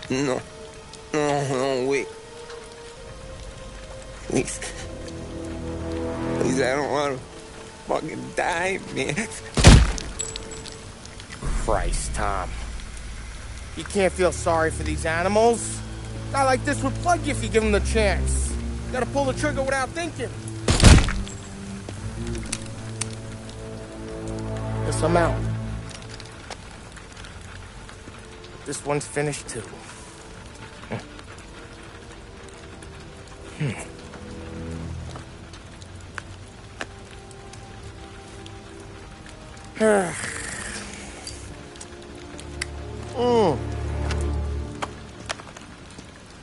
No, wait. Please. Please, I don't want to fucking die, man. Christ, Tom. You can't feel sorry for these animals. A guy like this would plug you if you give him the chance. You gotta pull the trigger without thinking. Guess I'm out. This one's finished too.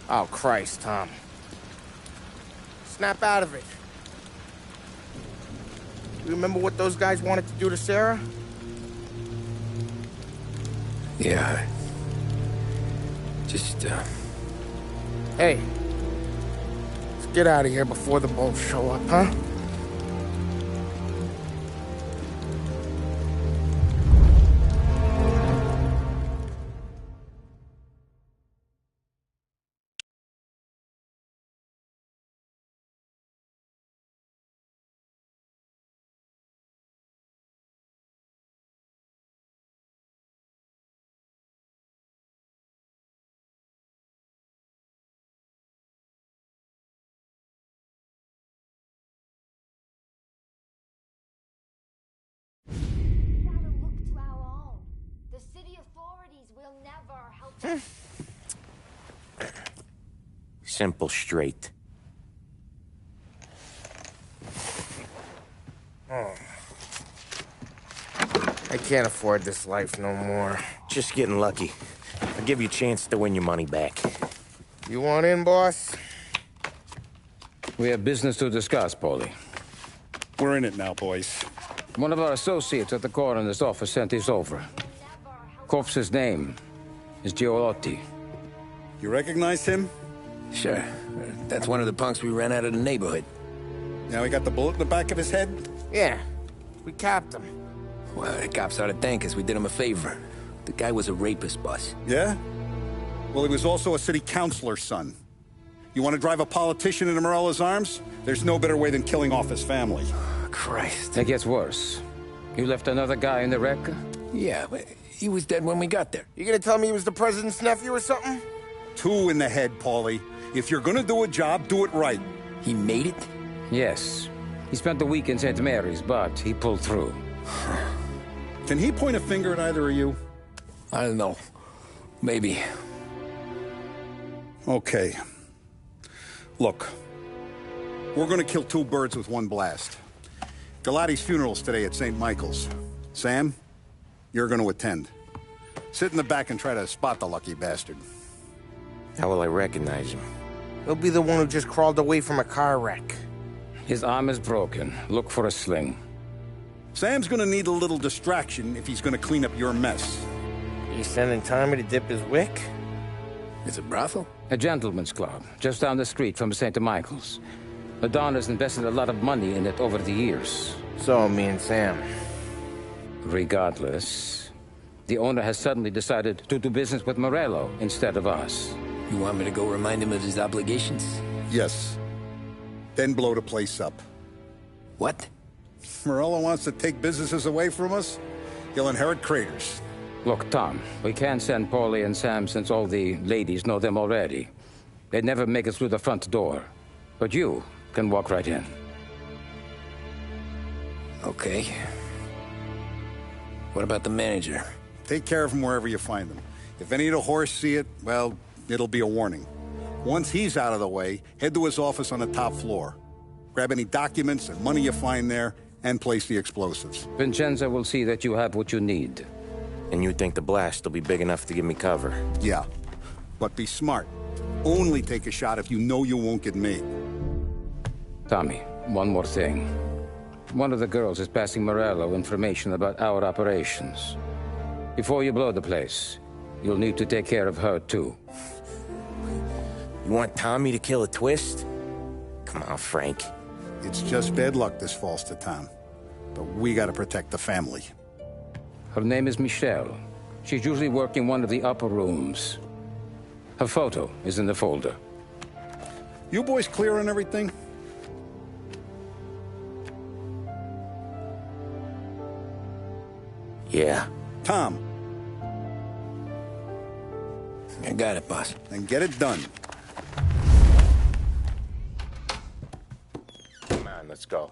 Oh, Christ, Tom. Snap out of it. You remember what those guys wanted to do to Sarah? Yeah. Just, Hey. Let's get out of here before the bulls show up, huh? Simple, straight. Oh. I can't afford this life no more. Just getting lucky. I'll give you a chance to win your money back. You want in, boss? We have business to discuss, Paulie. We're in it now, boys. One of our associates at the coroner's office sent this over. Corpse's name is Giolotti. You recognize him? Sure. That's one of the punks we ran out of the neighborhood. Now he got the bullet in the back of his head? Yeah, we capped him. Well, the cops ought to thank us. We did him a favor. The guy was a rapist, boss. Yeah? Well, he was also a city councilor's son. You want to drive a politician into Morella's arms? There's no better way than killing off his family. Oh, Christ. It gets worse. You left another guy in the wreck? Yeah, but he was dead when we got there. You gonna tell me he was the president's nephew or something? 2 in the head, Paulie. If you're gonna do a job, do it right. He made it? Yes. He spent the week in St. Mary's, but he pulled through. Can he point a finger at either of you? I don't know. Maybe. Okay. Look. We're gonna kill 2 birds with 1 blast. Galati's funeral's today at St. Michael's. Sam, you're gonna attend. Sit in the back and try to spot the lucky bastard. How will I recognize him? He'll be the one who just crawled away from a car wreck. His arm is broken. Look for a sling. Sam's gonna need a little distraction if he's gonna clean up your mess. You sending Tommy to dip his wick? It's a brothel? A gentleman's club, just down the street from St. Michael's. The Don has invested a lot of money in it over the years. So, me and Sam. Regardless, the owner has suddenly decided to do business with Morello instead of us. You want me to go remind him of his obligations? Yes. Then blow the place up. What? Morello wants to take businesses away from us? He'll inherit craters. Look, Tom, we can't send Paulie and Sam since all the ladies know them already. They'd never make it through the front door. But you can walk right in. Okay. What about the manager? Take care of him wherever you find him. If any of the horse see it, well, it'll be a warning. Once he's out of the way, head to his office on the top floor. Grab any documents and money you find there, and place the explosives. Vincenzo will see that you have what you need. And you think the blast will be big enough to give me cover? Yeah, but be smart. Only take a shot if you know you won't get made. Tommy, one more thing. One of the girls is passing Morello information about our operations. Before you blow the place, you'll need to take care of her, too. You want Tommy to kill a twist? Come on, Frank. It's just bad luck this falls to Tom. But we gotta protect the family. Her name is Michelle. She's usually working one of the upper rooms. Her photo is in the folder. You boys clear on everything? Yeah. Tom. I got it, boss. Then get it done. Come on, let's go.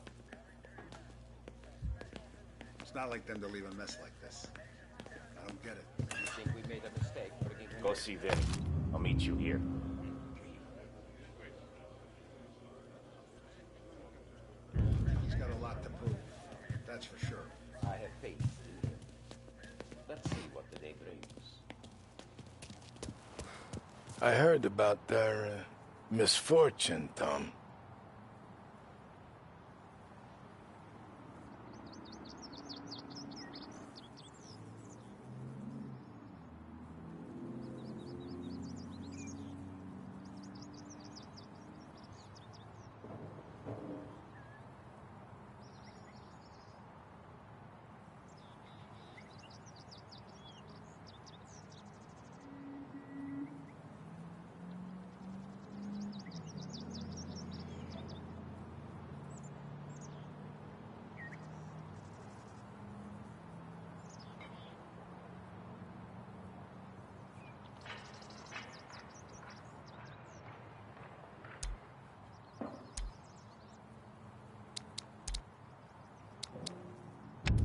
It's not like them to leave a mess like this. I don't get it. You think we made a mistake? Go see Vinny. I'll meet you here. He's got a lot to prove. That's for sure. I have faith in him. Let's see what the day brings. I heard about their misfortune, Tom.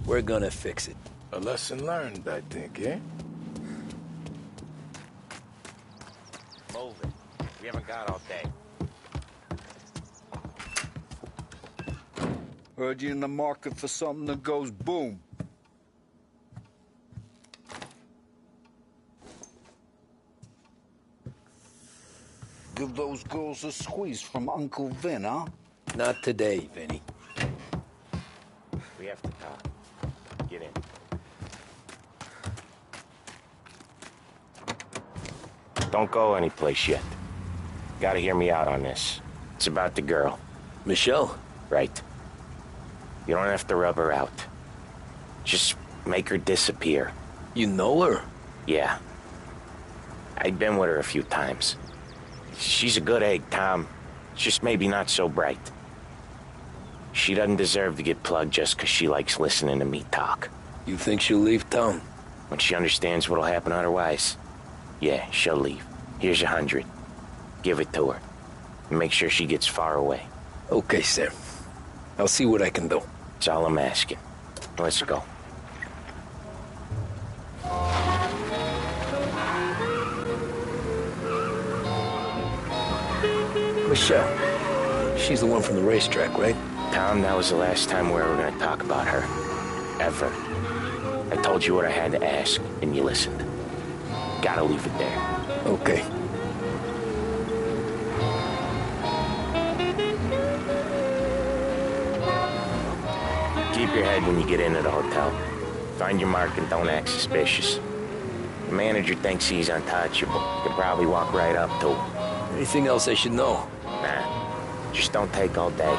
We're gonna fix it. A lesson learned, I think, eh? Move it. We haven't got all day. Heard you in the market for something that goes boom. Give those girls a squeeze from Uncle Vin, huh? Not today, Vinny. We have to talk. Get in. Don't go anyplace yet. gotta hear me out on this. It's about the girl. Michelle? Right. You don't have to rub her out. Just make her disappear. You know her? Yeah. I've been with her a few times. She's a good egg, Tom. Just maybe not so bright. She doesn't deserve to get plugged just because she likes listening to me talk. You think she'll leave town? When she understands what'll happen otherwise, yeah, she'll leave. Here's 100. Give it to her. And make sure she gets far away. Okay, Sam. I'll see what I can do. That's all I'm asking. Let's go. Michelle. She's the one from the racetrack, right? Tom, that was the last time we were gonna talk about her. Ever. I told you what I had to ask, and you listened. Gotta leave it there. Okay. Keep your head when you get into the hotel. Find your mark and don't act suspicious. The manager thinks he's untouchable. You can probably walk right up to him. Anything else I should know? Nah, just don't take all day.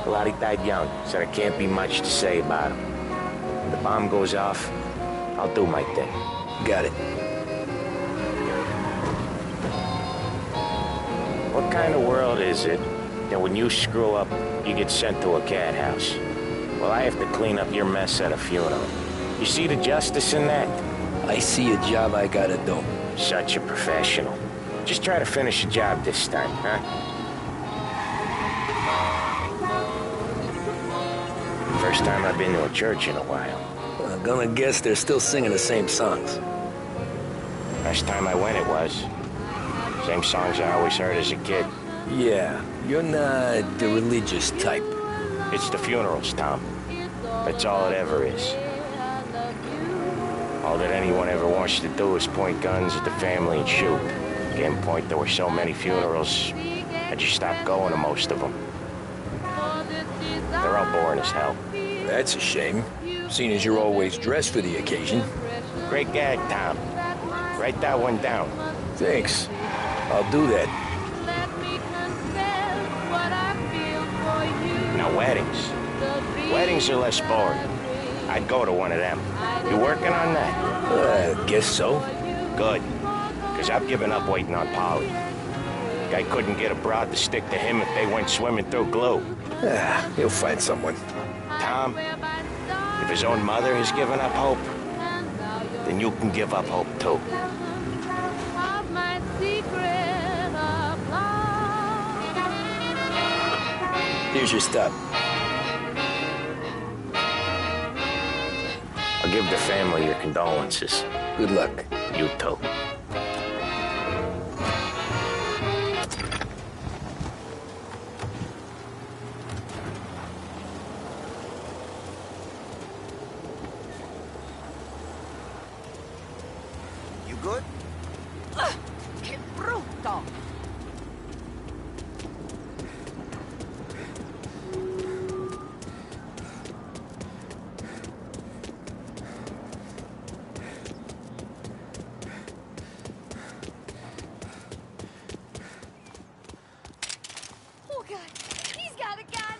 Lottie died young, so there can't be much to say about him. When the bomb goes off, I'll do my thing. Got it. What kind of world is it that when you screw up, you get sent to a cat house? Well, I have to clean up your mess at a funeral. You see the justice in that? I see a job I gotta do. Such a professional. Just try to finish the job this time, huh? First time I've been to a church in a while. I'm gonna guess they're still singing the same songs. Last time I went it was. Same songs I always heard as a kid. Yeah, you're not the religious type. It's the funerals, Tom. That's all it ever is. All that anyone ever wants to do is point guns at the family and shoot. Getting point there were so many funerals, I just stopped going to most of them. They're all boring as hell. That's a shame, seeing as you're always dressed for the occasion. Great gag, Tom. Write that one down. Thanks. I'll do that. Now, weddings. Weddings are less boring. I'd go to one of them. You working on that? Guess so. Good. Because I've given up waiting on Polly. Guy couldn't get a broad to stick to him if they went swimming through glue. He'll find someone. Tom, if his own mother has given up hope, then you can give up hope too. Here's your stub. I'll give the family your condolences. Good luck. You too. You good? Che brutto! Oh God, he's got a gun!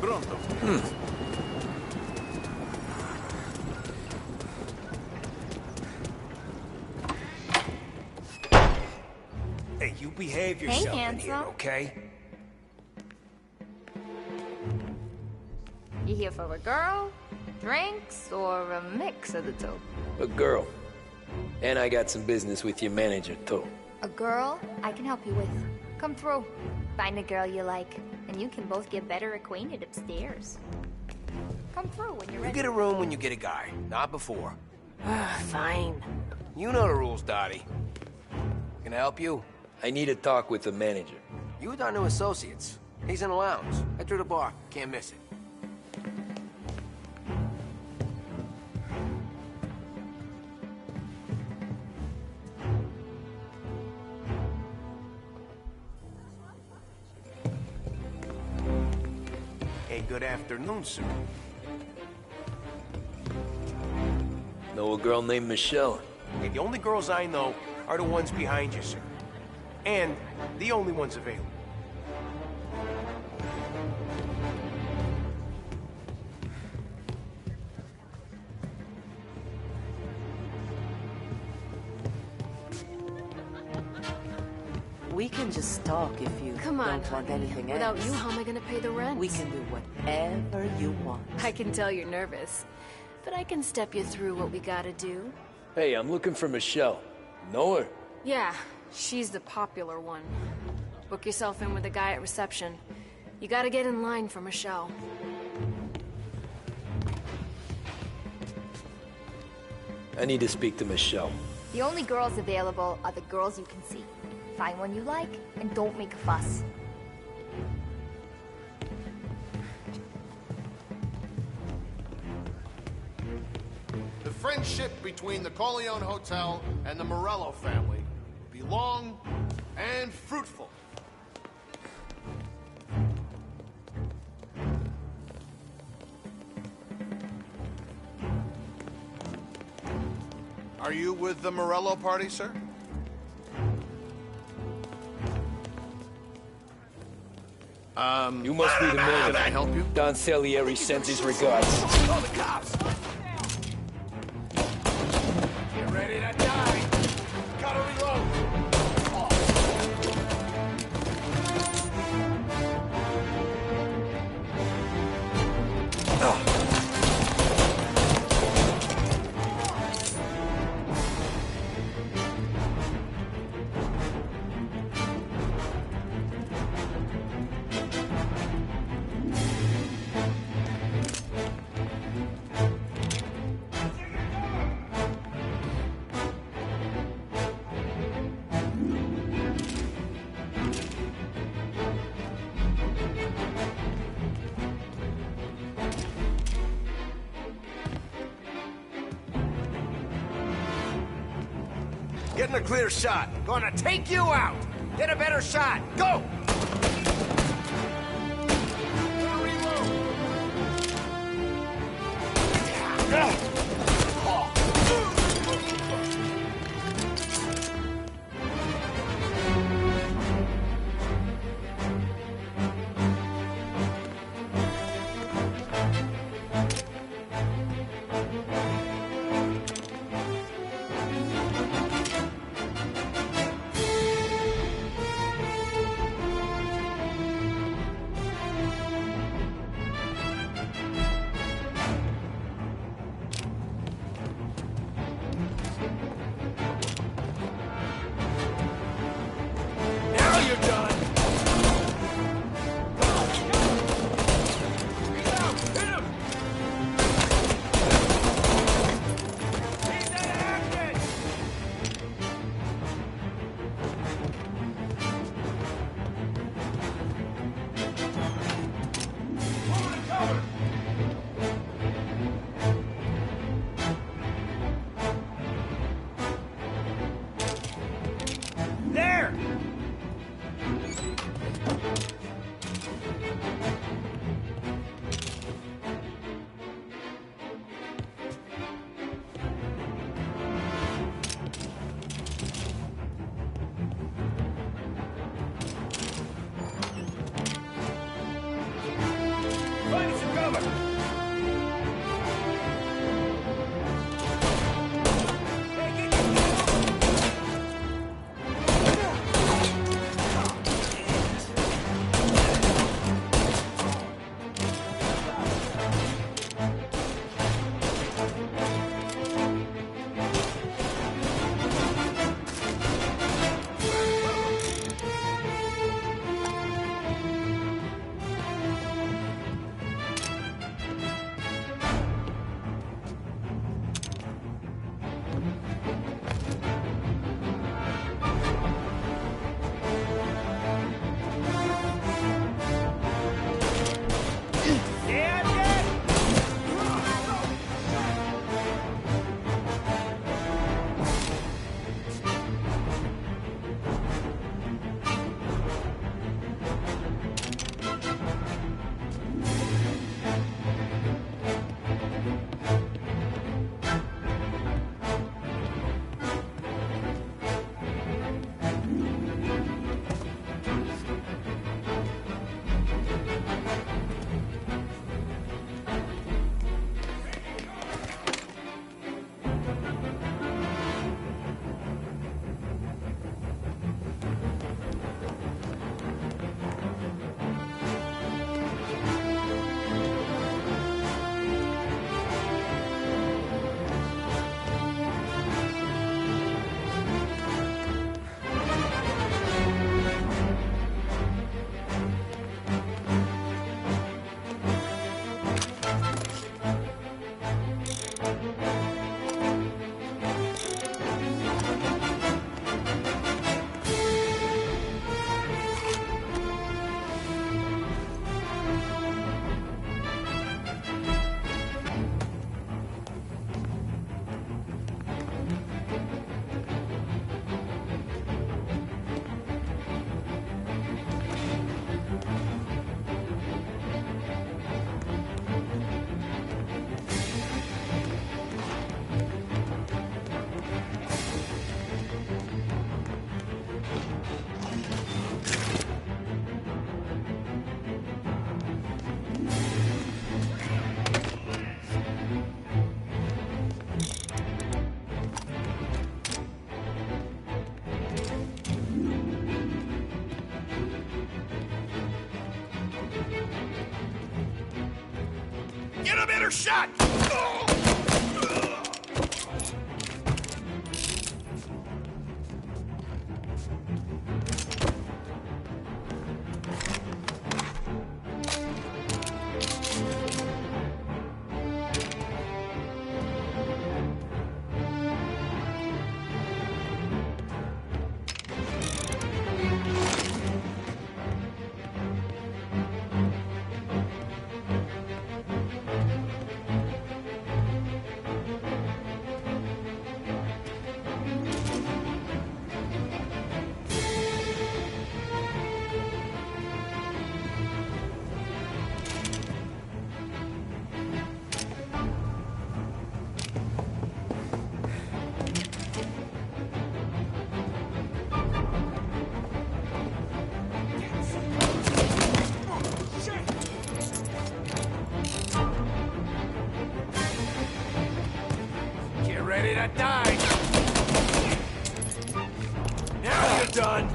Pronto. Hey, you behave Hey, yourself in here, handsome. okay? You here for a girl, drinks, or a mix of the two? A girl. And I got some business with your manager, too. A girl I can help you with. Come through. Find a girl you like, and you can both get better acquainted upstairs. Come through when you're You ready. get a room when you get a guy, not before. Fine. You know the rules, Dottie. Can I help you? I need to talk with the manager. You down to Associates. He's in the lounge. Head through the bar. Can't miss it. Hey, good afternoon, sir. Know a girl named Michelle? Hey, the only girls I know are the ones behind you, sir. And the only ones available. We can just talk if you Come on, don't want honey. anything Without else. you, how am I gonna pay the rent? We can do whatever you want. I can tell you're nervous, but I can step you through what we gotta do. Hey, I'm looking for Michelle. Know her? Yeah, she's the popular one. Book yourself in with the guy at reception. You gotta get in line for Michelle. I need to speak to Michelle. The only girls available are the girls you can see. Find one you like, and don't make a fuss. The friendship between the Corleone Hotel and the Morello family will be long and fruitful. Are you with the Morello party, sir? You must be the man. Can I help you? Don Salieri sends his regards. Call the cops! Get ready to die. Gotta reload. Getting a clear shot. Gonna take you out. Get a better shot. Go! Get a better shot! Get ready to die! Now you're done!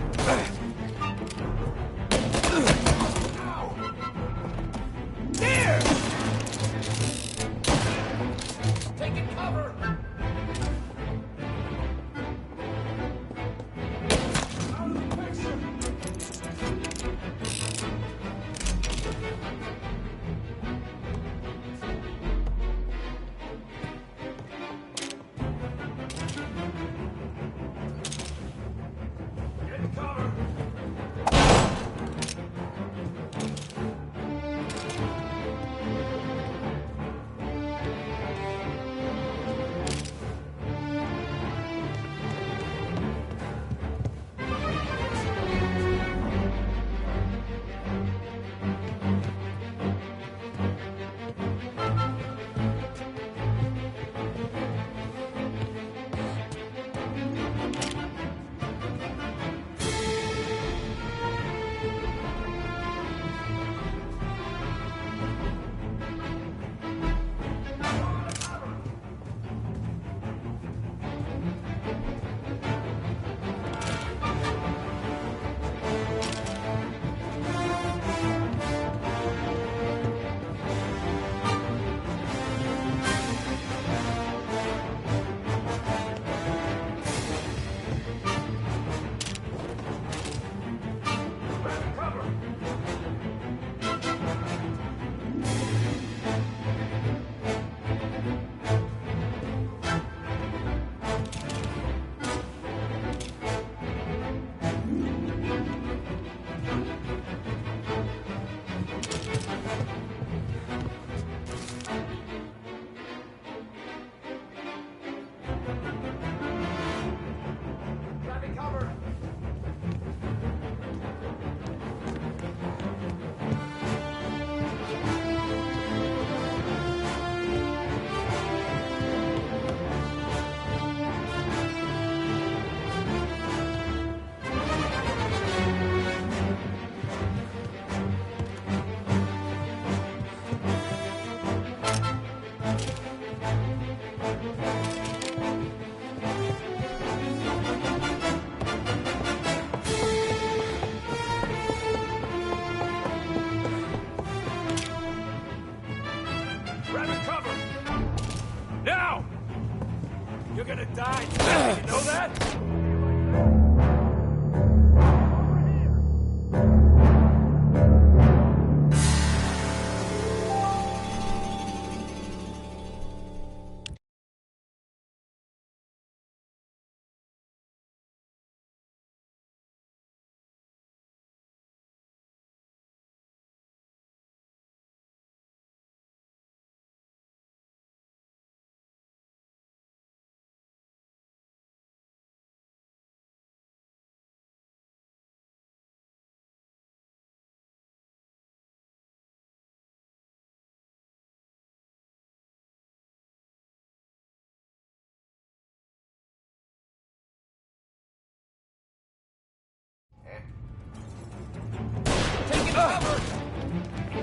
Here! Taking cover! Out of the picture! Get cover! You're gonna die. You know that?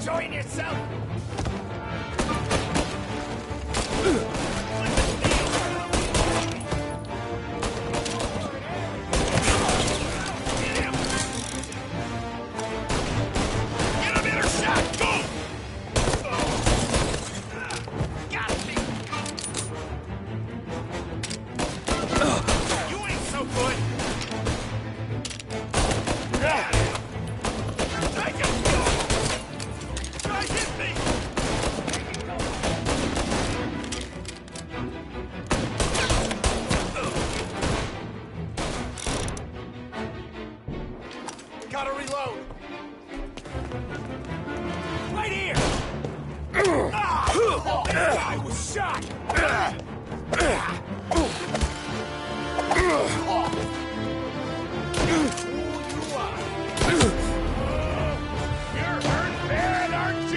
enjoying yourself? Gotta reload. Right here. I was shot. You're hurt bad, aren't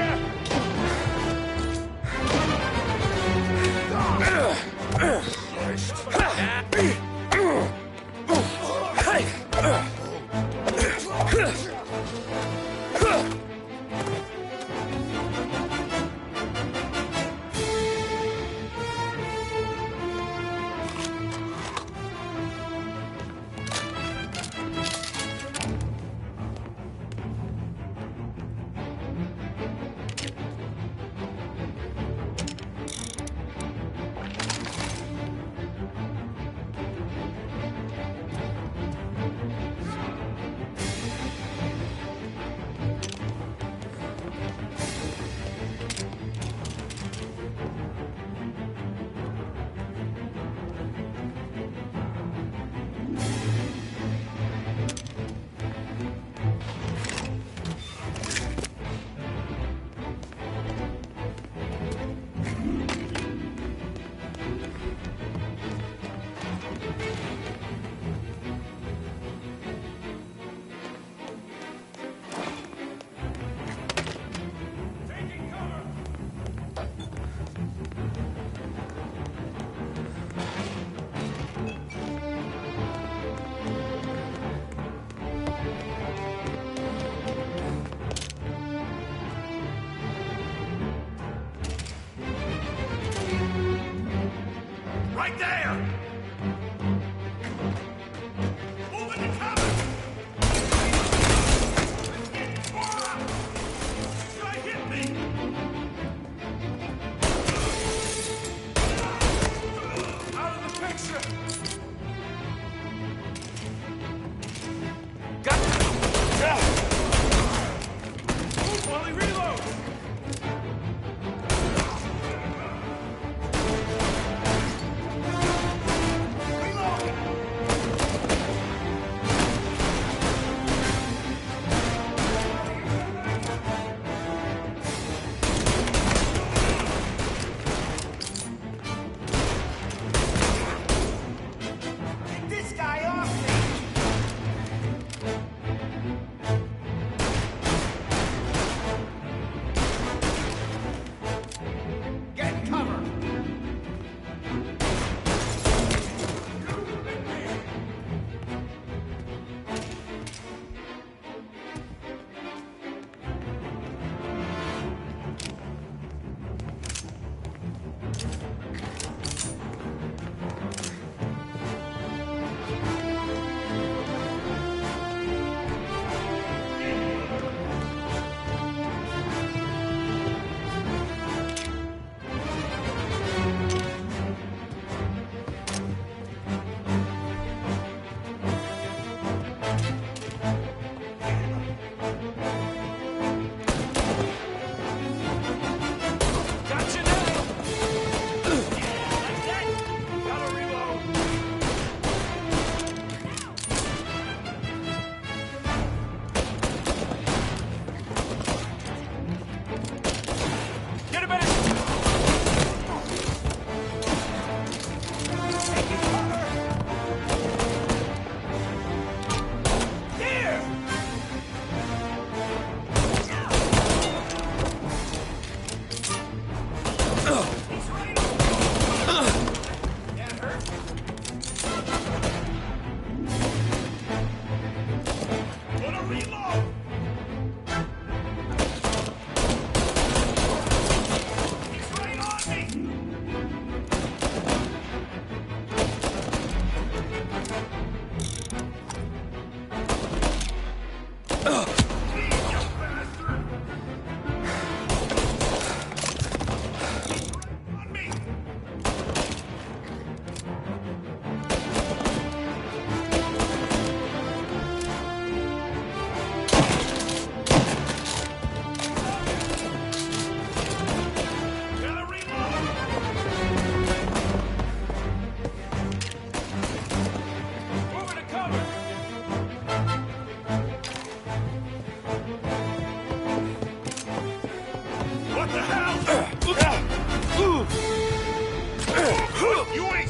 right there! Move into cover! Try hit me! Out of the picture! Got move while he reloads!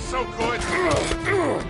so good.